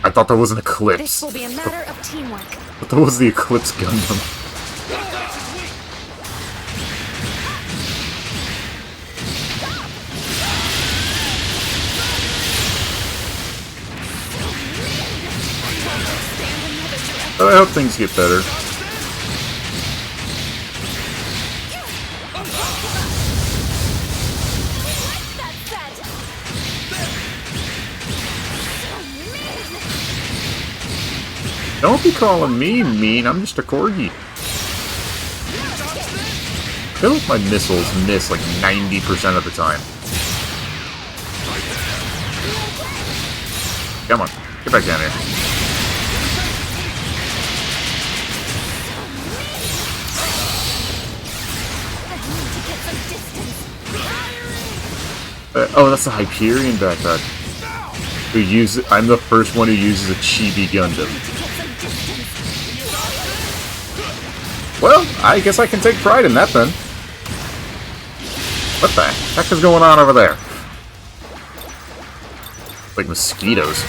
I thought that was an Eclipse. This will be a matter of teamwork. I thought that was the Eclipse Gundam. I hope things get better. Don't be calling me mean, I'm just a corgi. I feel like my missiles miss like 90% of the time. Come on, get back down here. Oh, that's the Hyperion backpack. I'm the first one who uses a Chibi Gundam. Well, I guess I can take pride in that then. What the heck is going on over there? Like mosquitoes.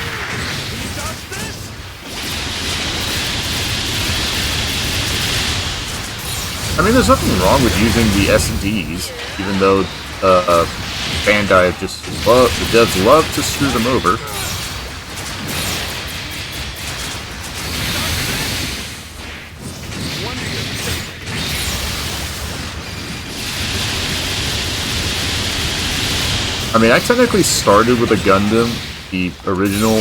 I mean, there's nothing wrong with using the SDs, even though Bandai the devs love to screw them over. I mean, I technically started with a Gundam, the original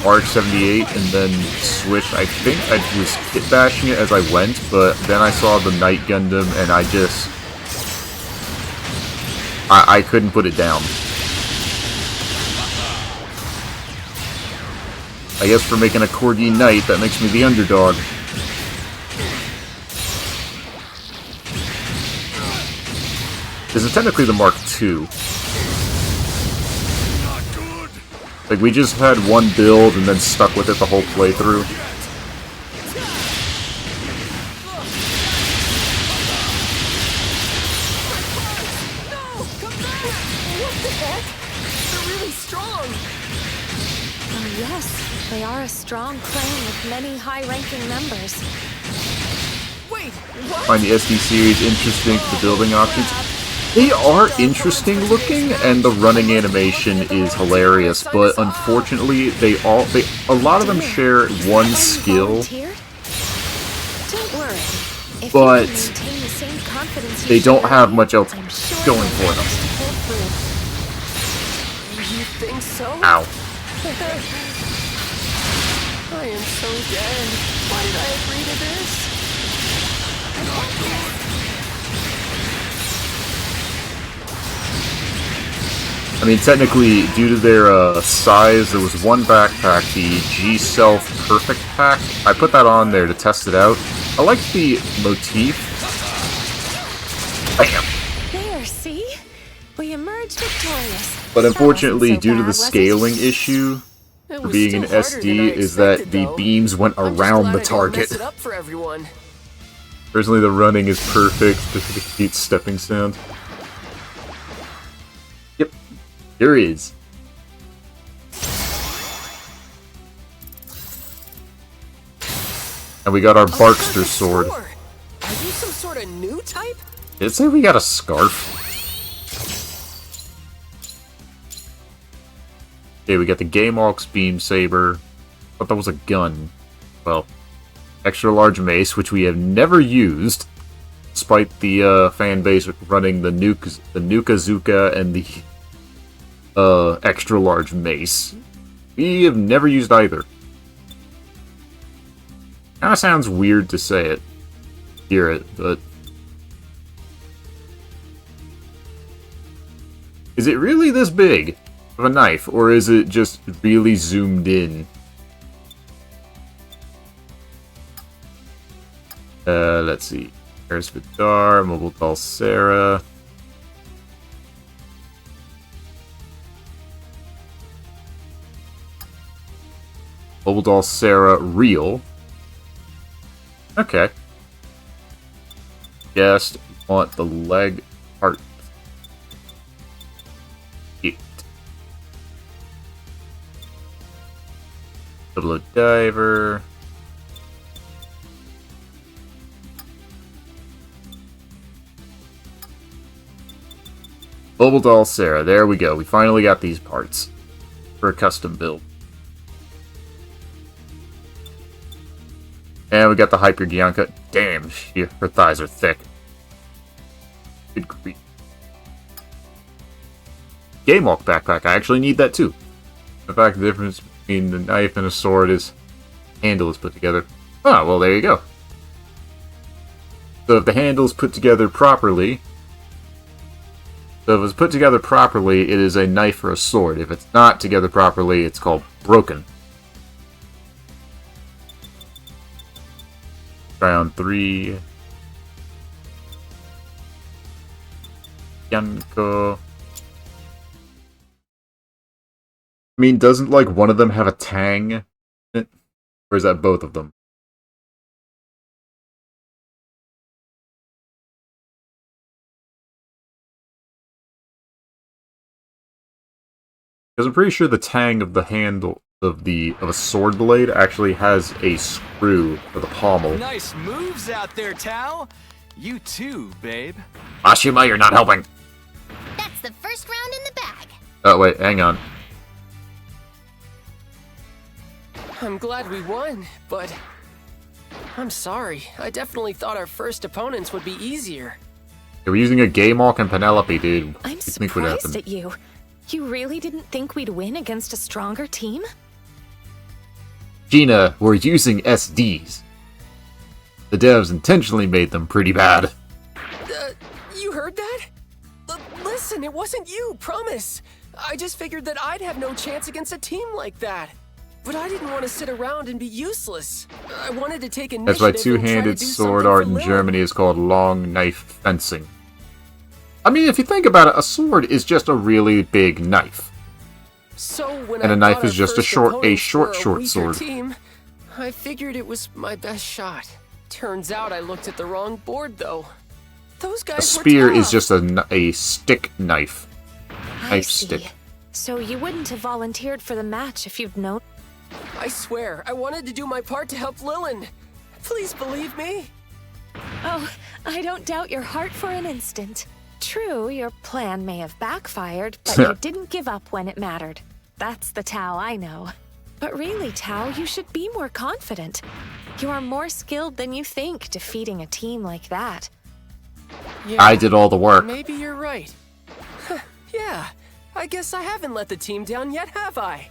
RX-78, and then switched. I think I was kit bashing it as I went, but then I saw the Night Gundam, and I couldn't put it down. I guess for making a Corgi Knight, that makes me the underdog. This is technically the Mark II. Like, we just had one build and then stuck with it the whole playthrough. They are a strong clan with many high-ranking members. Wait, what? Find the SD series interesting for the building options. They are interesting looking, and the running animation is hilarious. But unfortunately, a lot of them share one skill. But they don't have much else going for them. You think so? Ow. I am so dead. Why did I agree to this? I mean, technically, due to their size, there was one backpack, the G-Self Perfect Pack. I put that on there to test it out. I like the motif. Bam! There, see? We emerged victorious. But unfortunately, due to the scaling issue, for being an SD, is that the beams went around the target. Personally, the running is perfect. Just the cute stepping sound. Yep, there is. And we got our Barkster sword. Are you some sort of new type? Did it say we got a scarf? Okay, we got the Gameox Beam Saber. Thought that was a gun. Well, extra large mace, which we have never used, despite the fan base running the Nukazuka and the extra large mace. We have never used either. Kinda sounds weird to say it, hear it, but is it really this big of a knife, or is it just really zoomed in? Let's see. There's Vidar, Mobile Doll Sarah. Mobile Doll Sarah real. Okay. Just want the leg part. Double Diver. Mobile Doll Sarah. There we go. We finally got these parts for a custom build. And we got the Hyper Gyanka. Damn, her thighs are thick. Good grief. Game Walk backpack. I actually need that too. In fact, the difference between the knife and a sword is handle is put together. Ah, well, there you go. So if the handle is put together properly, it is a knife or a sword. If it's not together properly, it's called broken. Round 3. Yanko. I mean, doesn't, like, one of them have a tang in it? Or is that both of them? Because I'm pretty sure the tang of the handle of a sword blade actually has a screw for the pommel. Nice moves out there, Tao. You too, babe. Ashima, you're not helping. That's the first round in the bag. Oh, wait, hang on. I'm glad we won, but I'm sorry. I definitely thought our first opponents would be easier. They were using a Gaymok and Penelope, dude. I'm surprised at you. You really didn't think we'd win against a stronger team? Gina, we're using SDs. The devs intentionally made them pretty bad. You heard that? Listen, it wasn't you, promise. I just figured that I'd have no chance against a team like that. But I didn't want to sit around and be useless. I wanted to take initiative. That's why and try to two-handed do sword something art for in Lilith. Germany is called long knife fencing. I mean, if you think about it, a sword is just a really big knife. So when And I a knife thought is our just a first short opponents were a short weaker sword. Team, I figured it was my best shot. Turns out I looked at the wrong board, though. Those guys A spear were tough. is just a stick knife. I Knife see. stick. So you wouldn't have volunteered for the match if you'd known? I swear, I wanted to do my part to help Lilin. Please believe me. Oh, I don't doubt your heart for an instant. True, your plan may have backfired, but you didn't give up when it mattered. That's the Tao I know. But really, Tao, you should be more confident. You are more skilled than you think defeating a team like that. Yeah, I did all the work. Maybe you're right. Yeah, I guess I haven't let the team down yet, have I?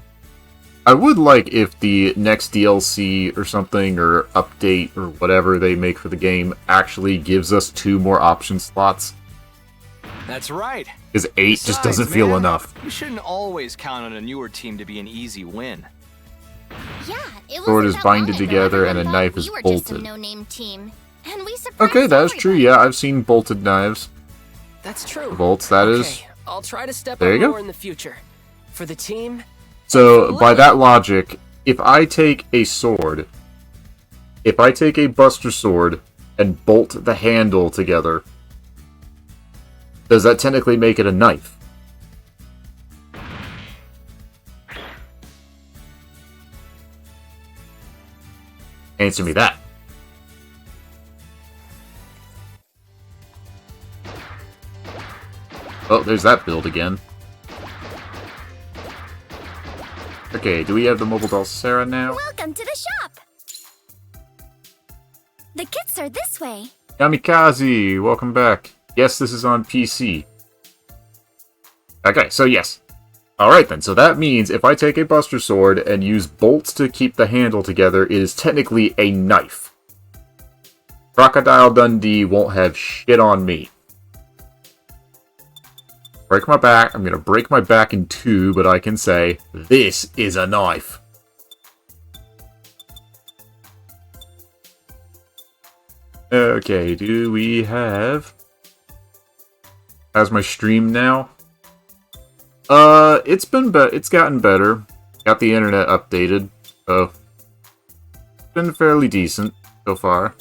I would like if the next DLC or something, or update, or whatever they make for the game actually gives us 2 more option slots. That's right. Because 8 just Besides, doesn't feel man, enough. You shouldn't always count on a newer team to be an easy win. Yeah, it Sword wasn't is that long binded ago together and a everyone knife thought is we were just a bolted. no-name team, and we surprised Okay, that is true, everybody. yeah, I've seen bolted knives. That's true. Bolts, that is. Okay, I'll try to step There up you go. more in the future. For the team. So, by that logic, if I take a sword, if I take a Buster Sword and bolt the handle together, does that technically make it a knife? Answer me that. Oh, there's that build again. Okay, do we have the mobile doll Sarah now? Welcome to the shop. The kits are this way. Kamikaze, welcome back. Yes, this is on PC. Okay, so yes. Alright then, so that means if I take a Buster Sword and use bolts to keep the handle together, it is technically a knife. Crocodile Dundee won't have shit on me. Break my back. I'm gonna break my back in 2, but I can say, this is a knife. Okay, do we have... How's my stream now? It's gotten better. Got the internet updated, so... It's been fairly decent so far.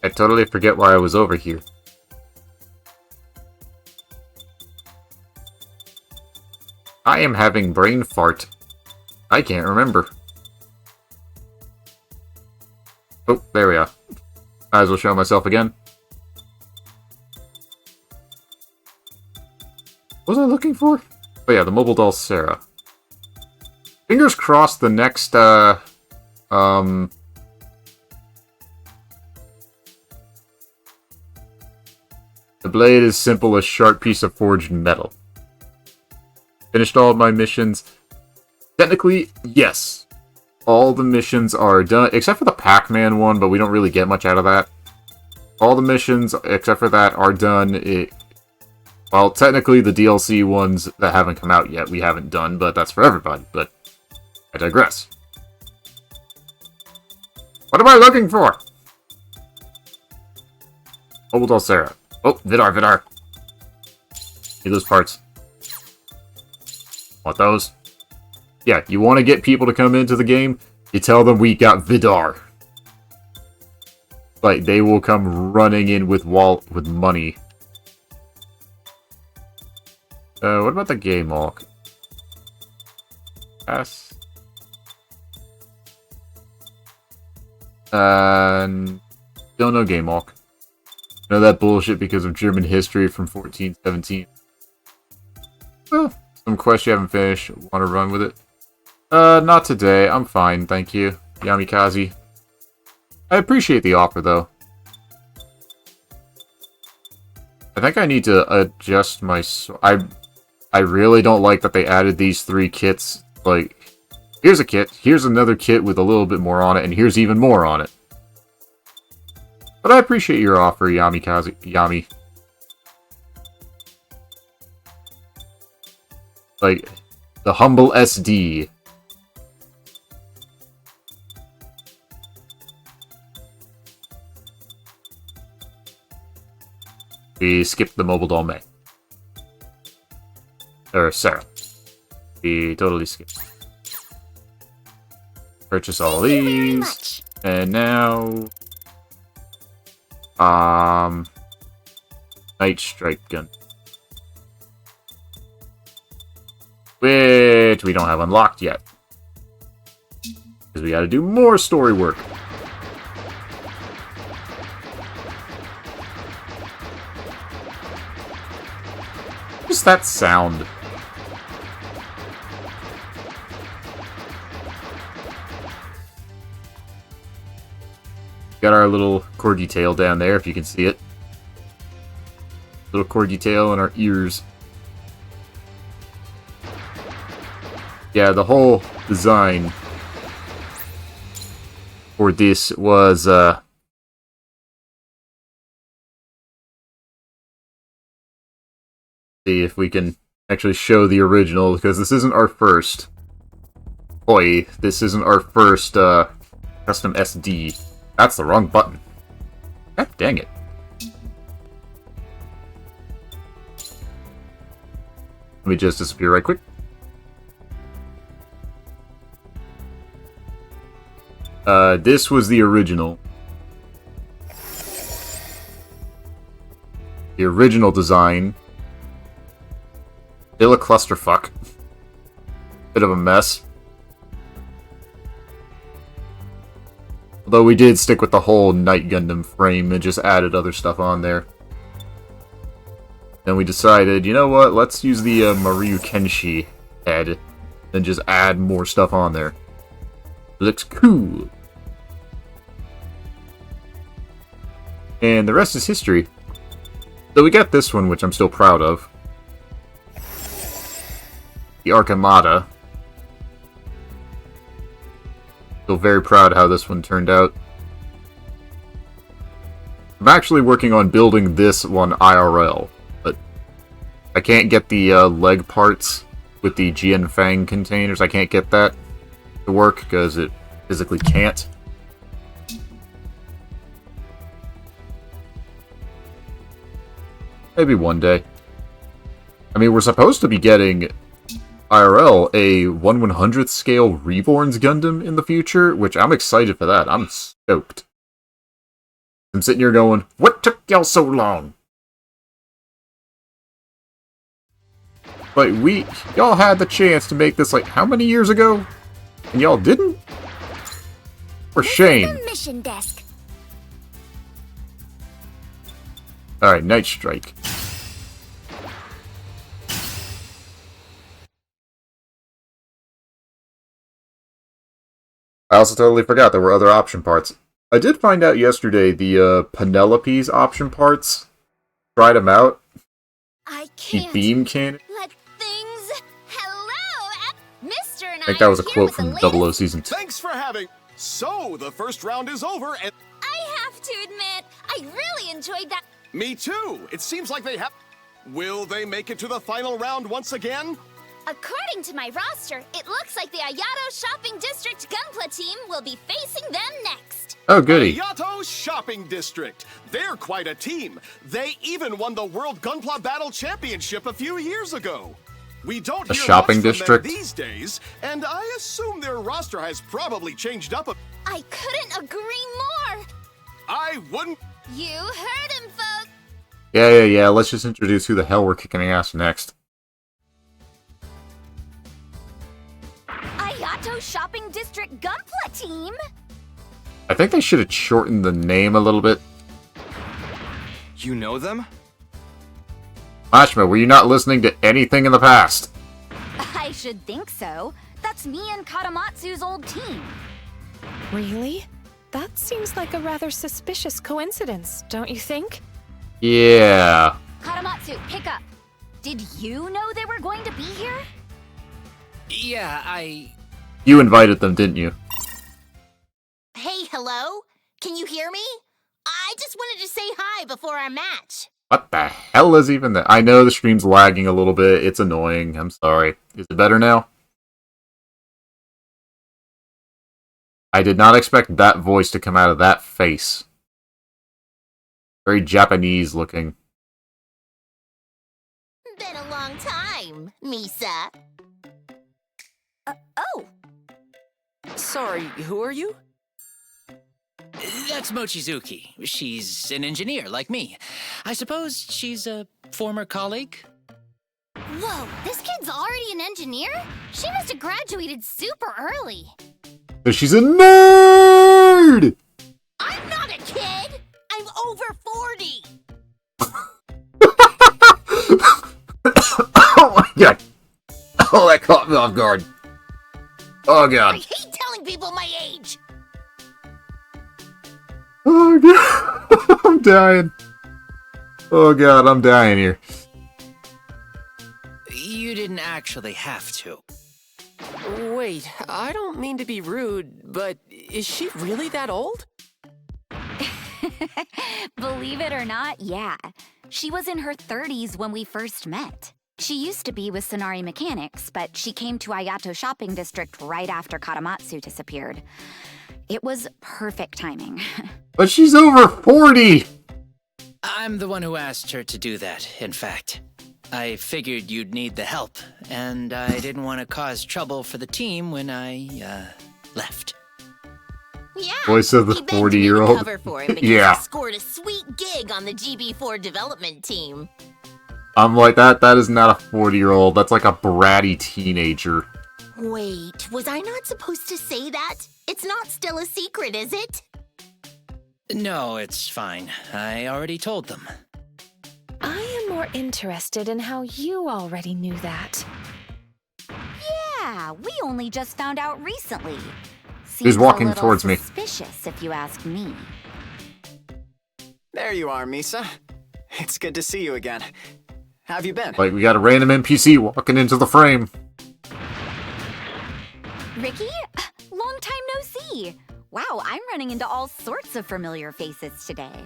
I totally forget why I was over here. I am having brain fart. I can't remember. Oh, there we are. Might as well show myself again. What was I looking for? Oh yeah, the mobile doll Sarah. Fingers crossed the next, The blade is simple as sharp piece of forged metal. Finished all of my missions. Technically, yes. All the missions are done, except for the Pac-Man one, but we don't really get much out of that. All the missions, except for that, are done. Well, technically the DLC ones that haven't come out yet, we haven't done, but that's for everybody. But I digress. What am I looking for? Mobile doll Sarah. Oh, Vidar, Vidar. Need those parts. Want those? Yeah, you want to get people to come into the game? You tell them we got Vidar. Like, they will come running in with money. What about the game walk? Pass. Don't know game walk. Know that bullshit because of German history from 1417. Well, some quest you haven't finished. Want to run with it? Not today. I'm fine, thank you, Yamikaze. I appreciate the offer, though. I think I need to adjust my... I really don't like that they added these 3 kits. Like, here's a kit, here's another kit with a little bit more on it, and here's even more on it. But I appreciate your offer, Yami. Like, the humble SD. We skipped the mobile doll May. Or Sarah. We totally skipped. Purchase all these. And now... Night Strike Gun. Which we don't have unlocked yet. Because we gotta do more story work. What's that sound? Got our little corgi tail down there, if you can see it. Little corgi tail in our ears. Yeah, the whole design for this was, see if we can actually show the original, because this isn't our first. This isn't our first, custom SD. That's the wrong button. God dang it. Let me just disappear right quick. This was the original. The original design. Still a clusterfuck. Bit of a mess. Although we did stick with the whole Night Gundam frame and just added other stuff on there. Then we decided, you know what, let's use the Maryu Kenshi head and just add more stuff on there. It looks cool. And the rest is history. So we got this one, which I'm still proud of. The Arcamada. Still very proud how this one turned out. I'm actually working on building this one IRL, but I can't get the leg parts with the Jian Fang containers. I can't get that to work because it physically can't. Maybe one day. I mean, we're supposed to be getting IRL a 1/100th scale Reborn's Gundam in the future, which I'm excited for that. I'm stoked. I'm sitting here going, what took y'all so long? Like, y'all had the chance to make this, like, how many years ago? And y'all didn't? For shame. The mission desk. Alright, Night Strike. I also totally forgot there were other option parts. I did find out yesterday the Penelope's option parts. Tried them out. I can't the beam cannon. let things... Hello, Mr. and I think that was a quote from 00 Season 2. Thanks for having... So, the first round is over and... I have to admit, I really enjoyed that. Me too! It seems like they have... Will they make it to the final round once again? According to my roster, it looks like the Ayato Shopping District Gunpla team will be facing them next. Oh, goody. Yato Shopping District. They're quite a team. They even won the World Gunpla Battle Championship a few years ago. We don't A hear shopping much from district? them these days, and I assume their roster has probably changed up a... I couldn't agree more. I wouldn't... You heard him, folks. Yeah. Let's just introduce who the hell we're kicking ass next. Ayato Shopping District Gunpla team? I think they should have shortened the name a little bit. You know them? Mashima, were you not listening to anything in the past? I should think so. That's me and Katamatsu's old team. Really? That seems like a rather suspicious coincidence, don't you think? Yeah. Katamatsu, pick up. Did you know they were going to be here? Yeah, You invited them, didn't you? Hey, hello? Can you hear me? I just wanted to say hi before our match. What the hell is even that? I know the stream's lagging a little bit. It's annoying. I'm sorry. Is it better now? I did not expect that voice to come out of that face. Very Japanese looking. Been a long time, Misa. Oh! Sorry, who are you? that's Mochizuki. She's an engineer like me. I suppose she's a former colleague? Whoa, this kid's already an engineer? She must have graduated super early. So she's a nerd! I'm not a kid! I'm over 40! Oh my god! Oh, that caught me off guard. Oh I god. hate telling people my age! Oh god. I'm dying. Oh god, I'm dying here. You didn't actually have to. Wait, I don't mean to be rude, but is she really that old? Believe it or not, yeah. She was in her 30s when we first met. She used to be with Sonari Mechanics, but she came to Ayato Shopping District right after Katamatsu disappeared. It was perfect timing. But she's over 40! I'm the one who asked her to do that, in fact. I figured you'd need the help, and I didn't want to cause trouble for the team when I, left. Yeah, Voice of the he begged me to 40-year-old. cover for him because Yeah. he scored a sweet gig on the GB4 development team. I'm like, that is not a 40-year-old. That's like a bratty teenager. Wait, was I not supposed to say that? It's not still a secret, is it? No, it's fine. I already told them. I am more interested in how you already knew that. Yeah, we only just found out recently. He's Seems walking a little towards me. Suspicious, if you ask me. There you are, Misa. It's good to see you again. How've you been? Like, we got a random NPC walking into the frame. Ricky? Long time no see. Wow, I'm running into all sorts of familiar faces today.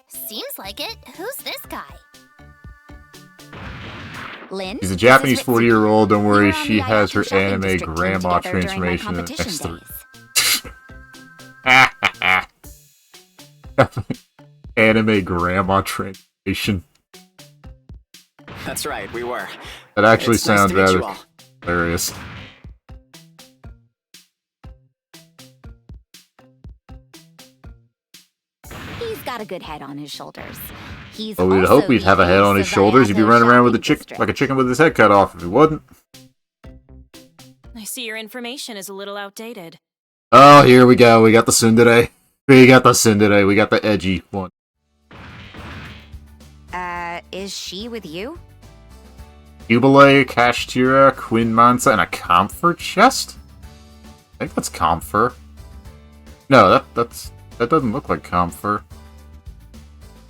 Seems like it. Who's this guy? Lynn? She's a this is Japanese Ritsuki. 40-year-old. Don't We worry, were on she the has Ayato her Shopping anime District team grandma together during my transformation in competition Esther. days. Anime grandma transformation. That's right, we were. That actually It's nice sounds to meet you rather all. hilarious. He's got a good head on his shoulders. He's Well, we'd also hope he'd the have a head on ace his of shoulders. He'd be Ayato running around with a Shopping chick like a chicken with his head cut off if he wouldn't. I see your information is a little outdated. Oh, here we go. We got the tsundere. We got the tsundere. We got the edgy one. Is she with you? Jubilee, Kashtira, Quinn Mansa, and a comfort chest? I think that's comfort. No, that doesn't look like comfort.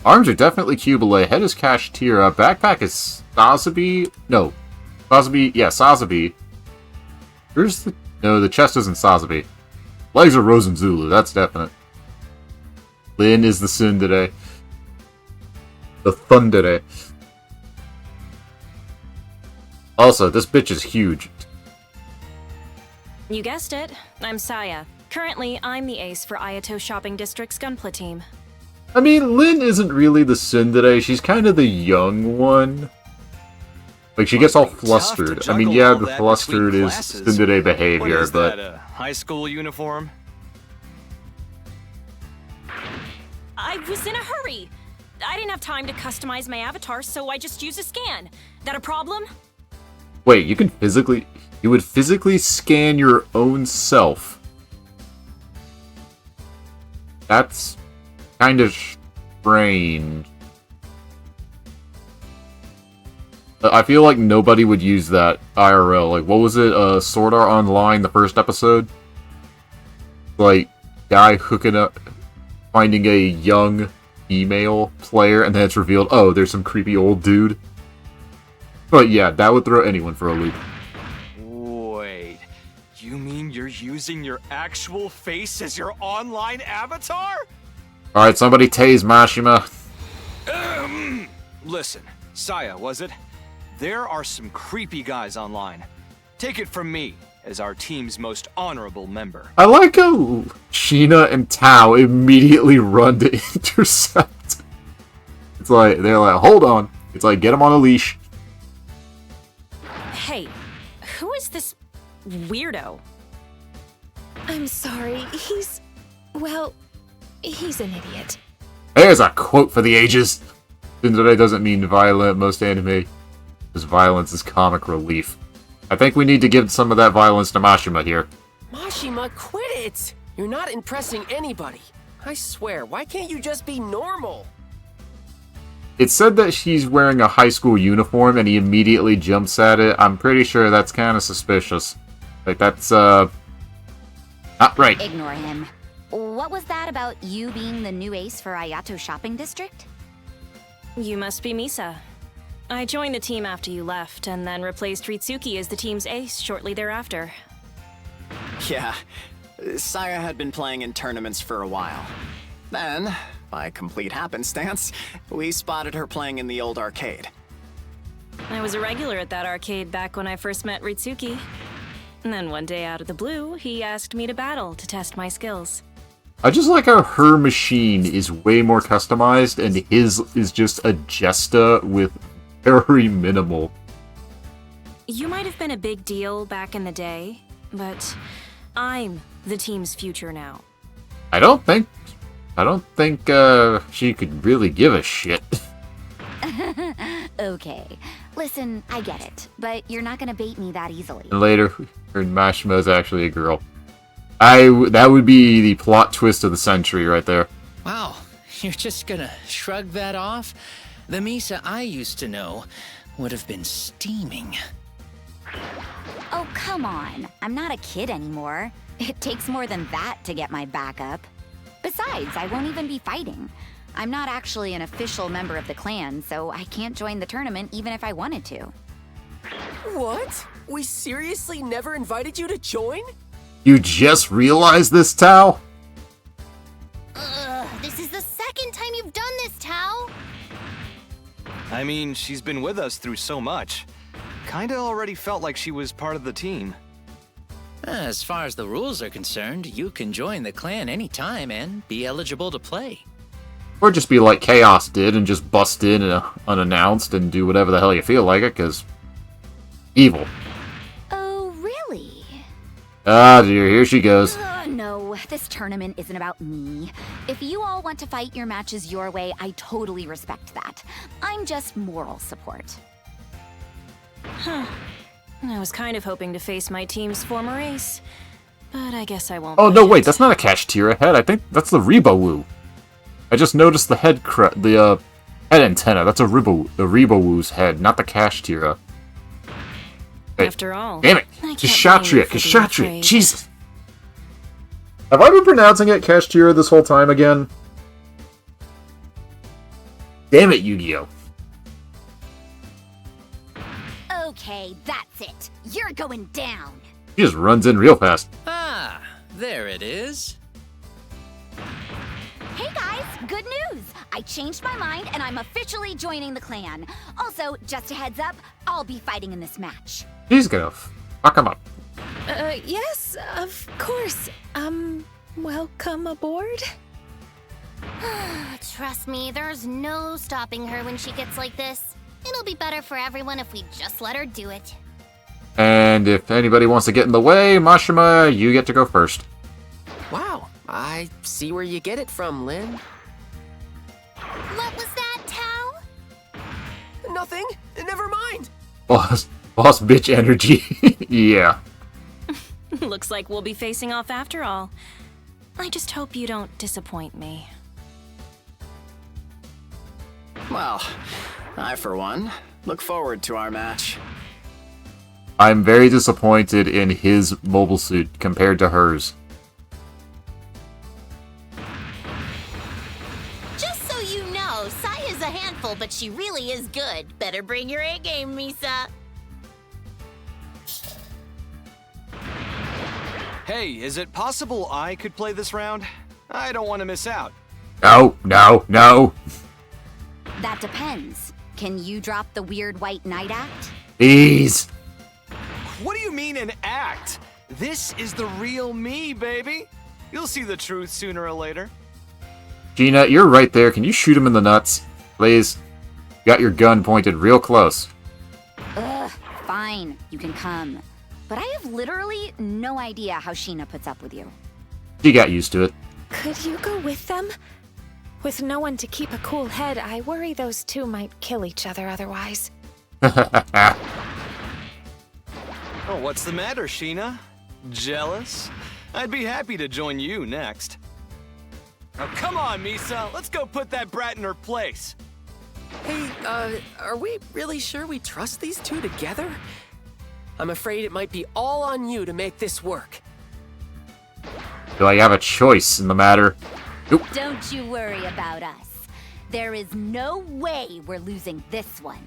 Arms are definitely Jubilee. Head is Kashtira. Backpack is Sazabi. No. Sazabi. Yeah, Sazabi. Where's the... No, the chest isn't Sazabi. Legs are Rosen Zulu. That's definite. Lin is the tsundere. The thundere. Also, this bitch is huge. You guessed it. I'm Saya. Currently, I'm the ace for Ayato Shopping District's Gunpla team. I mean, Lynn isn't really the tsundere, she's kind of the young one. Like, she gets all flustered. I mean, yeah, the flustered is tsundere behavior, what is but... that, a high school uniform? I was in a hurry. I didn't have time to customize my avatar, so I just used a scan. That a problem? Wait, you can physically... You would physically scan your own self? That's kind of strange. I feel like nobody would use that IRL. Like, what was it? Sword Art Online, the first episode? Like, guy hooking up, finding a young female player, and then it's revealed, oh, there's some creepy old dude. But yeah, that would throw anyone for a loop. Wait, you mean you're using your actual face as your online avatar? Alright, somebody tase Mashima. Listen, Saya, was it? There are some creepy guys online. Take it from me, as our team's most honorable member. I like how Sheena and Tao immediately run to intercept. It's like, they're like, hold on. It's like, get him on a leash. Hey, who is this weirdo? I'm sorry, well, he's an idiot. There's a quote for the ages. Tsundere doesn't mean violent, most anime. Because violence is comic relief. I think we need to give some of that violence to Mashima here. Mashima, quit it! You're not impressing anybody. I swear, why can't you just be normal? It said that she's wearing a high school uniform and he immediately jumps at it. I'm pretty sure that's kind of suspicious. Like, that's, not right. Ignore him. What was that about you being the new ace for Ayato Shopping District? You must be Misa. I joined the team after you left, and then replaced Ritsuki as the team's ace shortly thereafter. Yeah, Saya had been playing in tournaments for a while. Then, by complete happenstance, we spotted her playing in the old arcade. I was a regular at that arcade back when I first met Ritsuki. And then one day out of the blue, he asked me to battle to test my skills. I just like how her machine is way more customized and his is just a Jesta with very minimal. You might have been a big deal back in the day, but I'm the team's future now. I don't think she could really give a shit. Okay. Listen, I get it, but you're not gonna bait me that easily. And later, her Mashima is actually a girl. That would be the plot twist of the century right there. Wow, you're just gonna shrug that off? The Misa I used to know would have been steaming. Oh, come on. I'm not a kid anymore. It takes more than that to get my back up. Besides, I won't even be fighting. I'm not actually an official member of the clan, so I can't join the tournament even if I wanted to. What? We seriously never invited you to join? You just realized this, Tao? Ugh, this is the second time you've done this, Tao. I mean, she's been with us through so much. Kinda already felt like she was part of the team. As far as the rules are concerned, you can join the clan anytime and be eligible to play. Or just be like Chaos did and just bust in unannounced and do whatever the hell you feel like it, because evil. Oh, really? Ah, dear, here she goes. No, this tournament isn't about me. If you all want to fight your matches your way, I totally respect that. I'm just moral support. Huh. I was kind of hoping to face my team's former ace, but I guess I won't. Oh, no, wait, that's not a Kashtira head. I think that's the Ribawoo. I just noticed the head head antenna. That's the Ribawoo's head, not the Kashtira. Hey, after all, damn it! Kshatriya! Jesus! Have I been pronouncing it Kashtira this whole time again? Damn it, Yu-Gi-Oh! Okay, that's it. You're going down. She just runs in real fast. Ah, there it is. Hey guys, good news! I changed my mind and I'm officially joining the clan. Also, just a heads up, I'll be fighting in this match. He's gonna fuck him up. Yes, of course. Welcome aboard? Trust me, there's no stopping her when she gets like this. It'll be better for everyone if we just let her do it. And if anybody wants to get in the way, Mashima, you get to go first. Wow, I see where you get it from, Lynn. What was that, Tao? Nothing. Never mind. Boss bitch energy. Yeah. Looks like we'll be facing off after all. I just hope you don't disappoint me. Well, I, for one, look forward to our match. I'm very disappointed in his mobile suit compared to hers. Just so you know, Saya's a handful, but she really is good. Better bring your A game, Misa. Hey, is it possible I could play this round? I don't want to miss out. No. That depends. Can you drop the weird white knight act? Please. What do you mean an act? This is the real me, baby. You'll see the truth sooner or later. Gina, you're right there. Can you shoot him in the nuts? Please. Got your gun pointed real close. Ugh, fine. You can come. But I have literally no idea how Sheena puts up with you. She got used to it. Could you go with them? With no one to keep a cool head, I worry those two might kill each other otherwise. Oh, what's the matter, Sheena? Jealous? I'd be happy to join you next. Now come on, Misa, let's go put that brat in her place. Hey, are we really sure we trust these two together? I'm afraid it might be all on you to make this work. Do I have a choice in the matter? Nope. Don't you worry about us. There is no way we're losing this one.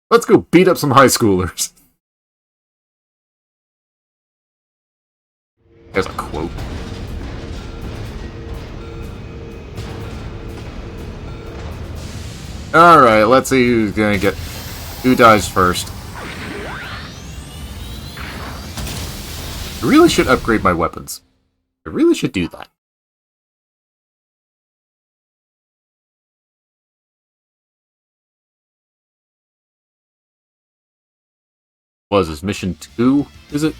Let's go beat up some high schoolers. There's a quote. Alright, let's see who dies first. I really should upgrade my weapons. I really should do that. Was this mission 2, is it?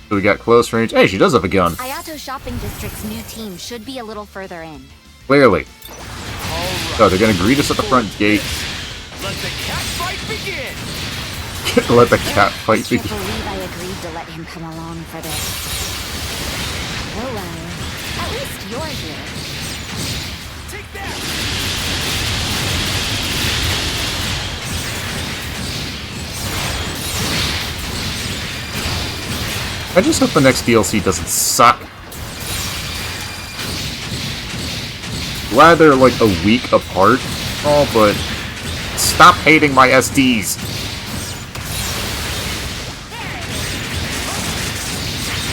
So we got close range. Hey, she does have a gun. Ayato Shopping District's new team should be a little further in. Clearly. So they're gonna greet us at the front gate. Let the cat fight begin! Let the cat fight I can't begin. believe I agreed to let him come along for this. Oh well. At least you're here. Take that! I just hope the next DLC doesn't suck. Glad they're like a week apart, oh, but stop hating my SDs.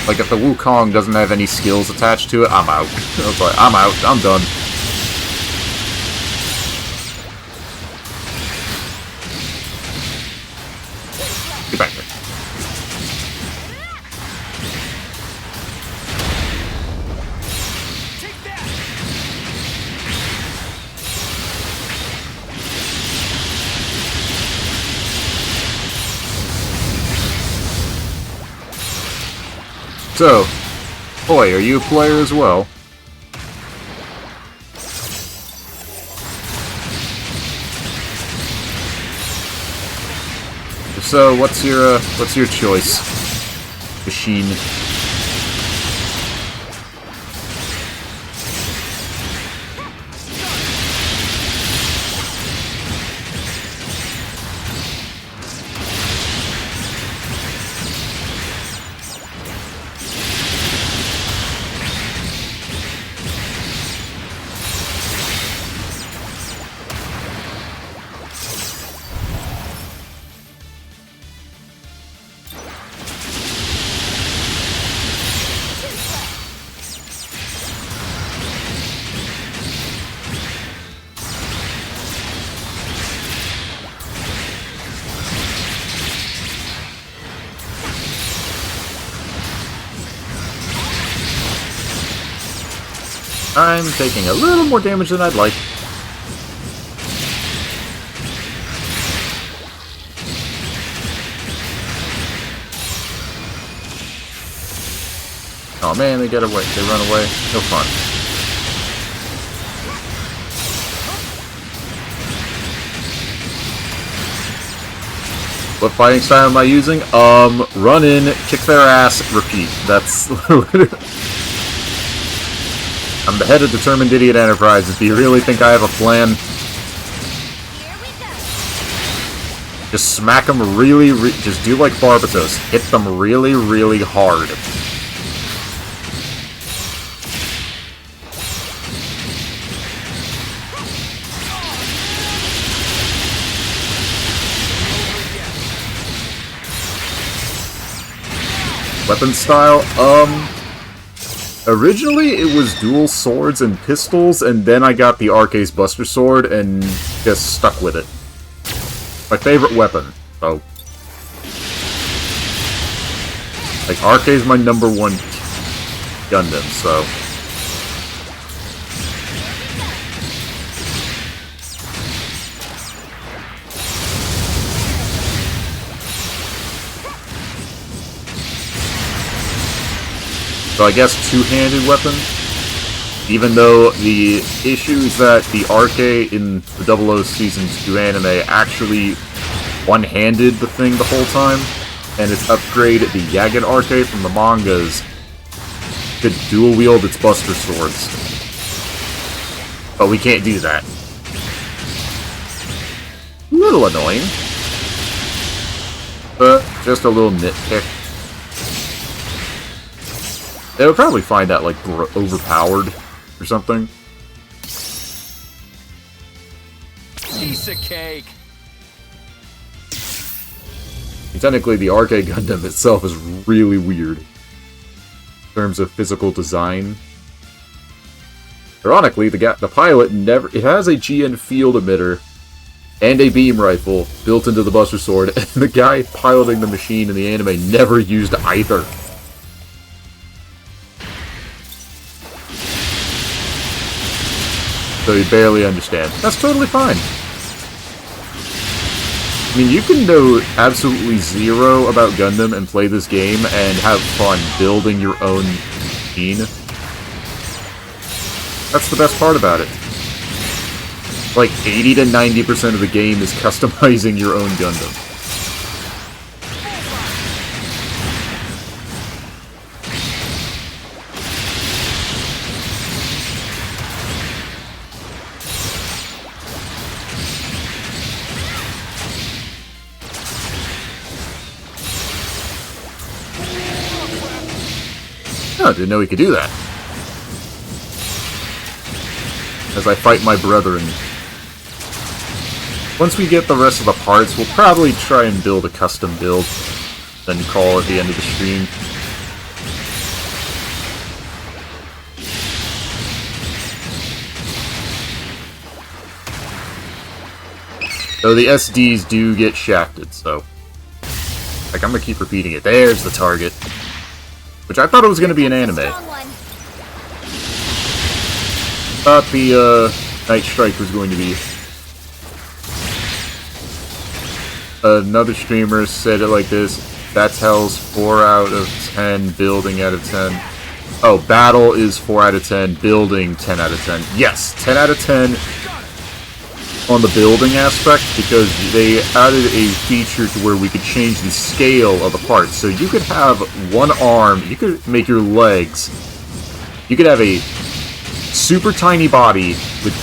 Like if the Wukong doesn't have any skills attached to it, I'm out. I was like, I'm out, I'm done. Get back here. So, boy, are you a player as well? If so, what's your choice? Machine. I'm taking a little more damage than I'd like. Oh man, they get away. They run away. No fun. What fighting style am I using? Run in, kick their ass, repeat. That's I'm the head of Determined Idiot Enterprises. Do you really think I have a plan? Just smack them just do like Barbatos. Hit them really, really hard. Weapon style, originally it was dual swords and pistols, and then I got the Arcade's Buster Sword and just stuck with it. My favorite weapon, so... Like, Arcade's my #1 Gundam, so... So I guess two-handed weapon, even though the issue is that the Arcade in the 00 Season 2 anime actually one-handed the thing the whole time, and its upgrade, the Yagen Arcade from the mangas, could dual-wield its Buster Swords. But we can't do that. A little annoying. But just a little nitpick. They would probably find that, like, overpowered or something. Piece of cake! And technically, the Arcade Gundam itself is really weird. In terms of physical design. Ironically, the pilot never... It has a GN field emitter and a beam rifle built into the Buster Sword, and the guy piloting the machine in the anime never used either. So you barely understand. That's totally fine. I mean, you can know absolutely zero about Gundam and play this game and have fun building your own machine. That's the best part about it. Like, 80 to 90% of the game is customizing your own Gundam. Oh, didn't know he could do that. As I fight my brethren. Once we get the rest of the parts, we'll probably try and build a custom build, then call at the end of the stream. Though the SDs do get shafted, so... Like, I'm gonna keep repeating it. There's the target. Which I thought it was going to be an anime. Thought the Night Strike was going to be. Another streamer said it like this: that's Hell's 4 out of 10, building out of 10. Oh, battle is 4 out of 10, building 10 out of 10. Yes, 10 out of 10 on the building aspect, because they added a feature to where we could change the scale of the parts. So you could have one arm, you could make your legs, you could have a super tiny body with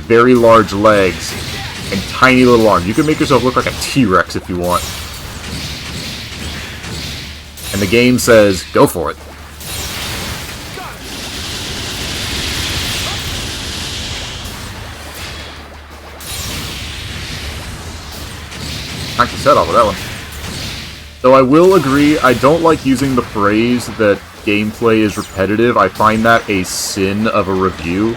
very large legs and tiny little arms. You could make yourself look like a T-Rex if you want. And the game says, go for it. I can set off with that one. Though I will agree, I don't like using the phrase that gameplay is repetitive. I find that a sin of a review.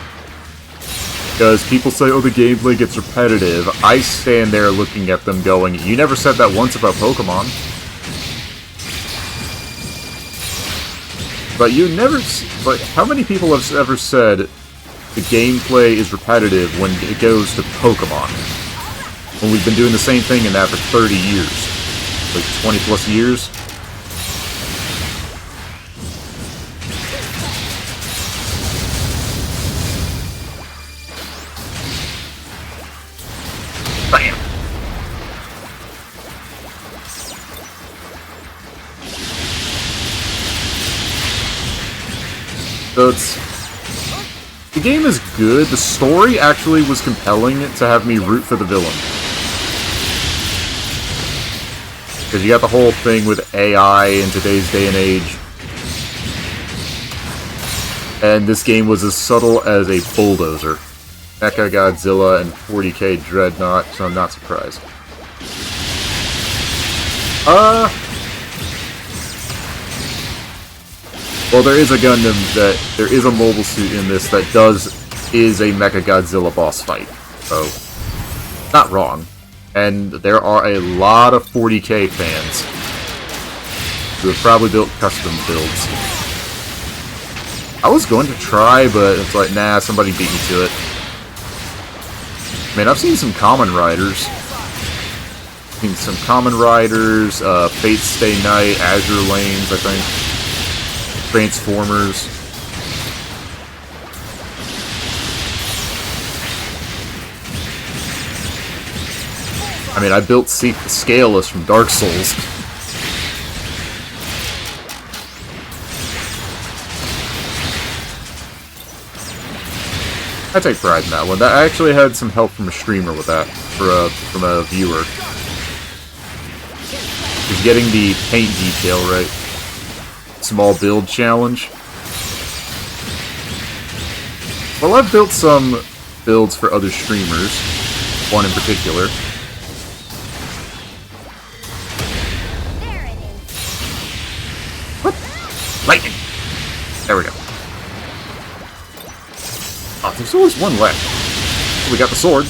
Because people say, oh, the gameplay gets repetitive. I stand there looking at them going, you never said that once about Pokemon. But you never... But how many people have ever said the gameplay is repetitive when it goes to Pokemon? When we've been doing the same thing in that for 30 years. Like 20 plus years? Bam! So the game is good. The story actually was compelling to have me root for the villain. Because you got the whole thing with AI in today's day and age. And this game was as subtle as a bulldozer. Mecha Godzilla and 40k Dreadnought, so I'm not surprised. Well, there is a Gundam there is a mobile suit in this that is a Mecha Godzilla boss fight. So, not wrong. And there are a lot of 40k fans who have probably built custom builds. I was going to try, but it's like, nah, somebody beat me to it. I mean, I've seen some Common Riders. Fate Stay Night, Azure Lanes, I think. Transformers. I mean, I built Seek the Scaleless from Dark Souls. I take pride in that one. I actually had some help from a streamer with that, from a viewer. Just getting the paint detail right. Small build challenge. Well, I've built some builds for other streamers. One in particular. What? Lightning! There we go. Oh, there's always one left. We got the sword.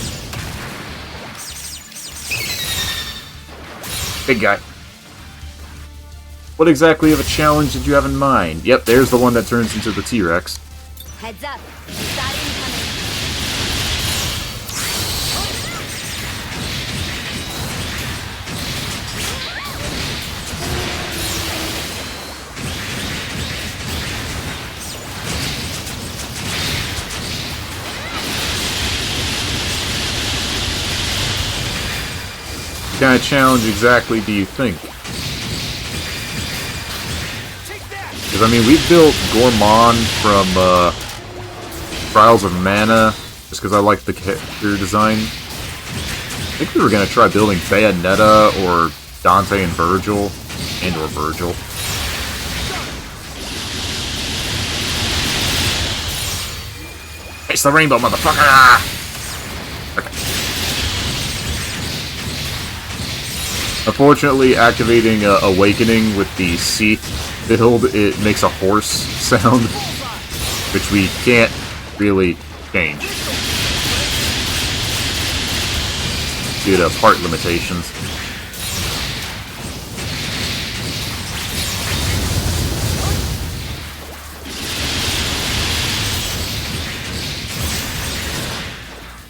Big guy. What exactly of a challenge did you have in mind? Yep, there's the one that turns into the T-Rex. Heads up. What kind of challenge exactly do you think? Because, I mean, we built Gourmand from Trials of Mana, just because I like the character design. I think we were going to try building Bayonetta or Dante and Virgil, or Virgil. It's the rainbow, motherfucker! Okay. Unfortunately, activating Awakening with the Seath build, it makes a horse sound, which we can't really change due to part limitations.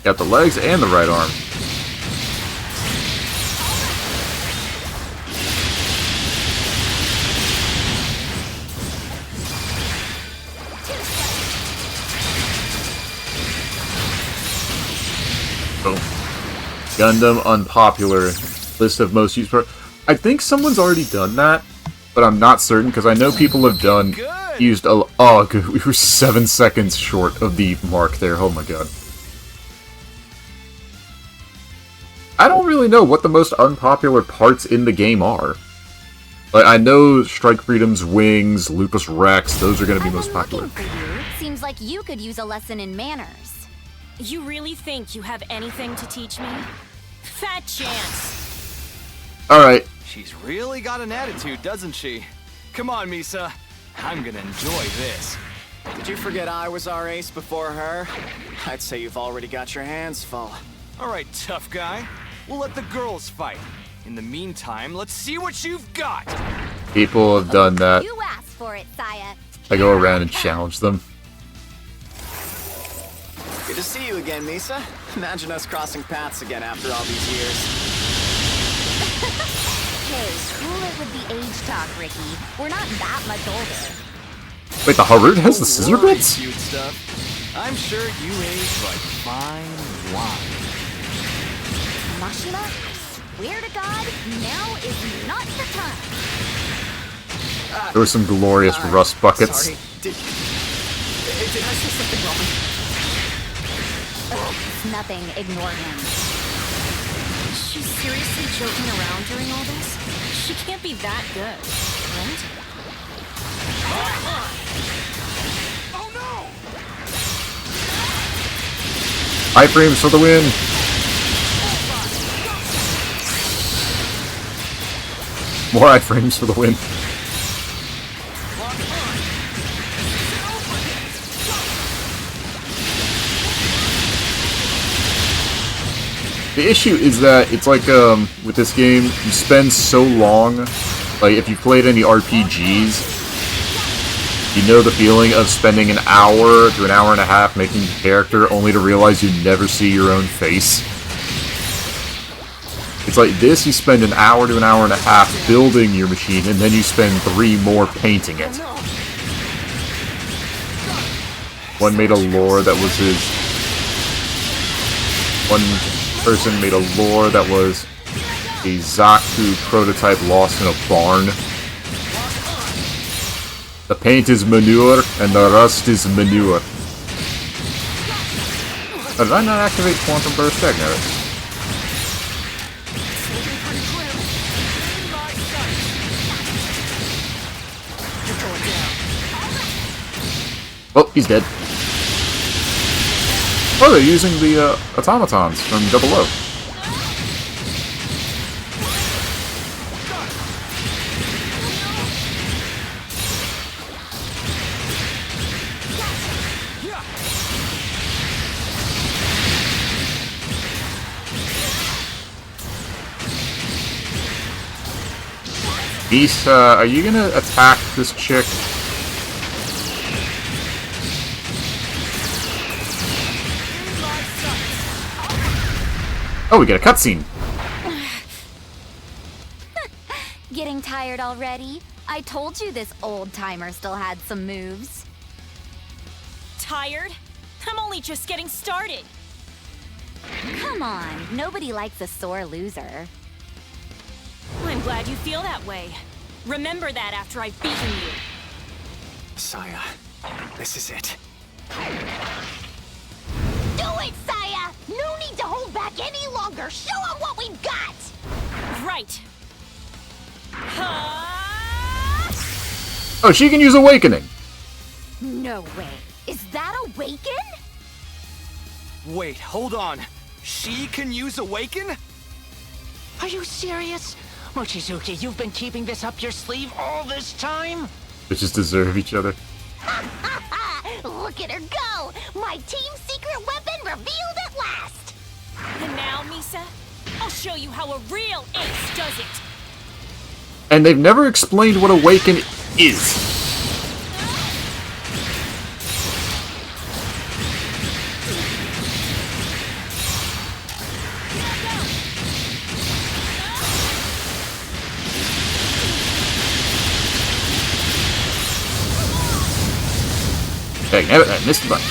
Got the legs and the right arm. Boom. Gundam unpopular. List of most used parts. I think someone's already done that, but I'm not certain because I know people have used a. Oh, good. We were 7 seconds short of the mark there. Oh my god. I don't really know what the most unpopular parts in the game are. Like, I know Strike Freedom's wings, Lupus Rex, those are going to be most popular. Seems like you could use a lesson in manners. You really think you have anything to teach me? Fat chance. Alright. She's really got an attitude, doesn't she? Come on, Misa. I'm gonna enjoy this. Did you forget I was our ace before her? I'd say you've already got your hands full. Alright, tough guy. We'll let the girls fight. In the meantime, let's see what you've got! People have done that. You asked for it, Saya. I go around and challenge them. Good to see you again, Misa. Imagine us crossing paths again after all these years. Hey, cool it with the age talk, Ricky. We're not that much older. Wait, the Harvard has the scissor bits? Cute stuff. I'm sure you age like fine wine. Mashima, I swear to God, now is not the time. There were some glorious rust buckets. Sorry. Did I say something wrong? It's nothing, ignore him. Is she seriously joking around during all this? She can't be that good, right? Oh no! Iframes for the win! More iframes for the win. The issue is that it's like, with this game, you spend so long, like, if you've played any RPGs, you know the feeling of spending an hour to an hour and a half making a character only to realize you never see your own face. It's like this, you spend an hour to an hour and a half building your machine, and then you spend 3 more painting it. One made a lore that was his... One person made a lore that was a Zaku prototype lost in a barn. The paint is manure, and the rust is manure. Did I not activate Quantum Burst? Ignore it. Oh, he's dead. Oh, they're using the automatons from 00. Beast, are you gonna attack this chick? Oh, we get a cutscene. Getting tired already? I told you this old-timer still had some moves. Tired? I'm only just getting started. Come on, nobody likes a sore loser. I'm glad you feel that way. Remember that after I've beaten you. Saya, this is it. Do it, Saya! No need to hold back any longer. Show them what we've got! Right. Oh, she can use Awakening. No way. Is that Awaken? Wait, hold on. She can use Awaken? Are you serious? Mochizuki, you've been keeping this up your sleeve all this time? Bitches deserve each other. Look at her go! My team's secret weapon revealed at last! And now, Misa, I'll show you how a real ace does it. And they've never explained what Awaken is. Dang it, I missed a bunch.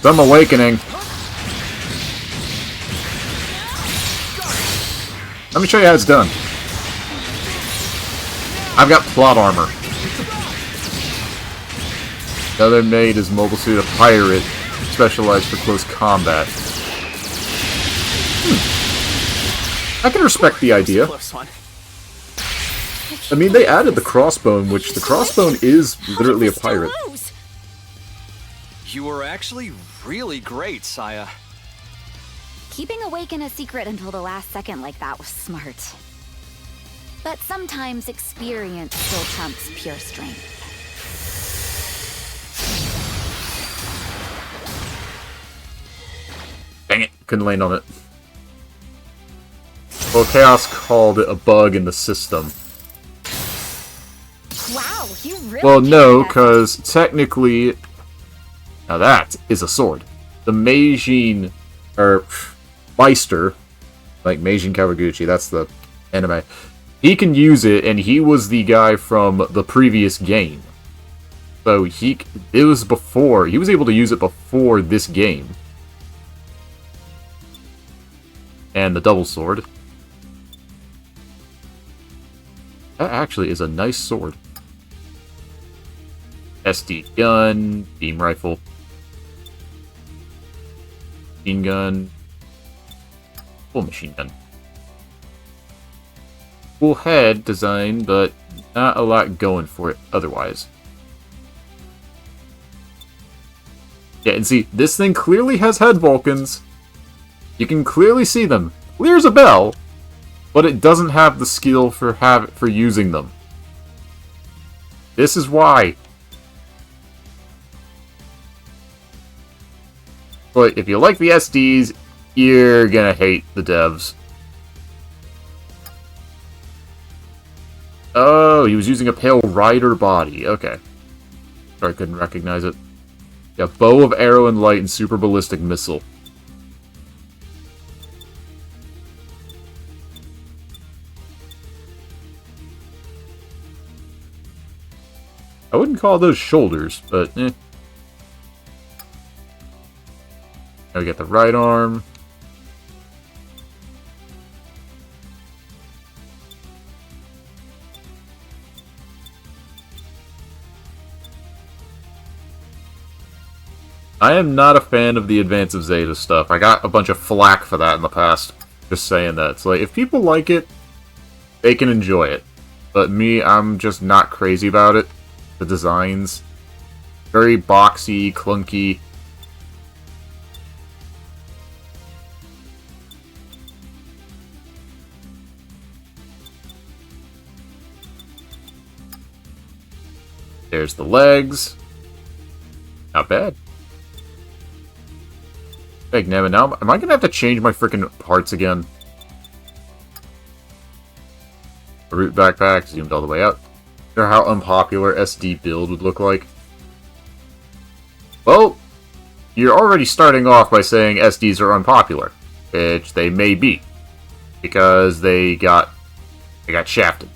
Some Awakening. Let me show you how it's done. I've got plot armor. The other made is Mobile Suit a Pirate, specialized for close combat. I can respect the idea. I mean, they added the crossbone, which the crossbone is literally a pirate. You were actually really great, Saya. Keeping Awaken a secret until the last second like that was smart. But sometimes experience still trumps pure strength. Dang it, couldn't land on it. Well, Chaos called it a bug in the system. Wow, you really Well, no, carried that. because technically... Now that is a sword. The Meijin... or... Meister... Like Meijin Kawaguchi, that's the anime. He can use it, and he was the guy from the previous game. So it was before... He was able to use it before this game. And the double sword. That actually is a nice sword. SD gun, beam rifle, machine gun, full machine gun. Cool head design, but not a lot going for it otherwise. Yeah, and see, this thing clearly has head Vulcans. You can clearly see them. Clear as a bell, but it doesn't have the skill for using them. This is why. But if you like the SDs, you're gonna hate the devs. Oh, he was using a Pale Rider body. Okay. Sorry, I couldn't recognize it. Yeah, bow of arrow and light and super ballistic missile. I wouldn't call those shoulders, but eh. Now we get the right arm. I am not a fan of the Advance of Zeta stuff. I got a bunch of flack for that in the past. Just saying that. It's like, if people like it, they can enjoy it. But me, I'm just not crazy about it. The designs. Very boxy, clunky. There's the legs. Not bad. Hey, Nevin, now am I gonna have to change my freaking parts again? A root backpack, zoomed all the way out. Wonder how unpopular SD build would look like. Well, you're already starting off by saying SDs are unpopular, which they may be, because they got shafted.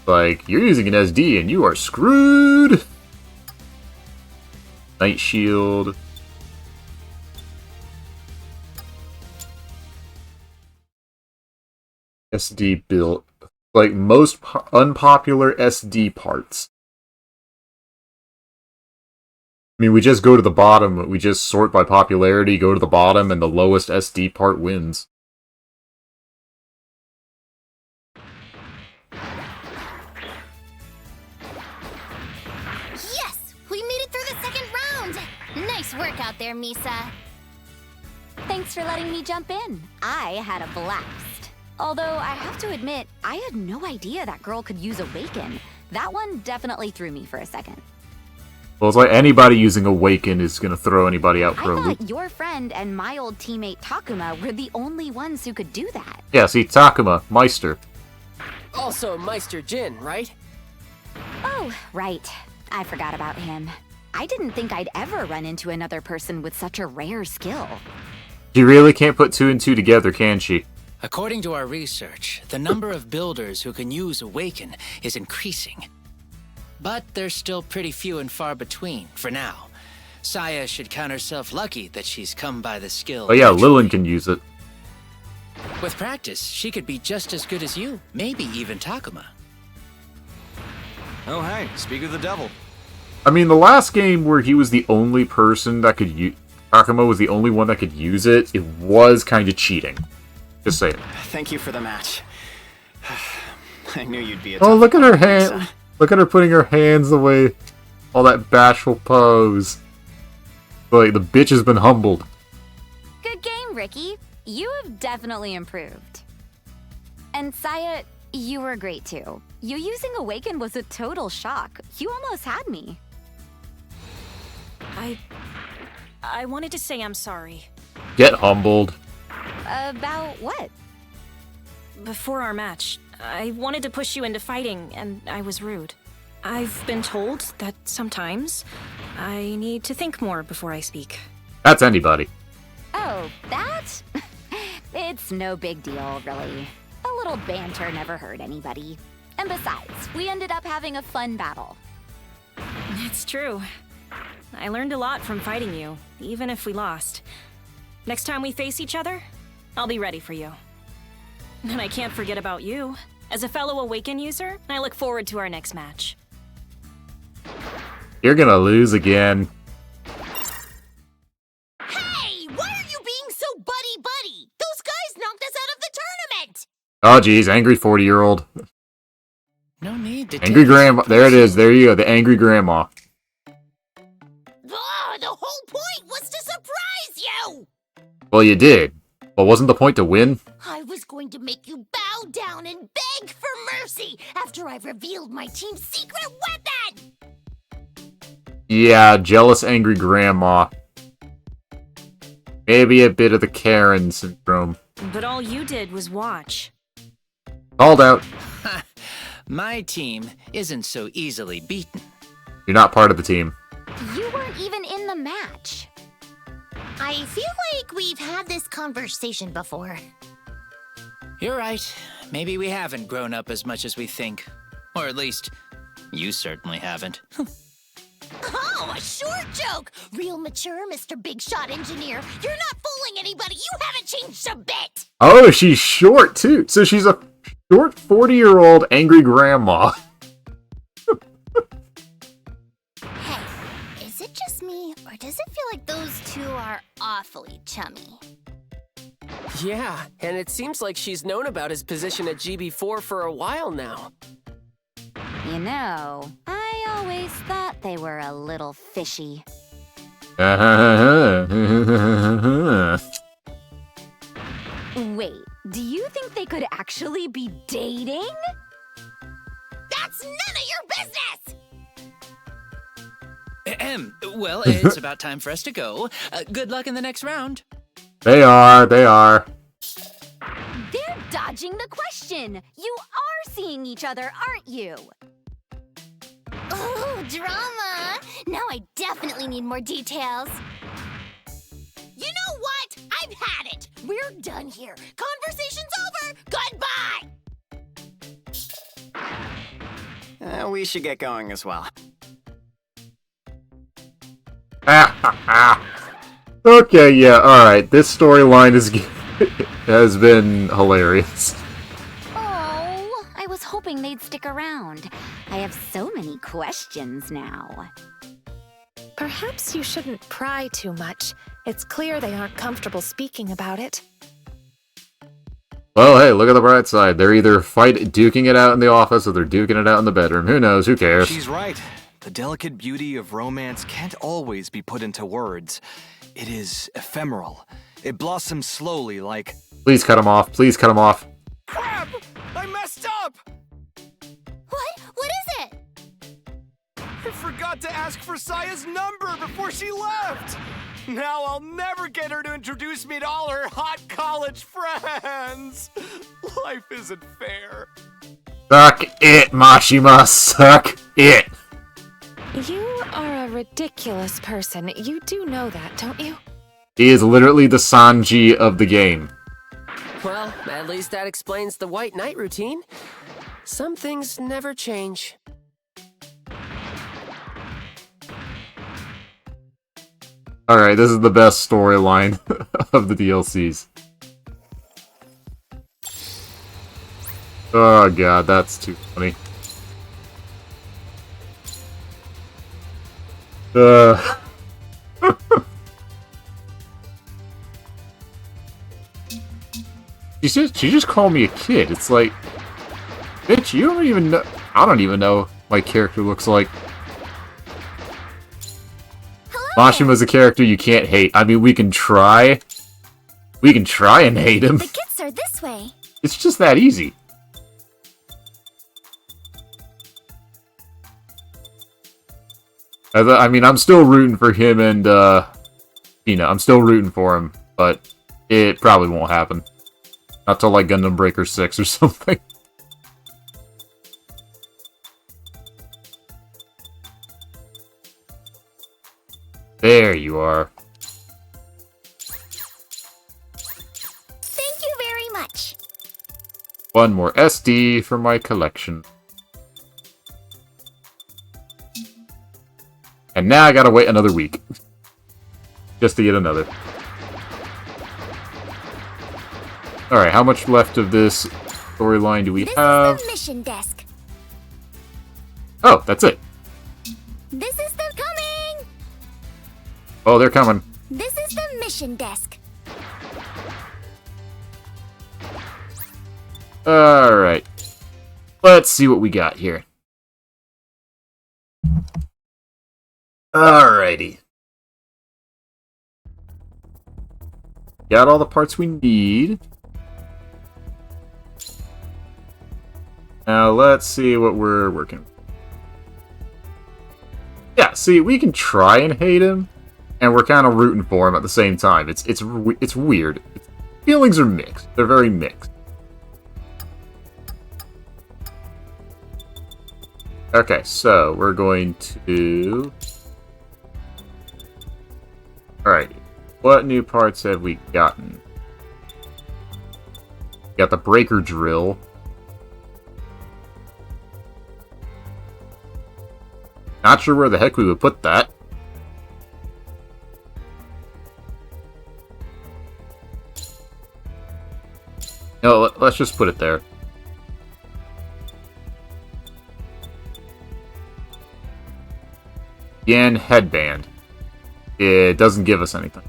Like, you're using an SD and you are screwed! Night Shield. SD build. Like, most unpopular SD parts. I mean, we just go to the bottom, we just sort by popularity, go to the bottom, and the lowest SD part wins. Nice work out there, Misa. Thanks for letting me jump in. I had a blast. Although, I have to admit, I had no idea that girl could use Awaken. That one definitely threw me for a second. Well, it's like anybody using Awaken is gonna throw anybody out for a loop. I thought your friend and my old teammate Takuma were the only ones who could do that. Yeah, see, Takuma, Meister. Also Meister Jin, right? Oh, right. I forgot about him. I didn't think I'd ever run into another person with such a rare skill. She really can't put two and two together, can she? According to our research, the number of builders who can use Awaken is increasing. But they're still pretty few and far between, for now. Saya should count herself lucky that she's come by the skill. Oh yeah, Lilin can use it. With practice, she could be just as good as you, maybe even Takuma. Oh hey, speak of the devil. I mean, the last game where he was the only person that could use... Takuma was the only one that could use it, it was kind of cheating. Just saying. Thank you for the match. I knew you'd be a Oh, look at her hand. hand. Look at her putting her hands away. All that bashful pose. Like, the bitch has been humbled. Good game, Ricky. You have definitely improved. And Saya, you were great too. You using Awaken was a total shock. You almost had me. I wanted to say I'm sorry. Get humbled. About what? Before our match, I wanted to push you into fighting, and I was rude. I've been told that sometimes I need to think more before I speak. That's anybody. Oh, that? It's no big deal, really. A little banter never hurt anybody. And besides, we ended up having a fun battle. It's true. I learned a lot from fighting you, even if we lost. Next time we face each other, I'll be ready for you. And I can't forget about you. As a fellow Awaken user, I look forward to our next match. You're gonna lose again. Hey, why are you being so buddy-buddy? Those guys knocked us out of the tournament! Oh geez, angry 40-year-old. No need to Angry grandma. There it is. There you go. The angry grandma. Oh, the whole point was to surprise you! Well, you did. But wasn't the point to win? I was going to make you bow down and beg for mercy after I revealed my team's secret weapon! Yeah, jealous angry grandma. Maybe a bit of the Karen syndrome. But all you did was watch. Called out. My team isn't so easily beaten. You're not part of the team. You weren't even in the match. I feel like we've had this conversation before. You're right. Maybe we haven't grown up as much as we think. Or at least, you certainly haven't. Oh, a short joke! Real mature, Mr. Big Shot Engineer. You're not fooling anybody. You haven't changed a bit. Oh, she's short, too. So she's a short 40-year-old angry grandma. Hey, is it just me, or does it feel like those two are awfully chummy? Yeah, and it seems like she's known about his position at GB4 for a while now. You know, I always thought they were a little fishy. Wait, do you think they could actually be dating? That's none of your business! Well, it's about time for us to go. Good luck in the next round. They are. They're dodging the question. You are seeing each other, aren't you? Oh, drama! Now I definitely need more details. You know what? I've had it! We're done here. Conversation's over! Goodbye! We should get going as well. Okay, yeah, alright. This storyline has been hilarious. Oh, I was hoping they'd stick around. I have so many questions now. Perhaps you shouldn't pry too much. It's clear they aren't comfortable speaking about it. Well, hey, look at the bright side. They're either duking it out in the office or they're duking it out in the bedroom. Who knows? Who cares? She's right. The delicate beauty of romance can't always be put into words. It is ephemeral. It blossoms slowly like... Please cut him off. Please cut him off. Crap! I messed up! What? What is it? I forgot to ask for Saya's number before she left! Now I'll never get her to introduce me to all her hot college friends! Life isn't fair. Suck it, Mashima. Suck it. You are a ridiculous person. You do know that, don't you? He is literally the Sanji of the game. Well, at least that explains the White Knight routine. Some things never change. Alright, this is the best storyline of the DLCs. Oh god, that's too funny. She just called me a kid. It's like, bitch, you don't even know. I don't even know what my character looks like. Mashima's a character you can't hate. I mean, we can try. We can try and hate him. The kits are this way. It's just that easy. I mean, I'm still rooting for him and, I'm still rooting for him. but it probably won't happen. Not till like Gundam Breaker 6 or something. There you are. Thank you very much. One more SD for my collection. And now I gotta wait another week. Just to get another. Alright, how much left of this storyline do we have? This is the mission desk. Oh, that's it. This is the coming. Oh, they're coming. This is the mission desk. Alright. Let's see what we got here. Alrighty. Got all the parts we need. Now let's see what we're working with. Yeah, see, we can try and hate him, and we're kind of rooting for him at the same time. It's weird. Feelings are mixed. They're very mixed. Okay, so we're going to... Alright, what new parts have we gotten? Got the breaker drill. Not sure where the heck we would put that. No, let's just put it there. Yen headband. It doesn't give us anything.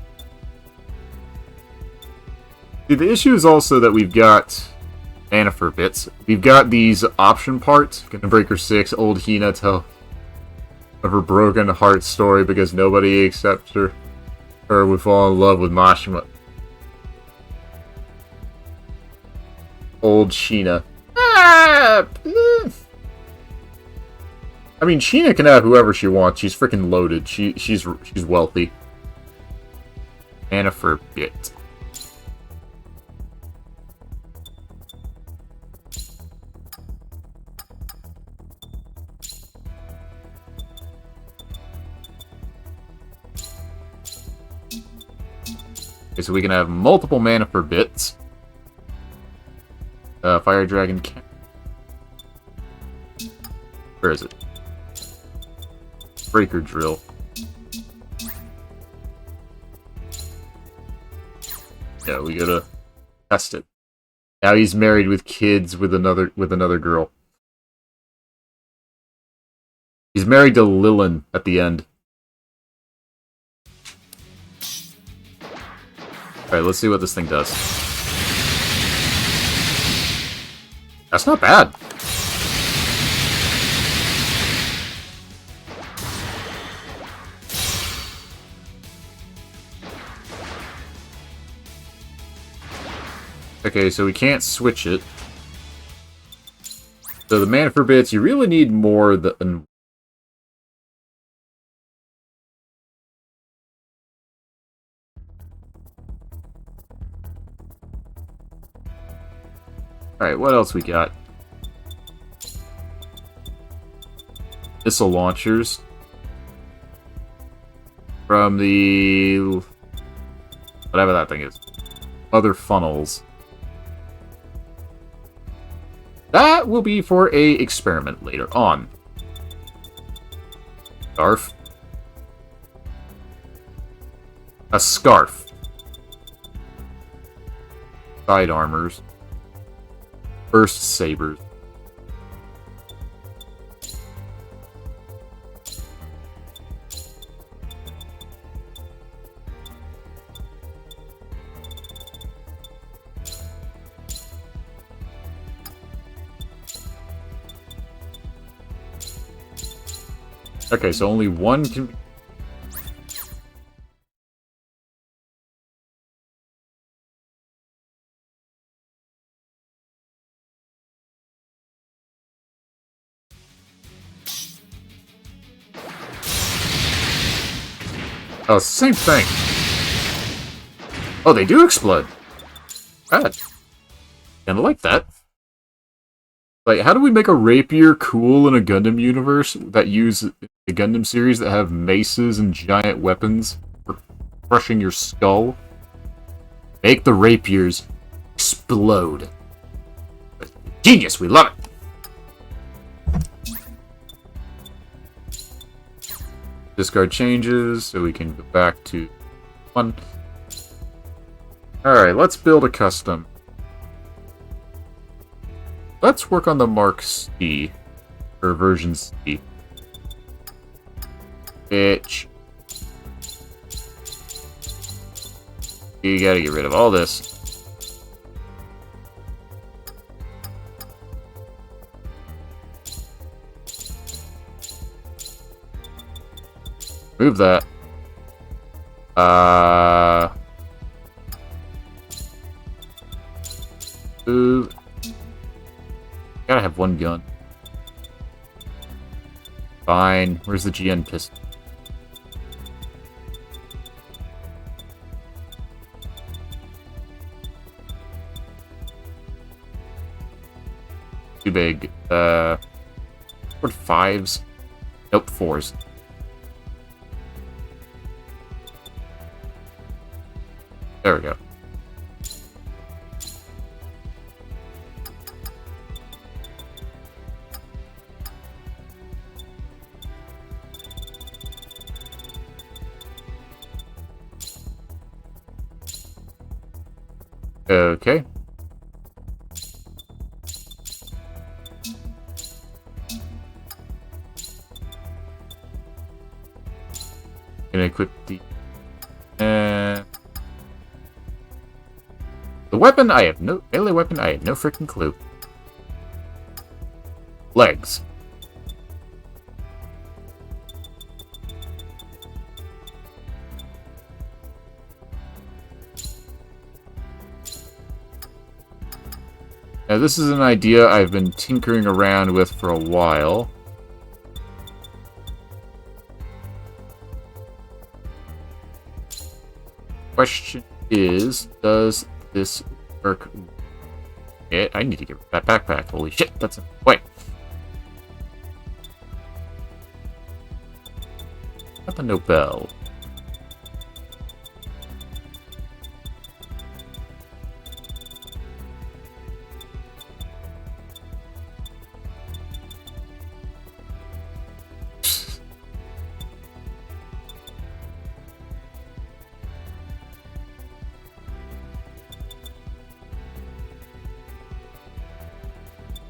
See, the issue is also that we've got mana for bits. We've got these option parts. Gundam Breaker 6, old Hina tell of her broken heart story because nobody accepts her. Her would fall in love with Mashima. Old Sheena. I mean, Sheena can have whoever she wants. She's freaking loaded. She's wealthy. Mana for bit. Okay, so we can have multiple mana for bits. Fire Dragon can... Where is it? Breaker drill. Yeah, we gotta test it. Now he's married with kids with another girl. He's married to Lilin at the end. Alright, let's see what this thing does. That's not bad. Okay, so we can't switch it. So the mana for bits, you really need more than... Alright, what else we got? Missile launchers. From the... whatever that thing is. Other funnels. That will be for a experiment later on. Scarf. A scarf. Side armors. Burst sabers. Okay, so only one can... Oh, same thing. Oh, they do explode. Bad. Kinda like that. Like, how do we make a rapier cool in a Gundam universe that use the Gundam series that have maces and giant weapons for crushing your skull? Make the rapiers explode. Genius, we love it! Discard changes, so we can go back to 1. Alright, let's build a custom. Let's work on the Mark C. Or version C. Bitch. You gotta get rid of all this. Move that. Move. Gotta have one gun. Fine. Where's the GN pistol? Too big. What 5s? Nope, 4s. There we go. Okay. Gonna equip the weapon. I have no melee weapon. I have no freaking clue. Legs. Now, this is an idea I've been tinkering around with for a while. Question is, does this work? Yeah, I need to get that backpack. Holy shit, that's a wait. Got the Nobel.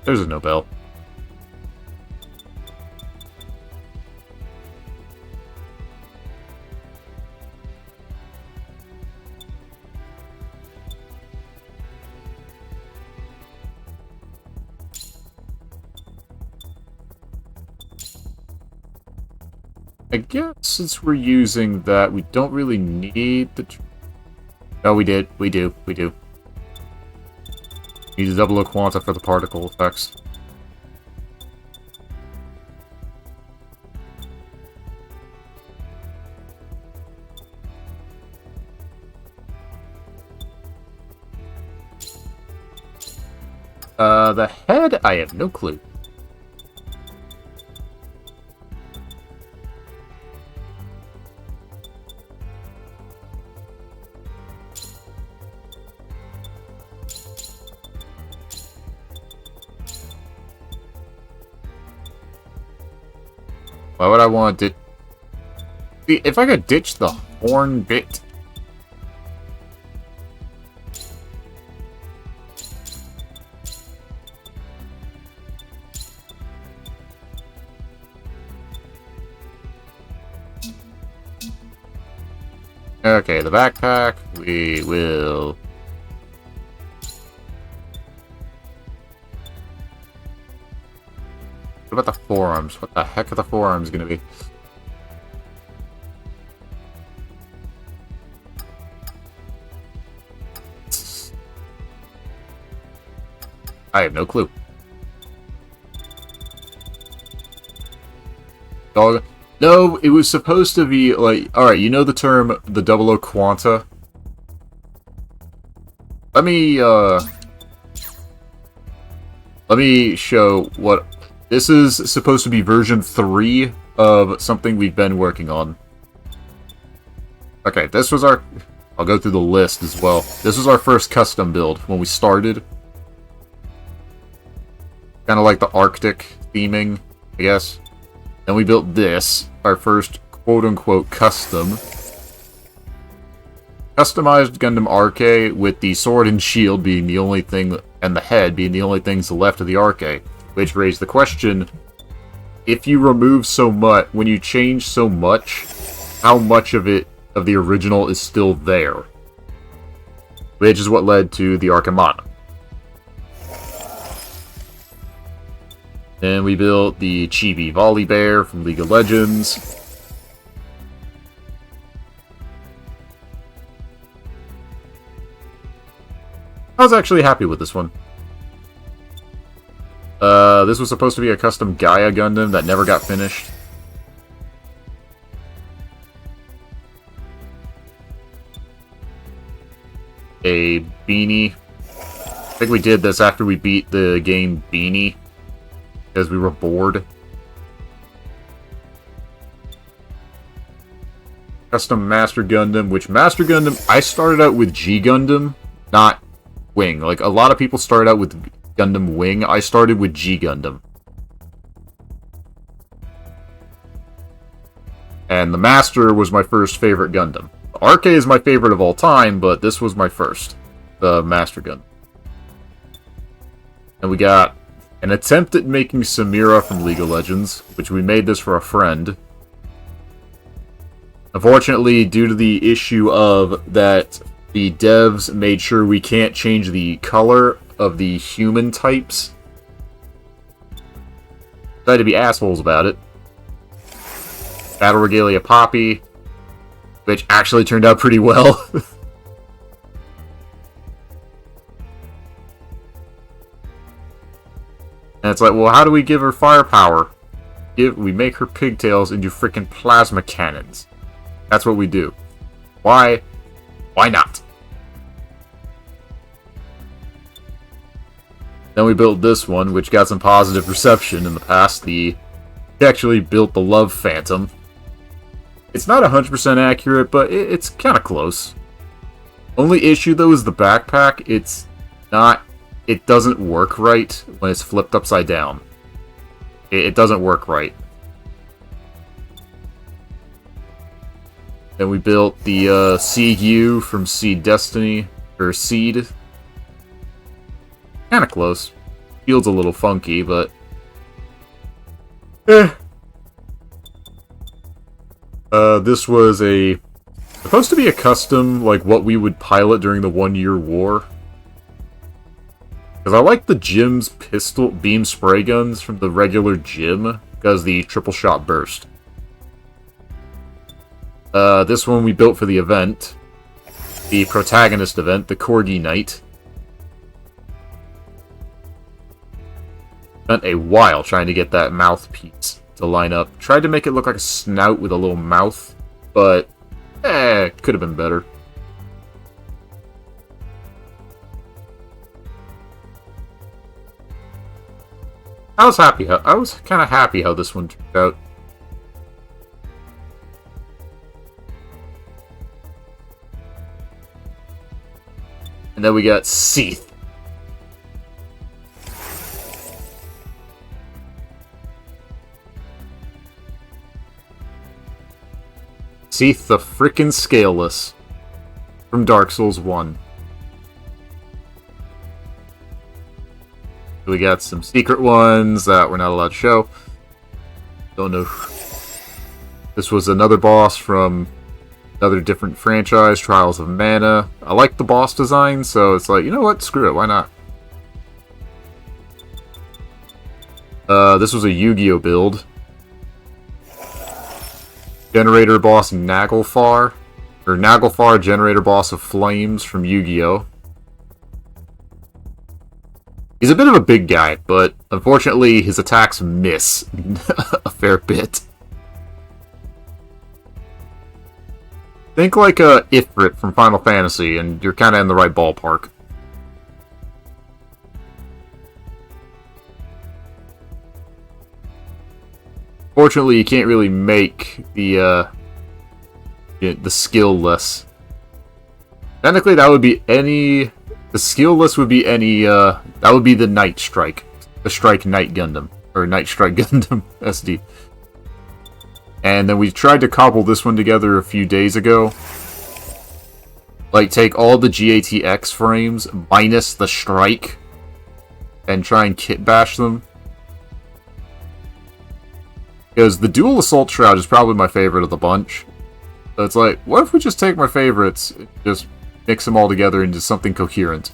There's a Nobel. I guess since we're using that, we don't really need the... No, we did. We do. We do. Need a double O quanta for the particle effects. The head, I have no clue. Why would I want to... See, if I could ditch the horn bit... Okay, the backpack, we will... What about the forearms? What the heck are the forearms gonna be? I have no clue. Dog. No, it was supposed to be like... Alright, you know the term, the double O quanta? let me show what... This is supposed to be version 3 of something we've been working on. Okay, this was our... I'll go through the list as well. This was our first custom build when we started. Kind of like the Arctic theming, I guess. Then we built this, our first quote-unquote custom. Customized Gundam Arche with the sword and shield being the only thing, and the head being the only things left of the Arche. Which raised the question, if you remove so much, when you change so much, how much of it, of the original, is still there? Which is what led to the Archimana. Then we built the Chibi Volley Bear from League of Legends. I was actually happy with this one. This was supposed to be a custom Gaia Gundam that never got finished. A Beanie. I think we did this after we beat the game Beanie, because we were bored. Custom Master Gundam, which Master Gundam, I started out with G Gundam, not Wing. Like, a lot of people started out with Gundam Wing. I started with G Gundam. And the Master was my first favorite Gundam. Arche is my favorite of all time, but this was my first. The Master Gundam. And we got an attempt at making Samira from League of Legends, which we made this for a friend. Unfortunately, due to the issue of that the devs made sure we can't change the color of the human types. Decided to be assholes about it. Battle Regalia Poppy, which actually turned out pretty well. And it's like, well, how do we give her firepower? We make her pigtails into freaking plasma cannons. That's what we do. Why? Why not? Then we built this one, which got some positive reception in the past. We actually built the Love Phantom. It's not 100% accurate, but it's kind of close. Only issue, though, is the backpack. It doesn't work right when it's flipped upside down. It doesn't work right. Then we built the Seed from Seed Destiny, or Seed. Kinda close. Field's a little funky, but... this was supposed to be a custom, like what we would pilot during the 1 Year War. Because I like the Jim's pistol beam spray guns from the regular Jim, because the triple shot burst. This one we built for the event. The protagonist event, the Corgi Knight. Spent a while trying to get that mouthpiece to line up. Tried to make it look like a snout with a little mouth, but could have been better. I was kind of happy how this one turned out. And then we got Seath. Seath the frickin' Scaleless from Dark Souls 1. We got some secret ones that we're not allowed to show. Don't know. This was another boss from another different franchise, Trials of Mana. I like the boss design, so it's like, you know what? Screw it, why not? This was a Yu-Gi-Oh build. Generator boss Naglfar. Or Naglfar, generator boss of Flames from Yu-Gi-Oh! He's a bit of a big guy, but unfortunately his attacks miss a fair bit. Think like a Ifrit from Final Fantasy, and you're kind of in the right ballpark. Fortunately, you can't really make the skill list. Technically, that would be any... The skill list would be any... that would be the Night Strike. The Strike Night Gundam. Or Night Strike Gundam SD. And then we tried to cobble this one together a few days ago. Like, take all the GATX frames, minus the Strike, and try and kit bash them. Because the Dual Assault Shroud is probably my favorite of the bunch. So it's like, what if we just take my favorites, and just mix them all together into something coherent?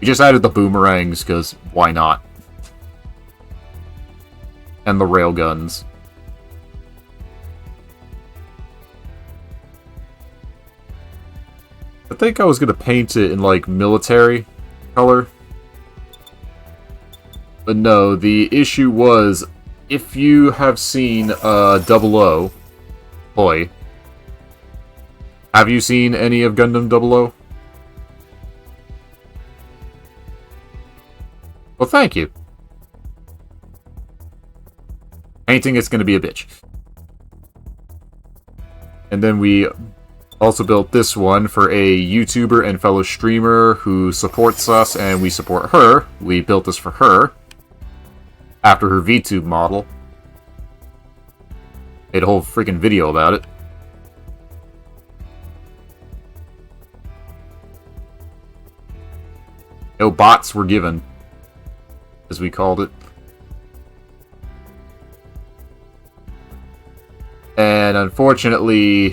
We just added the boomerangs, because why not? And the railguns. I think I was going to paint it in, like, military color. But no, the issue was, if you have seen 00, boy, have you seen any of Gundam 00? Well, thank you. Painting is going to be a bitch. And then we also built this one for a YouTuber and fellow streamer who supports us, and we support her. We built this for her. After her VTube model. Made a whole freaking video about it. No bots were given, as we called it. And unfortunately,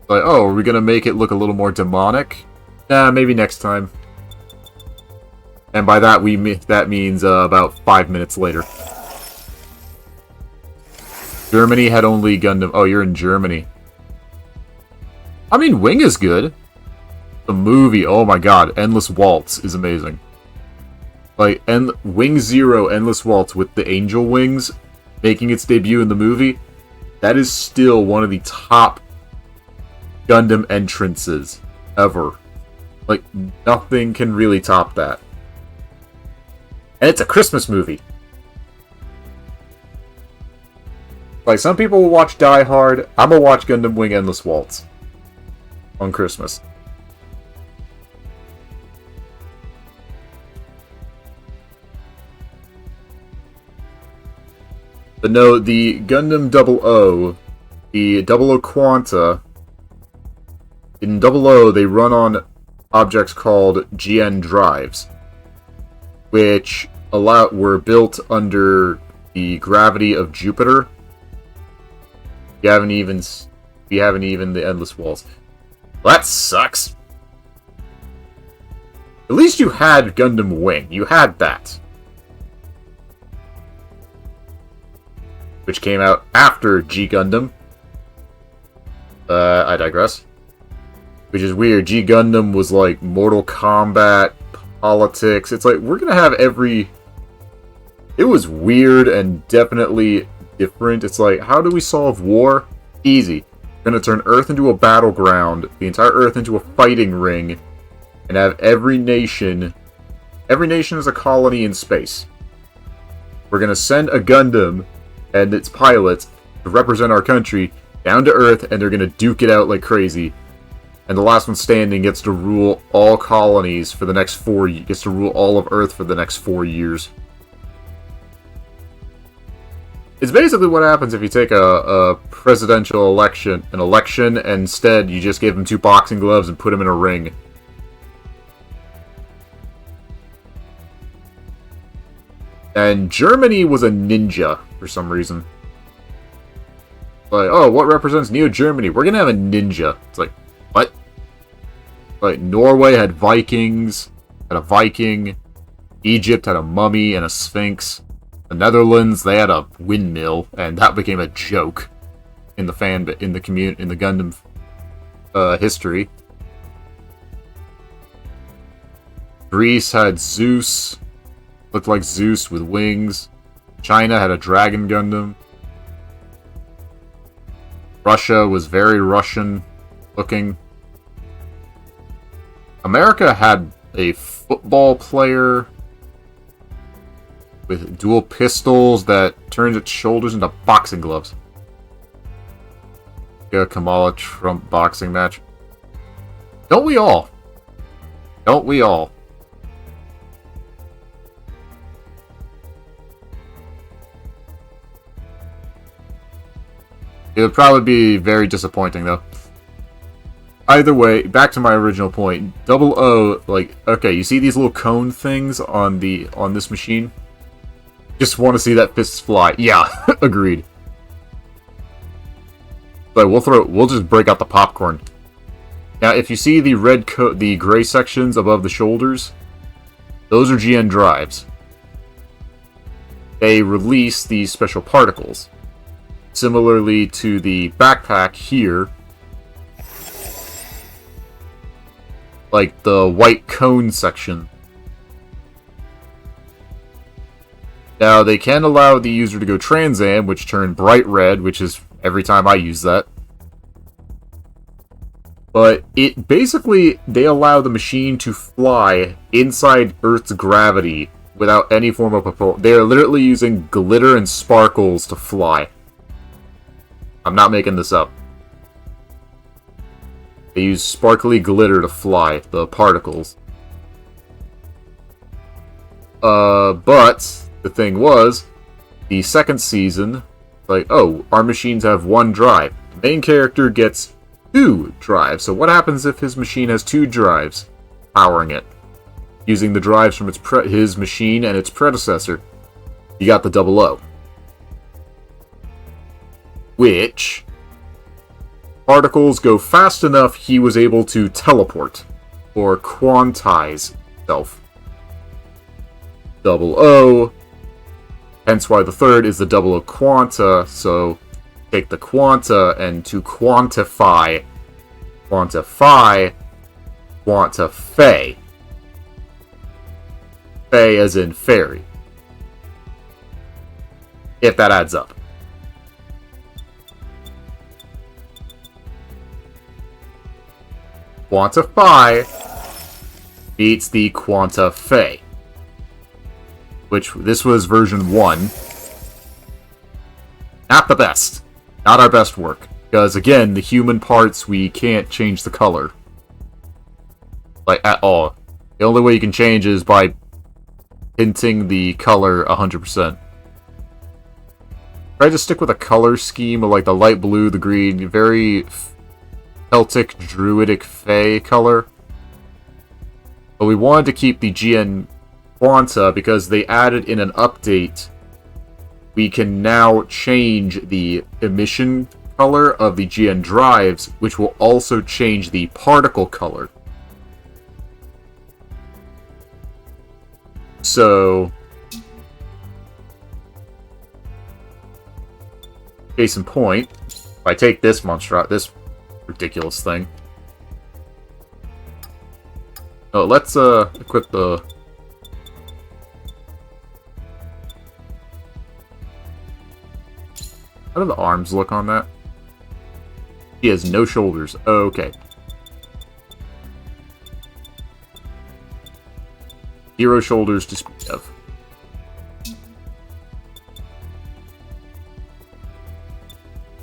like, oh, are we gonna make it look a little more demonic? Nah, maybe next time. And by that that means about 5 minutes later. Germany had only Gundam. Oh, you're in Germany. I mean, Wing is good. The movie, oh my god, Endless Waltz is amazing. Like, Wing Zero Endless Waltz with the angel wings making its debut in the movie, that is still one of the top Gundam entrances ever. Like, nothing can really top that. And it's a Christmas movie. Like, some people will watch Die Hard. I'm gonna watch Gundam Wing Endless Waltz on Christmas. But no, the Gundam 00, the 00 Quanta, in 00 they run on objects called GN drives, which were built under the gravity of Jupiter. You haven't even the Endless Waltz. Well, that sucks. At least you had Gundam Wing. You had that. Which came out after G Gundam. I digress. Which is weird. G Gundam was like Mortal Kombat, politics. It's like, we're gonna have every... It was weird and definitely different. It's like, how do we solve war? Easy. We're gonna turn Earth into a battleground, the entire Earth into a fighting ring, and have every nation is a colony in space. We're gonna send a Gundam and its pilots to represent our country down to Earth, and they're gonna duke it out like crazy. And the last one standing gets to rule all colonies for the next 4 years. Gets to rule all of Earth for the next 4 years. It's basically what happens if you take a presidential election, and instead you just give them 2 boxing gloves and put them in a ring. And Germany was a ninja for some reason. Like, oh, what represents Neo Germany? We're gonna have a ninja. It's like, what? Like, Norway had Vikings, had a Viking. Egypt had a mummy and a sphinx. The Netherlands, they had a windmill, and that became a joke in the Gundam history. Greece had Zeus, looked like Zeus with wings. China had a Dragon Gundam. Russia was very Russian looking. America had a football player. with dual pistols that turns its shoulders into boxing gloves. A Kamala Trump boxing match. Don't we all? Don't we all? It would probably be very disappointing, though. Either way, back to my original point. 00, like, okay, you see these little cone things on this machine? Just want to see that fist fly. Yeah, agreed. But we'll just break out the popcorn. Now, if you see the the gray sections above the shoulders, those are GN drives. They release these special particles. Similarly to the backpack here, like the white cone section. Now, they can allow the user to go Trans Am, which turn bright red, which is every time I use that. But it basically, they allow the machine to fly inside Earth's gravity without any form of propulsion. They are literally using glitter and sparkles to fly. I'm not making this up. They use sparkly glitter to fly, the particles. But the thing was, the second season, like, oh, our machines have one drive. The main character gets 2 drives. So what happens if his machine has 2 drives powering it? Using the drives from his machine and its predecessor. You got the 00. Which particles go fast enough he was able to teleport or quantize himself. 00. Hence why the third is the 00 quanta, so take the quanta and to quantify, quantify. Fey as in fairy. If that adds up. Quantify beats the Quantify. Which, this was version 1. Not the best. Not our best work. Because, again, the human parts, we can't change the color. Like, at all. The only way you can change is by hinting the color 100%. Try to stick with a color scheme of, like, the light blue, the green, very Celtic, Druidic, Fey color. But we wanted to keep the GN Quanta because they added in an update. We can now change the emission color of the GN drives, which will also change the particle color. So, case in point, if I take this this ridiculous thing. Oh, let's equip the. How do the arms look on that? He has no shoulders. Okay. 0 shoulders to speak of.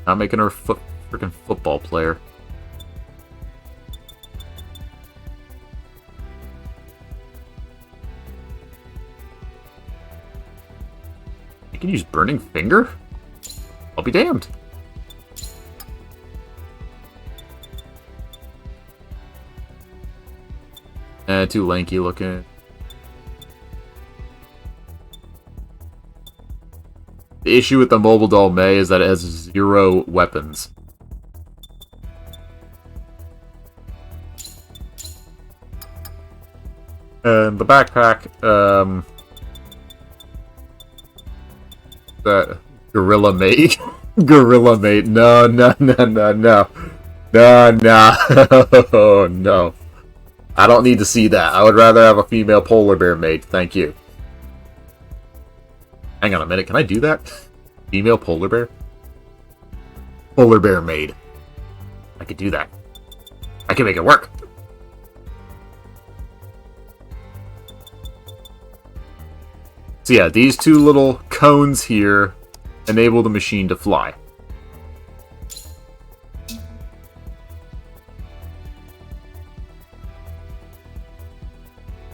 Not making her a freaking football player. You can use Burning Finger? I'll be damned. Too lanky looking. The issue with the mobile doll May is that it has 0 weapons. And the backpack, that Gorilla Mate. Gorilla Mate. No. No. No. I don't need to see that. I would rather have a female polar bear mate. Thank you. Hang on a minute. Can I do that? Female polar bear? Polar bear maid. I could do that. I can make it work. So yeah, these two little cones here enable the machine to fly.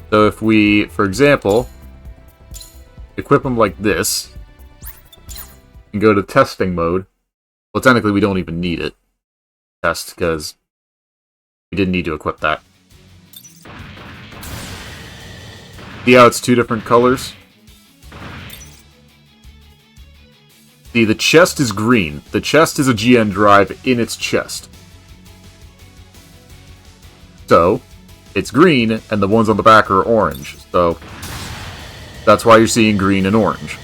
So if we, for example, equip them like this, and go to testing mode, well, technically we don't even need it. Test, because we didn't need to equip that. See how it's two different colors? See, the chest is green. The chest is a GN drive in its chest. So, it's green, and the ones on the back are orange. So, that's why you're seeing green and orange.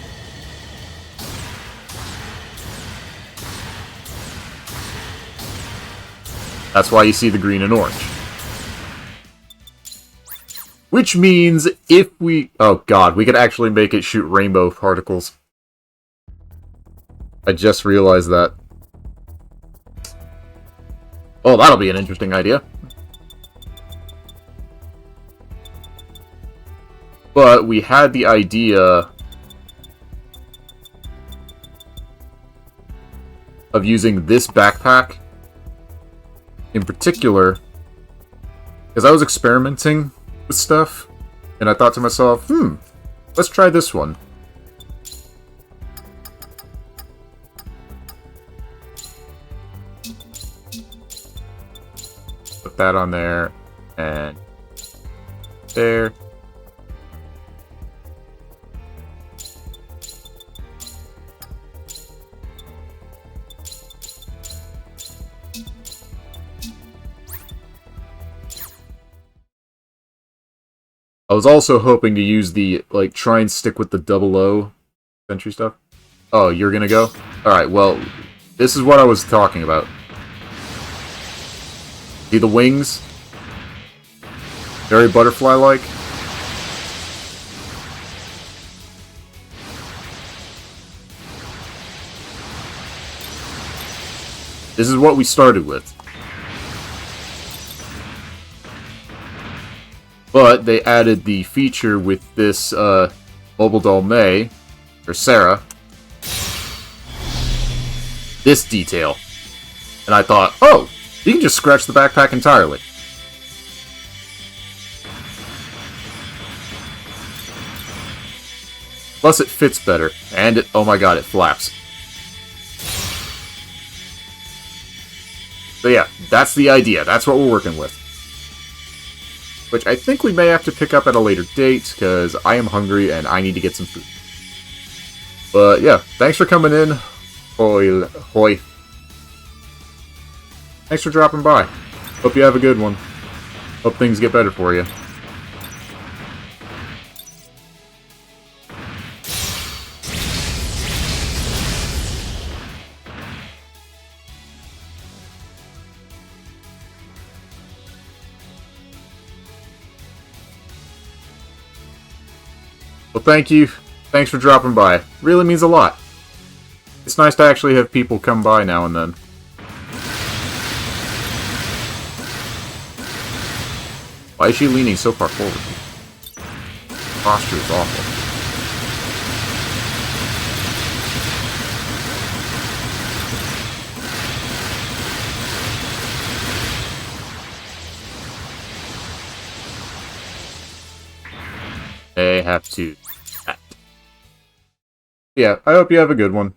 That's why you see the green and orange. Which means if we... Oh god, we could actually make it shoot rainbow particles. I just realized that. Oh, that'll be an interesting idea. But we had the idea of using this backpack in particular, because I was experimenting with stuff, and I thought to myself, let's try this one. Put that on there, and there. I was also hoping to use the, like, try and stick with the 00 sentry stuff. Oh, you're gonna go? Alright, well, this is what I was talking about. See the wings? Very butterfly-like. This is what we started with. But they added the feature with this mobile doll May, or Sarah, this detail. And I thought, oh, you can just scratch the backpack entirely. Plus it fits better, and it, oh my god, it flaps. So yeah, that's the idea, that's what we're working with. Which I think we may have to pick up at a later date, because I am hungry and I need to get some food. But yeah, thanks for coming in. Hoy. Thanks for dropping by. Hope you have a good one. Hope things get better for you. Well, thank you. Thanks for dropping by. Really means a lot. It's nice to actually have people come by now and then. Why is she leaning so far forward? Posture is awful. They have to... Yeah, I hope you have a good one.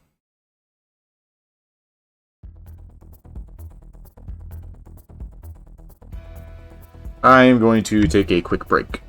I'm going to take a quick break.